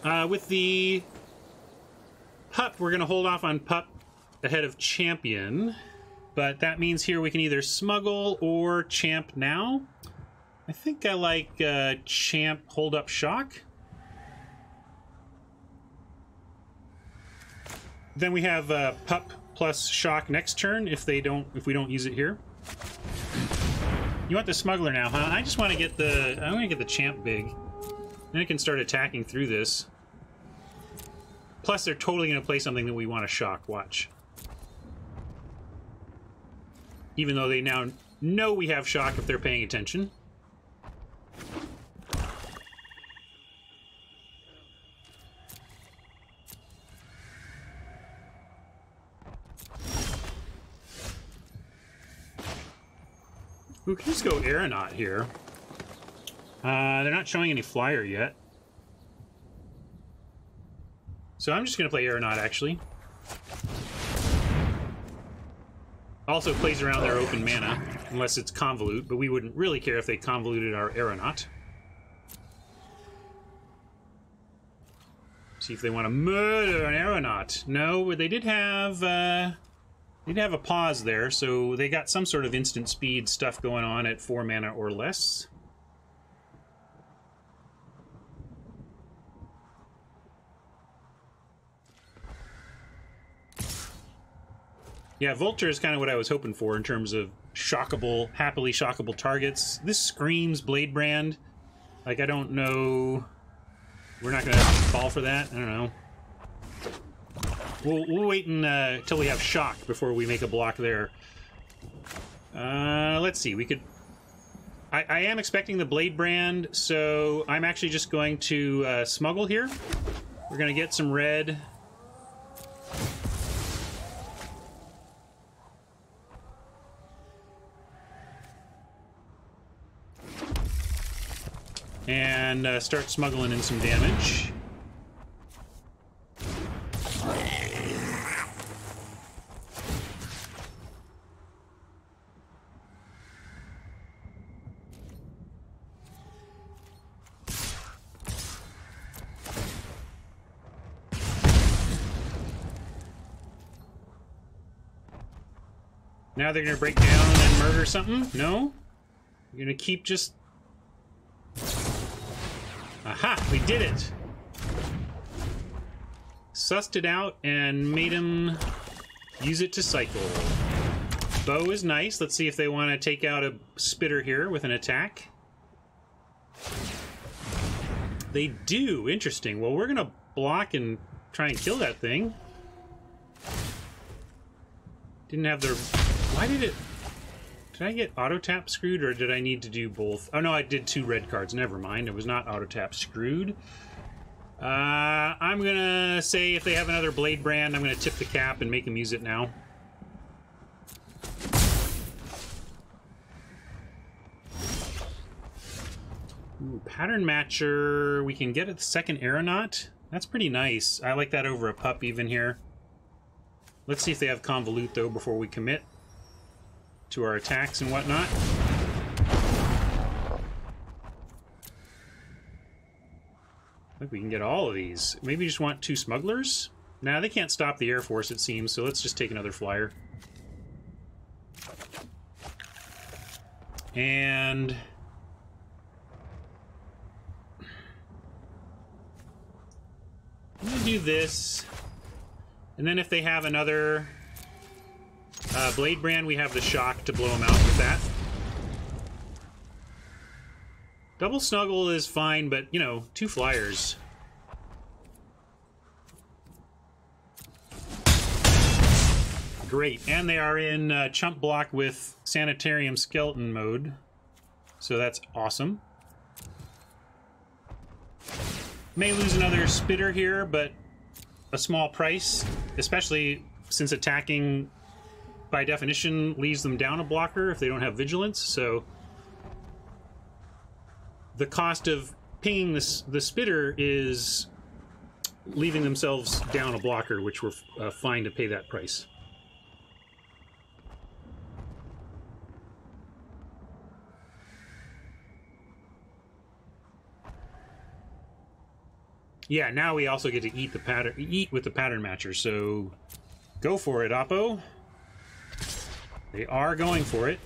With the pup, we're going to hold off on pup ahead of champion, but that means here we can either smuggle or champ now. I think I like champ hold up shock. Then we have pup plus shock next turn if we don't use it here. You want the smuggler now, huh? I just want to get I'm going to get the champ big. Then I can start attacking through this. Plus, they're totally going to play something that we want to shock. Watch. Even though they now know we have shock if they're paying attention. We can just go Aeronaut here. They're not showing any flyer yet. So I'm just going to play Aeronaut, actually. Also plays around their open mana, unless it's Convolute, but we wouldn't really care if they convoluted our Aeronaut. See if they want to murder an Aeronaut. No, but they did have a pause there, so they got some sort of instant speed stuff going on at 4 mana or less. Yeah, Vulture is kind of what I was hoping for in terms of shockable, happily shockable targets. This screams Blade Brand. Like, I don't know We're not going to fall for that. I don't know. We'll wait until we have shock before we make a block there. Let's see. We could... I am expecting the Blade Brand, so I'm actually just going to smuggle here. We're going to get some red. And start smuggling in some damage. Now they're gonna break down and murder something? No? You're gonna keep just... Aha! We did it! Sussed it out and made him use it to cycle. Bo is nice. Let's see if they want to take out a spitter here with an attack. They do. Interesting. Well, we're gonna block and try and kill that thing. Didn't have their... Why did it... Did I get auto-tap screwed, or did I need to do both? Oh, no, I did 2 red cards. Never mind. It was not auto-tap screwed. I'm gonna say if they have another Blade Brand, I'm gonna tip the cap and make them use it now. Ooh, Pattern Matcher. We can get a second Aeronaut. That's pretty nice. I like that over a pup even here. Let's see if they have Convolute, though, before we commit to our attacks and whatnot. I think we can get all of these. Maybe we just want 2 smugglers? Nah, they can't stop the Air Force, it seems, so let's just take another flyer. And... I'm gonna do this. And then if they have another... Blade Brand, we have the shock to blow them out with that. Double Snuggle is fine, but, you know, 2 flyers. Great. And they are in chump block with Sanitarium Skeleton mode. So that's awesome. May lose another spitter here, but a small price, especially since attacking... by definition, leaves them down a blocker if they don't have vigilance, so the cost of pinging the spitter is leaving themselves down a blocker, which we're fine to pay that price. Yeah, now we also get to eat with the pattern matcher, so go for it, Oppo. They are going for it.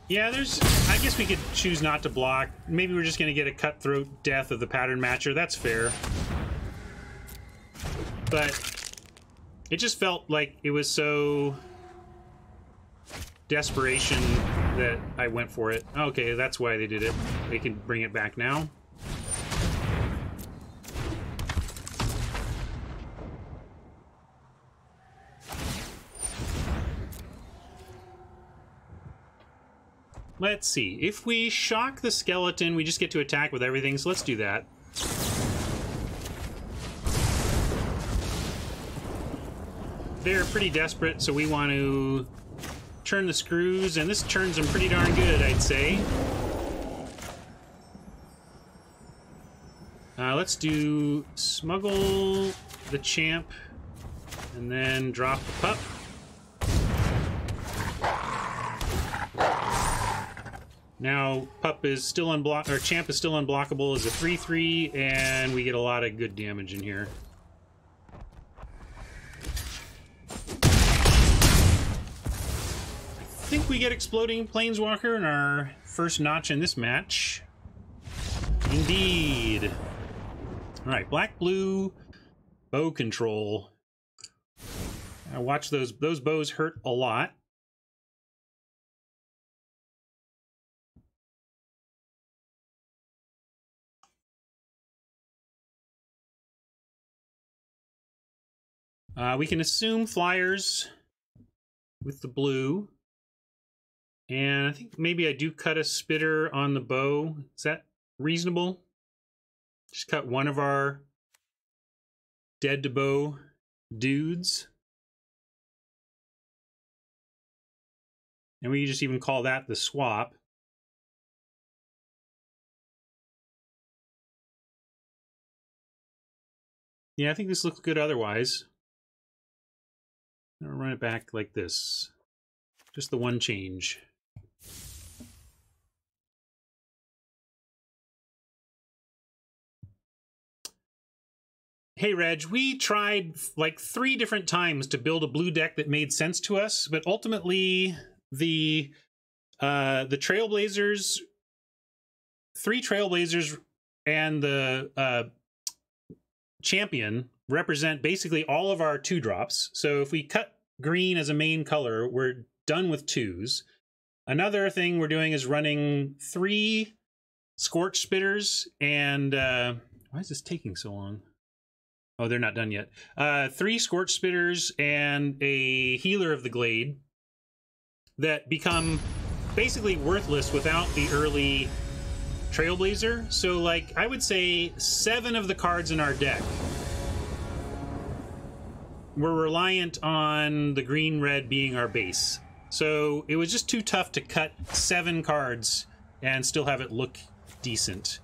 Yeah, I guess we could choose not to block. Maybe we're just going to get a cutthroat death of the pattern matcher. That's fair. But it just felt like it was so... desperation that I went for it. Okay, that's why they did it. They can bring it back now. Let's see. If we shock the skeleton, we just get to attack with everything, so let's do that. They're pretty desperate, so we want to turn the screws, and this turns them pretty darn good, I'd say. Let's do smuggle the champ, and then drop the pup. Now, pup is still or champ is still unblockable as a 3/3, and we get a lot of good damage in here. I think we get Exploding Planeswalker in our first notch in this match. Indeed. All right, black-blue bow control. I watch those bows hurt a lot. We can assume flyers with the blue. And I think maybe I do cut a spitter on the bow. Is that reasonable? Just cut one of our dead to bow dudes. And we just even call that the swap. Yeah, I think this looks good otherwise. I'll run it back like this. Just the one change. Hey Reg, we tried like 3 different times to build a blue deck that made sense to us, but ultimately the Trailblazers, 3 Trailblazers and the Champion represent basically all of our 2-drops. So if we cut green as a main color, we're done with 2s. Another thing we're doing is running 3 Scorch Spitters and why is this taking so long? Oh, they're not done yet. 3 Scorch Spitters and a Healer of the Glade that become basically worthless without the early Trailblazer. So, like, I would say 7 of the cards in our deck were reliant on the green-red being our base. So it was just too tough to cut 7 cards and still have it look decent.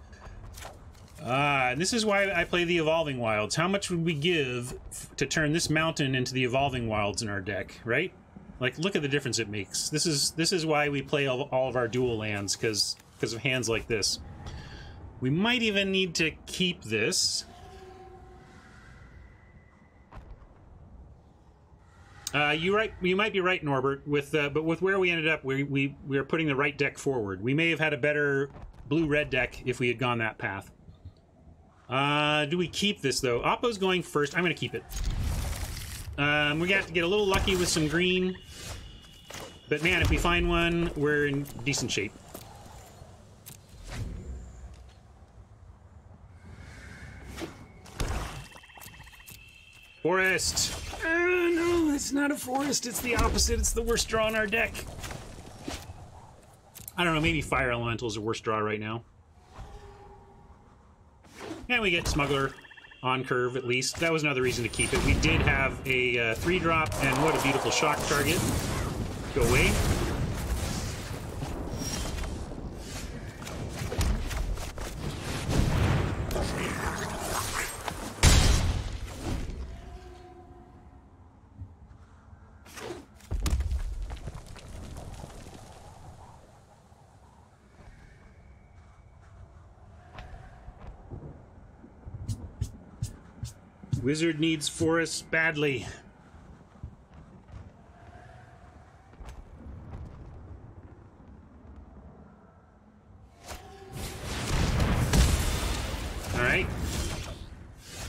This is why I play the Evolving Wilds. How much would we give to turn this mountain into the Evolving Wilds in our deck, right? Like, look at the difference it makes. This is why we play all of our dual lands, because of hands like this. We might even need to keep this. You might be right, Norbert. But with where we ended up, we are putting the right deck forward. We may have had a better blue-red deck if we had gone that path. Do we keep this, though? Oppo's going first. I'm going to keep it. We're going to have to get a little lucky with some green. But, man, if we find one, we're in decent shape. Forest! No, it's not a forest. It's the opposite. It's the worst draw in our deck. I don't know, maybe Fire Elemental is the worst draw right now. And we get Smuggler on curve, at least. That was another reason to keep it. We did have a 3-drop, and what a beautiful shock target. Go away. Wizard needs forest badly. All right.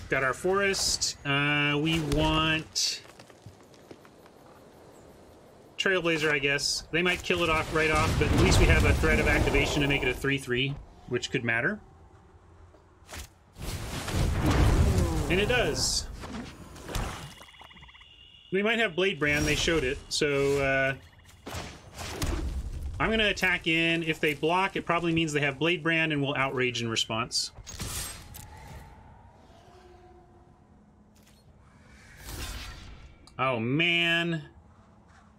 Got our forest. We want Trailblazer, I guess. They might kill it off right off, but at least we have a threat of activation to make it a 3/3, which could matter. And it does. We might have Blade Brand, they showed it, so I'm gonna attack in. If they block, it probably means they have Blade Brand and we'll outrage in response. Oh man.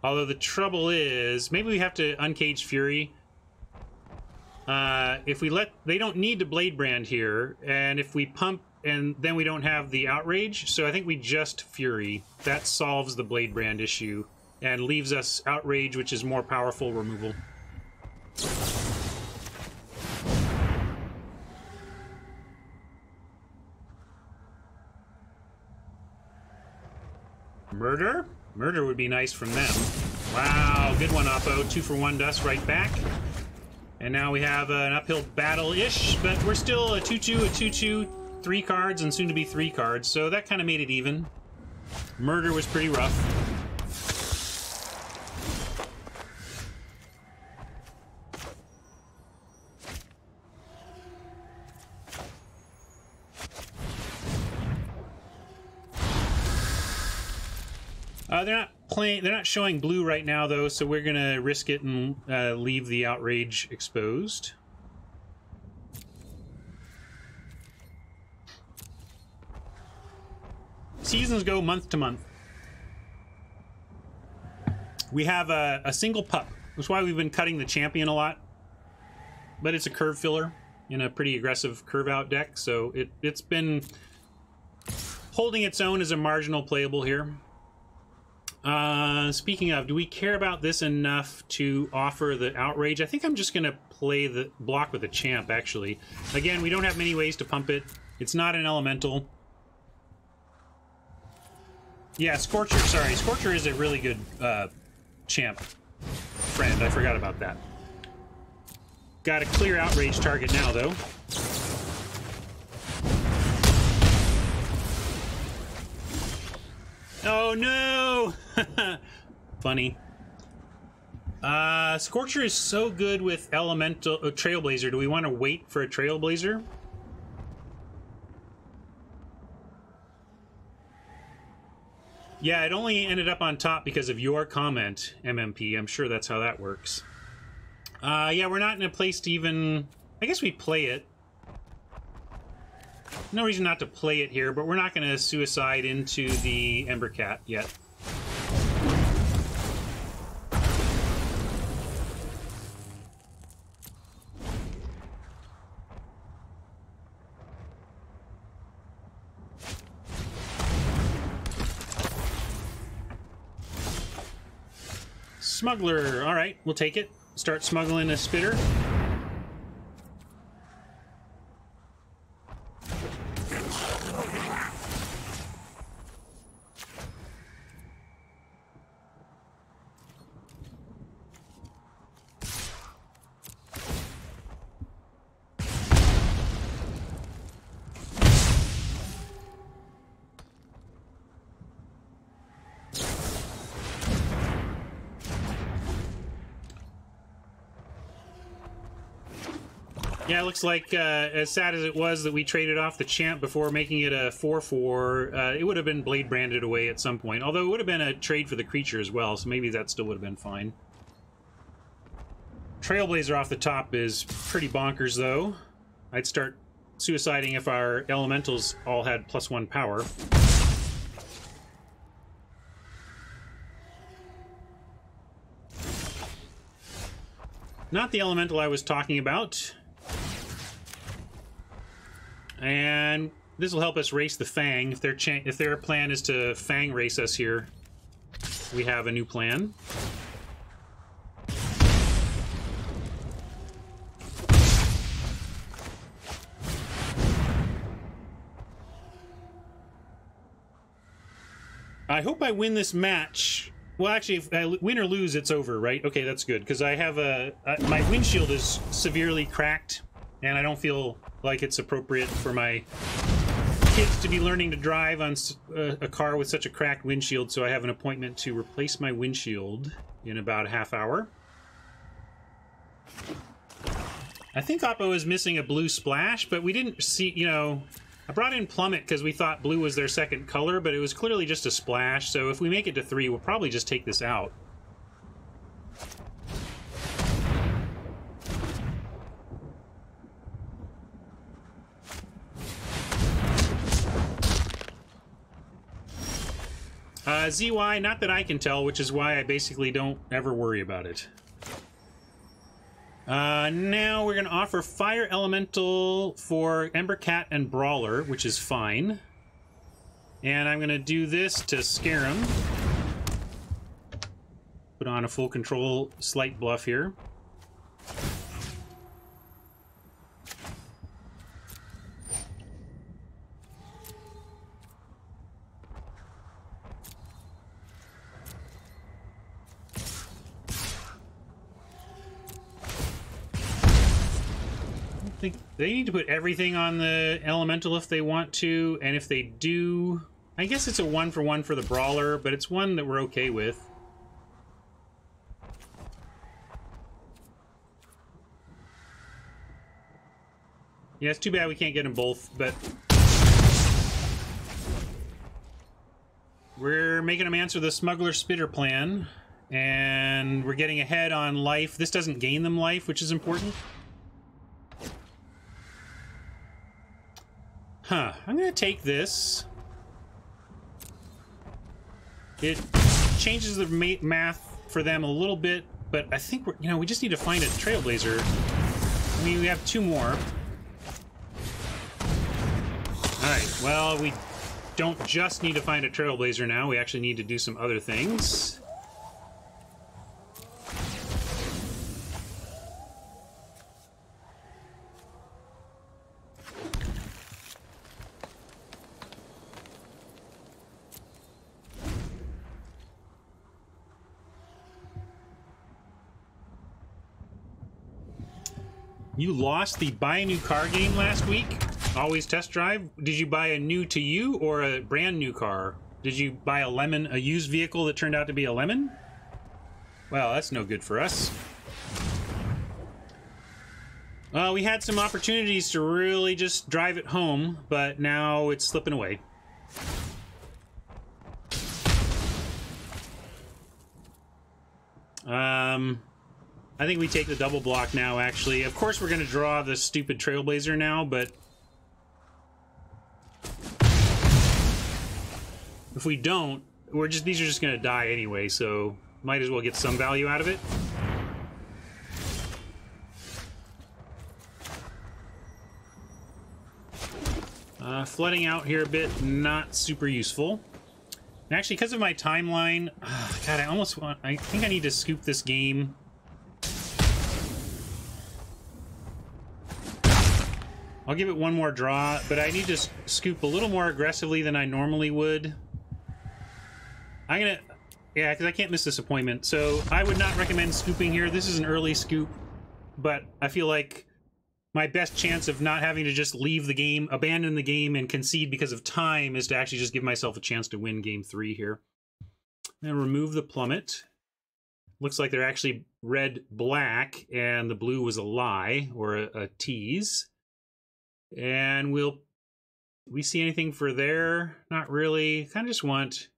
Although the trouble is, maybe we have to Uncaged Fury. If we let, they don't need to Blade Brand here, and if we pump, and then we don't have the outrage, so I think we just Fury. That solves the Blade Brand issue and leaves us outrage, which is more powerful removal. Murder? Murder would be nice from them. Wow, good one, Oppo. 2-for-1 dust right back. And now we have an uphill battle-ish, but we're still a 2-2, a 2-2. 2 cards and soon to be 3 cards, so that kind of made it even. Murder was pretty rough. They're not showing blue right now though, so we're gonna risk it and leave the outrage exposed. Seasons go month to month. We have a single pup. That's why we've been cutting the champion a lot. But it's a curve filler in a pretty aggressive curve out deck, so it's been holding its own as a marginal playable here. Speaking of, do we care about this enough to offer the outrage? I think I'm just going to play the block with the champ, actually. Again, we don't have many ways to pump it. It's not an elemental. Yeah, Scorcher, sorry. Scorcher is a really good champ friend. I forgot about that. Got a clear outrage target now, though. Oh no! Funny. Scorcher is so good with elemental Trailblazer. Do we want to wait for a Trailblazer? Yeah, it only ended up on top because of your comment, MMP. I'm sure that's how that works. Yeah, we're not in a place to even... I guess we play it. No reason not to play it here, but we're not going to suicide into the Ember Cat yet. Smuggler. All right, we'll take it. Start smuggling a spitter. Yeah, it looks like, as sad as it was that we traded off the champ before making it a 4/4, it would have been blade branded away at some point. Although it would have been a trade for the creature as well, so maybe that still would have been fine. Trailblazer off the top is pretty bonkers, though. I'd start suiciding if our elementals all had +1 power. Not the elemental I was talking about. And this will help us race the Fang. If their plan is to Fang race us here, we have a new plan. I hope I win this match. Well, actually, if I win or lose, it's over, right? Okay, that's good, because I have my windshield is severely cracked, and I don't feel like it's appropriate for my kids to be learning to drive on a car with such a cracked windshield, so I have an appointment to replace my windshield in about a half hour. I think Oppo is missing a blue splash, but we didn't see, you know... I brought in Plummet because we thought blue was their second color, but it was clearly just a splash, so if we make it to 3, we'll probably just take this out. ZY, not that I can tell, which is why I basically don't ever worry about it. Now we're going to offer Fire Elemental for Ember Cat and Brawler, which is fine. And I'm going to do this to scare him. Put on a full control slight bluff here. They need to put everything on the elemental if they want to, and if they do, I guess it's a 1-for-1 for the brawler, but it's one that we're okay with. Yeah, it's too bad we can't get them both, but we're making them answer the smuggler spitter plan, and we're getting ahead on life. This doesn't gain them life, which is important. Huh, I'm gonna take this. It changes the math for them a little bit, but I think we're, you know, we just need to find a trailblazer. I mean, we have 2 more. Alright, well, we don't just need to find a trailblazer now, we actually need to do some other things. You lost the buy a new car game last week? Always test drive? Did you buy a new to you or a brand new car? Did you buy a lemon, a used vehicle that turned out to be a lemon? Well, that's no good for us. We had some opportunities to really just drive it home, but now it's slipping away. I think we take the double block now, actually. Of course, we're going to draw the stupid trailblazer now, but if we don't, these are just going to die anyway, so might as well get some value out of it. Flooding out here a bit, not super useful. And actually, because of my timeline, God, I think I need to scoop this game. I'll give it one more draw, but I need to scoop a little more aggressively than I normally would. Yeah, because I can't miss this appointment. So I would not recommend scooping here. This is an early scoop, but I feel like my best chance of not having to just leave the game, abandon the game, and concede because of time is to actually just give myself a chance to win game 3 here. And remove the plummet. Looks like they're actually red-black, and the blue was a lie, or a tease. And we see anything for there? Not really. Kind of just want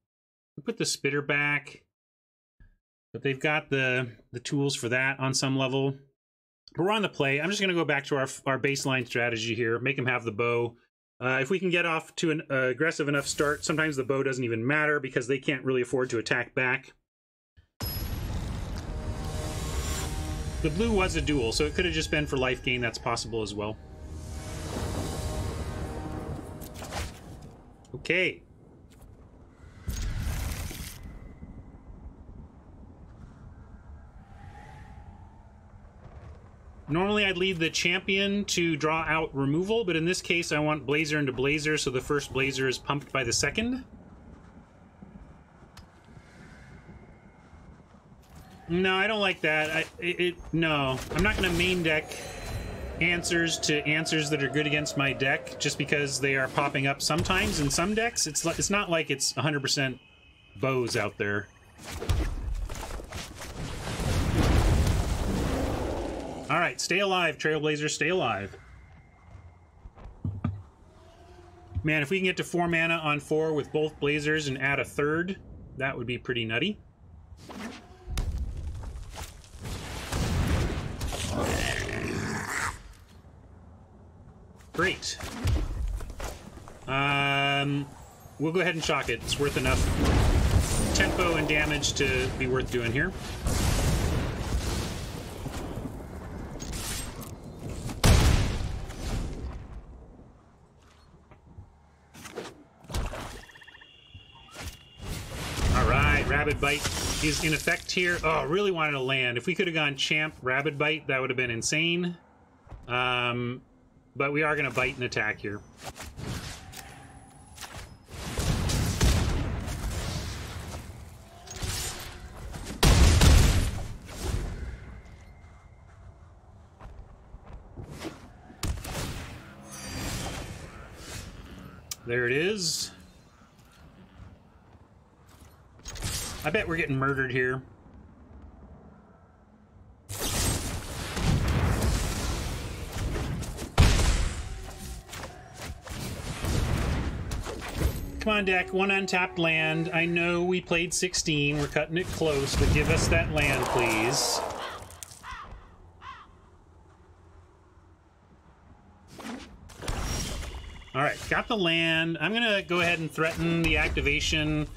to put the spitter back, but they've got the tools for that on some level. But we're on the play. I'm just going to go back to our baseline strategy here. Make them have the bow. If we can get off to an aggressive enough start, sometimes the bow doesn't even matter because they can't really afford to attack back. The blue was a duel, so it could have just been for life gain. That's possible as well. Okay. Normally I'd leave the champion to draw out removal, but in this case I want blazer into blazer, so the first blazer is pumped by the second. No, I don't like that. No, I'm not going to main deck answers to answers that are good against my deck just because they are popping up sometimes in some decks. It's not like it's 100% bows out there. All right, stay alive, Trailblazer, stay alive. Man, if we can get to 4 mana on 4 with both blazers and add a third, that would be pretty nutty. Great. We'll go ahead and shock it. It's worth enough tempo and damage to be worth doing here. Alright, Rabid Bite is in effect here. Oh, I really wanted to land. If we could have gone Champ, Rabid Bite, that would have been insane. But we are going to bite and attack here. There it is. I bet we're getting murdered here. Come on, deck. One untapped land. I know we played 16. We're cutting it close, but give us that land, please. Alright, got the land. I'm gonna go ahead and threaten the activation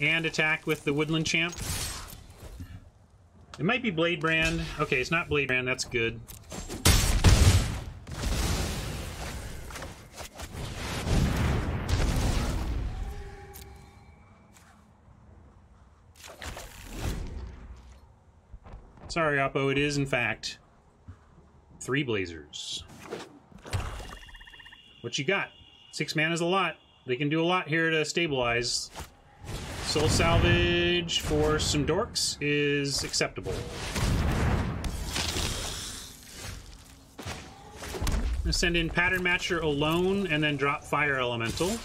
and attack with the Woodland Champ. It might be Blade Brand. Okay, it's not Blade Brand. That's good. Sorry, Oppo, it is, in fact, 3 Blazers. What you got? 6 mana is a lot. They can do a lot here to stabilize. Soul Salvage for some dorks is acceptable. I'm gonna send in Pattern Matcher alone and then drop Fire Elemental.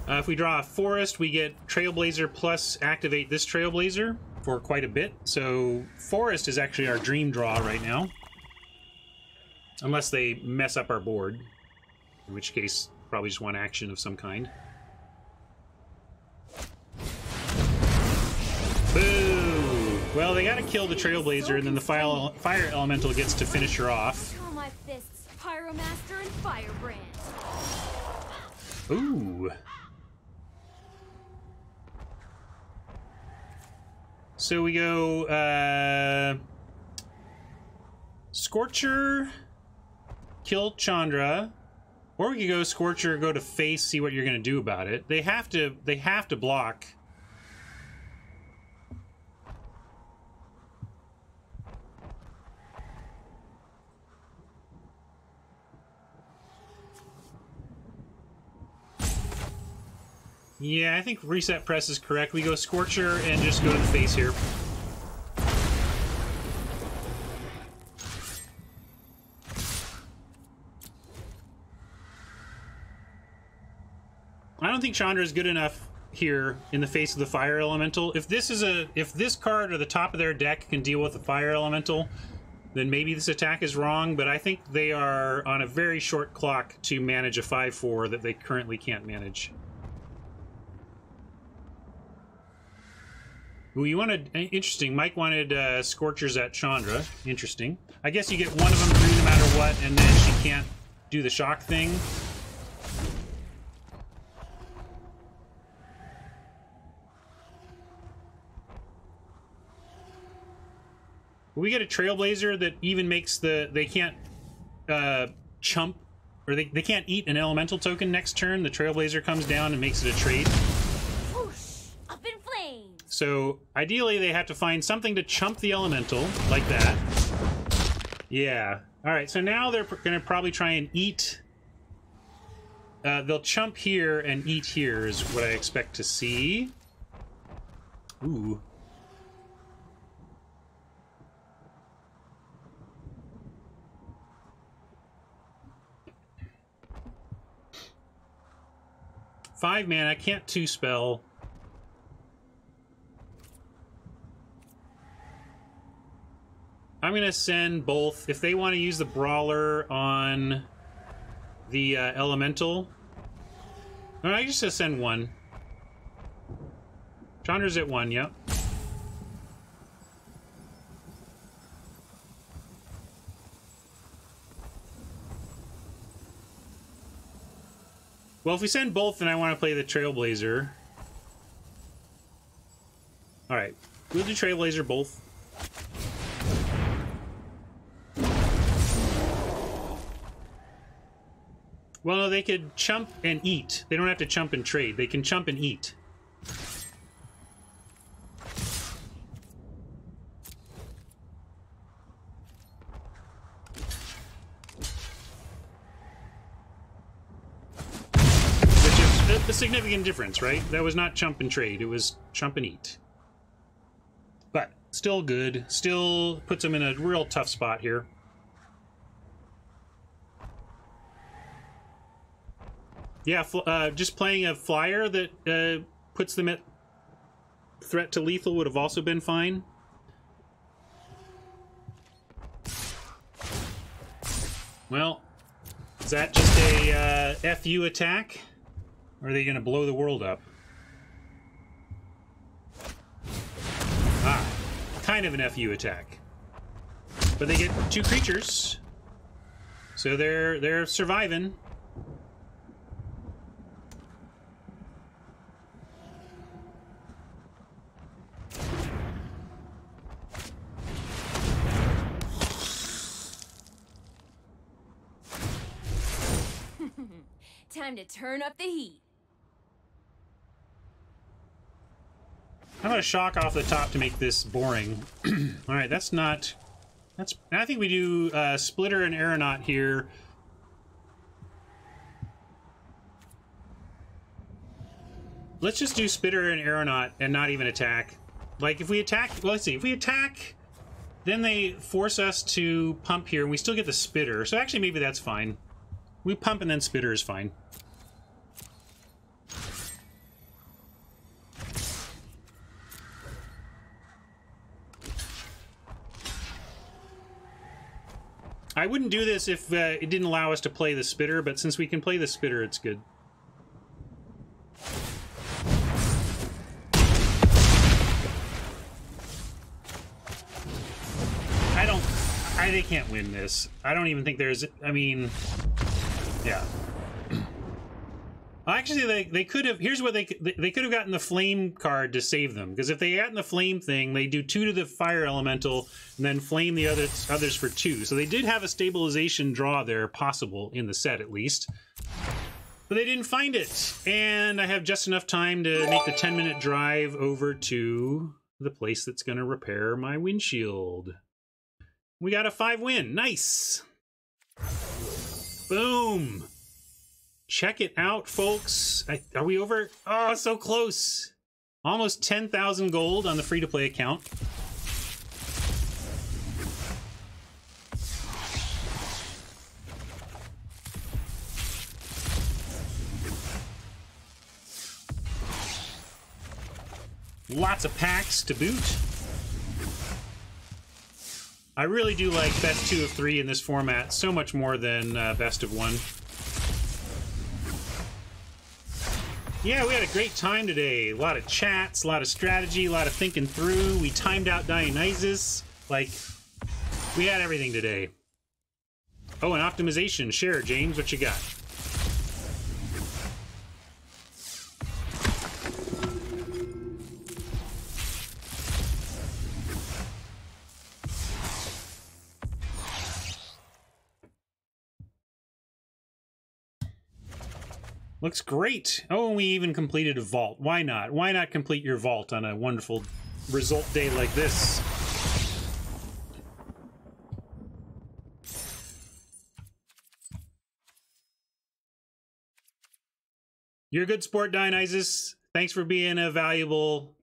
If we draw a forest, we get Trailblazer plus activate this Trailblazer for quite a bit. So forest is actually our dream draw right now. Unless they mess up our board. In which case, probably just want action of some kind. Boo! Well, they gotta kill the Trailblazer, and then the Fire Elemental gets to finish her off.
Draw my fists, Pyromaster and Firebrand.
Ooh. So we go, Scorcher, kill Chandra, or we could go Scorcher, go to face, see what you're gonna do about it. They have to block. Yeah, I think reset press is correct. We go Scorcher and just go to the face here. I don't think Chandra is good enough here in the face of the Fire Elemental. If this card or the top of their deck can deal with the Fire Elemental, then maybe this attack is wrong, but I think they are on a very short clock to manage a 5/4 that they currently can't manage. Ooh, you wanted... Interesting. Mike wanted Scorchers at Chandra. Interesting. I guess you get one of them through no matter what, and then she can't do the shock thing. We get a Trailblazer that even makes the... They can't chump... Or they can't eat an elemental token next turn. The Trailblazer comes down and makes it a trade. So, ideally, they have to find something to chump the elemental, like that. Yeah. Alright, so now they're going to probably try and eat... they'll chump here and eat here is what I expect to see. Ooh. Five mana, I can't 2-spell. I'm going to send both. If they want to use the Brawler on the Elemental... No, I just send one. Chandra's at 1, yep. Well, if we send both, then I want to play the Trailblazer. Alright, we'll do Trailblazer both. Well, no, they could chump and eat. They don't have to chump and trade. They can chump and eat. Which is a significant difference, right? That was not chump and trade. It was chump and eat. But still good. Still puts him in a real tough spot here. Yeah, just playing a flyer that puts them at threat to lethal would have also been fine. Well, is that just a FU attack? Or are they going to blow the world up? Ah, kind of an FU attack. But they get 2 creatures. So they're surviving.
Time to turn up the heat.
How about a shock off the top to make this boring? All right, that's not... I think we do Splitter and Aeronaut here. Let's just do Splitter and Aeronaut and not even attack. Like, if we attack... Well, let's see. If we attack, then they force us to pump here, and we still get the Spitter. So actually, maybe that's fine. We pump and then Spitter is fine. I wouldn't do this if it didn't allow us to play the Spitter, but since we can play the Spitter, it's good. They can't win this. I don't even think there's... I mean... Yeah. Actually, they could have... Here's what they could have gotten the Flame card to save them. Because if they had the Flame thing, they do 2 to the Fire Elemental, and then Flame the others for 2. So they did have a stabilization draw there, possible, in the set at least. But they didn't find it. And I have just enough time to make the 10-minute drive over to the place that's going to repair my windshield. We got a 5-win. Nice. Boom. Check it out, folks. Are we over? Oh, so close. Almost 10,000 gold on the free-to-play account. Lots of packs to boot. I really do like best 2 of 3 in this format so much more than best of 1. Yeah, we had a great time today. A lot of chats, a lot of strategy, a lot of thinking through. We timed out Dionysus. Like, we had everything today. Oh, and optimization. Share, James, what you got? Looks great. Oh, and we even completed a vault. Why not? Why not complete your vault on a wonderful result day like this? You're a good sport, Dionysus. Thanks for being a valuable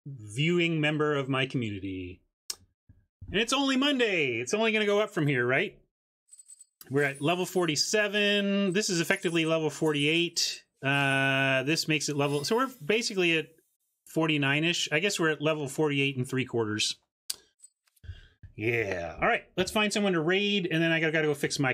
viewing member of my community. And it's only Monday. It's only going to go up from here, right? We're at level 47. This is effectively level 48. This makes it level... So we're basically at 49-ish. I guess we're at level 48 and 3/4. Yeah. All right. Let's find someone to raid, and then I gotta go fix my...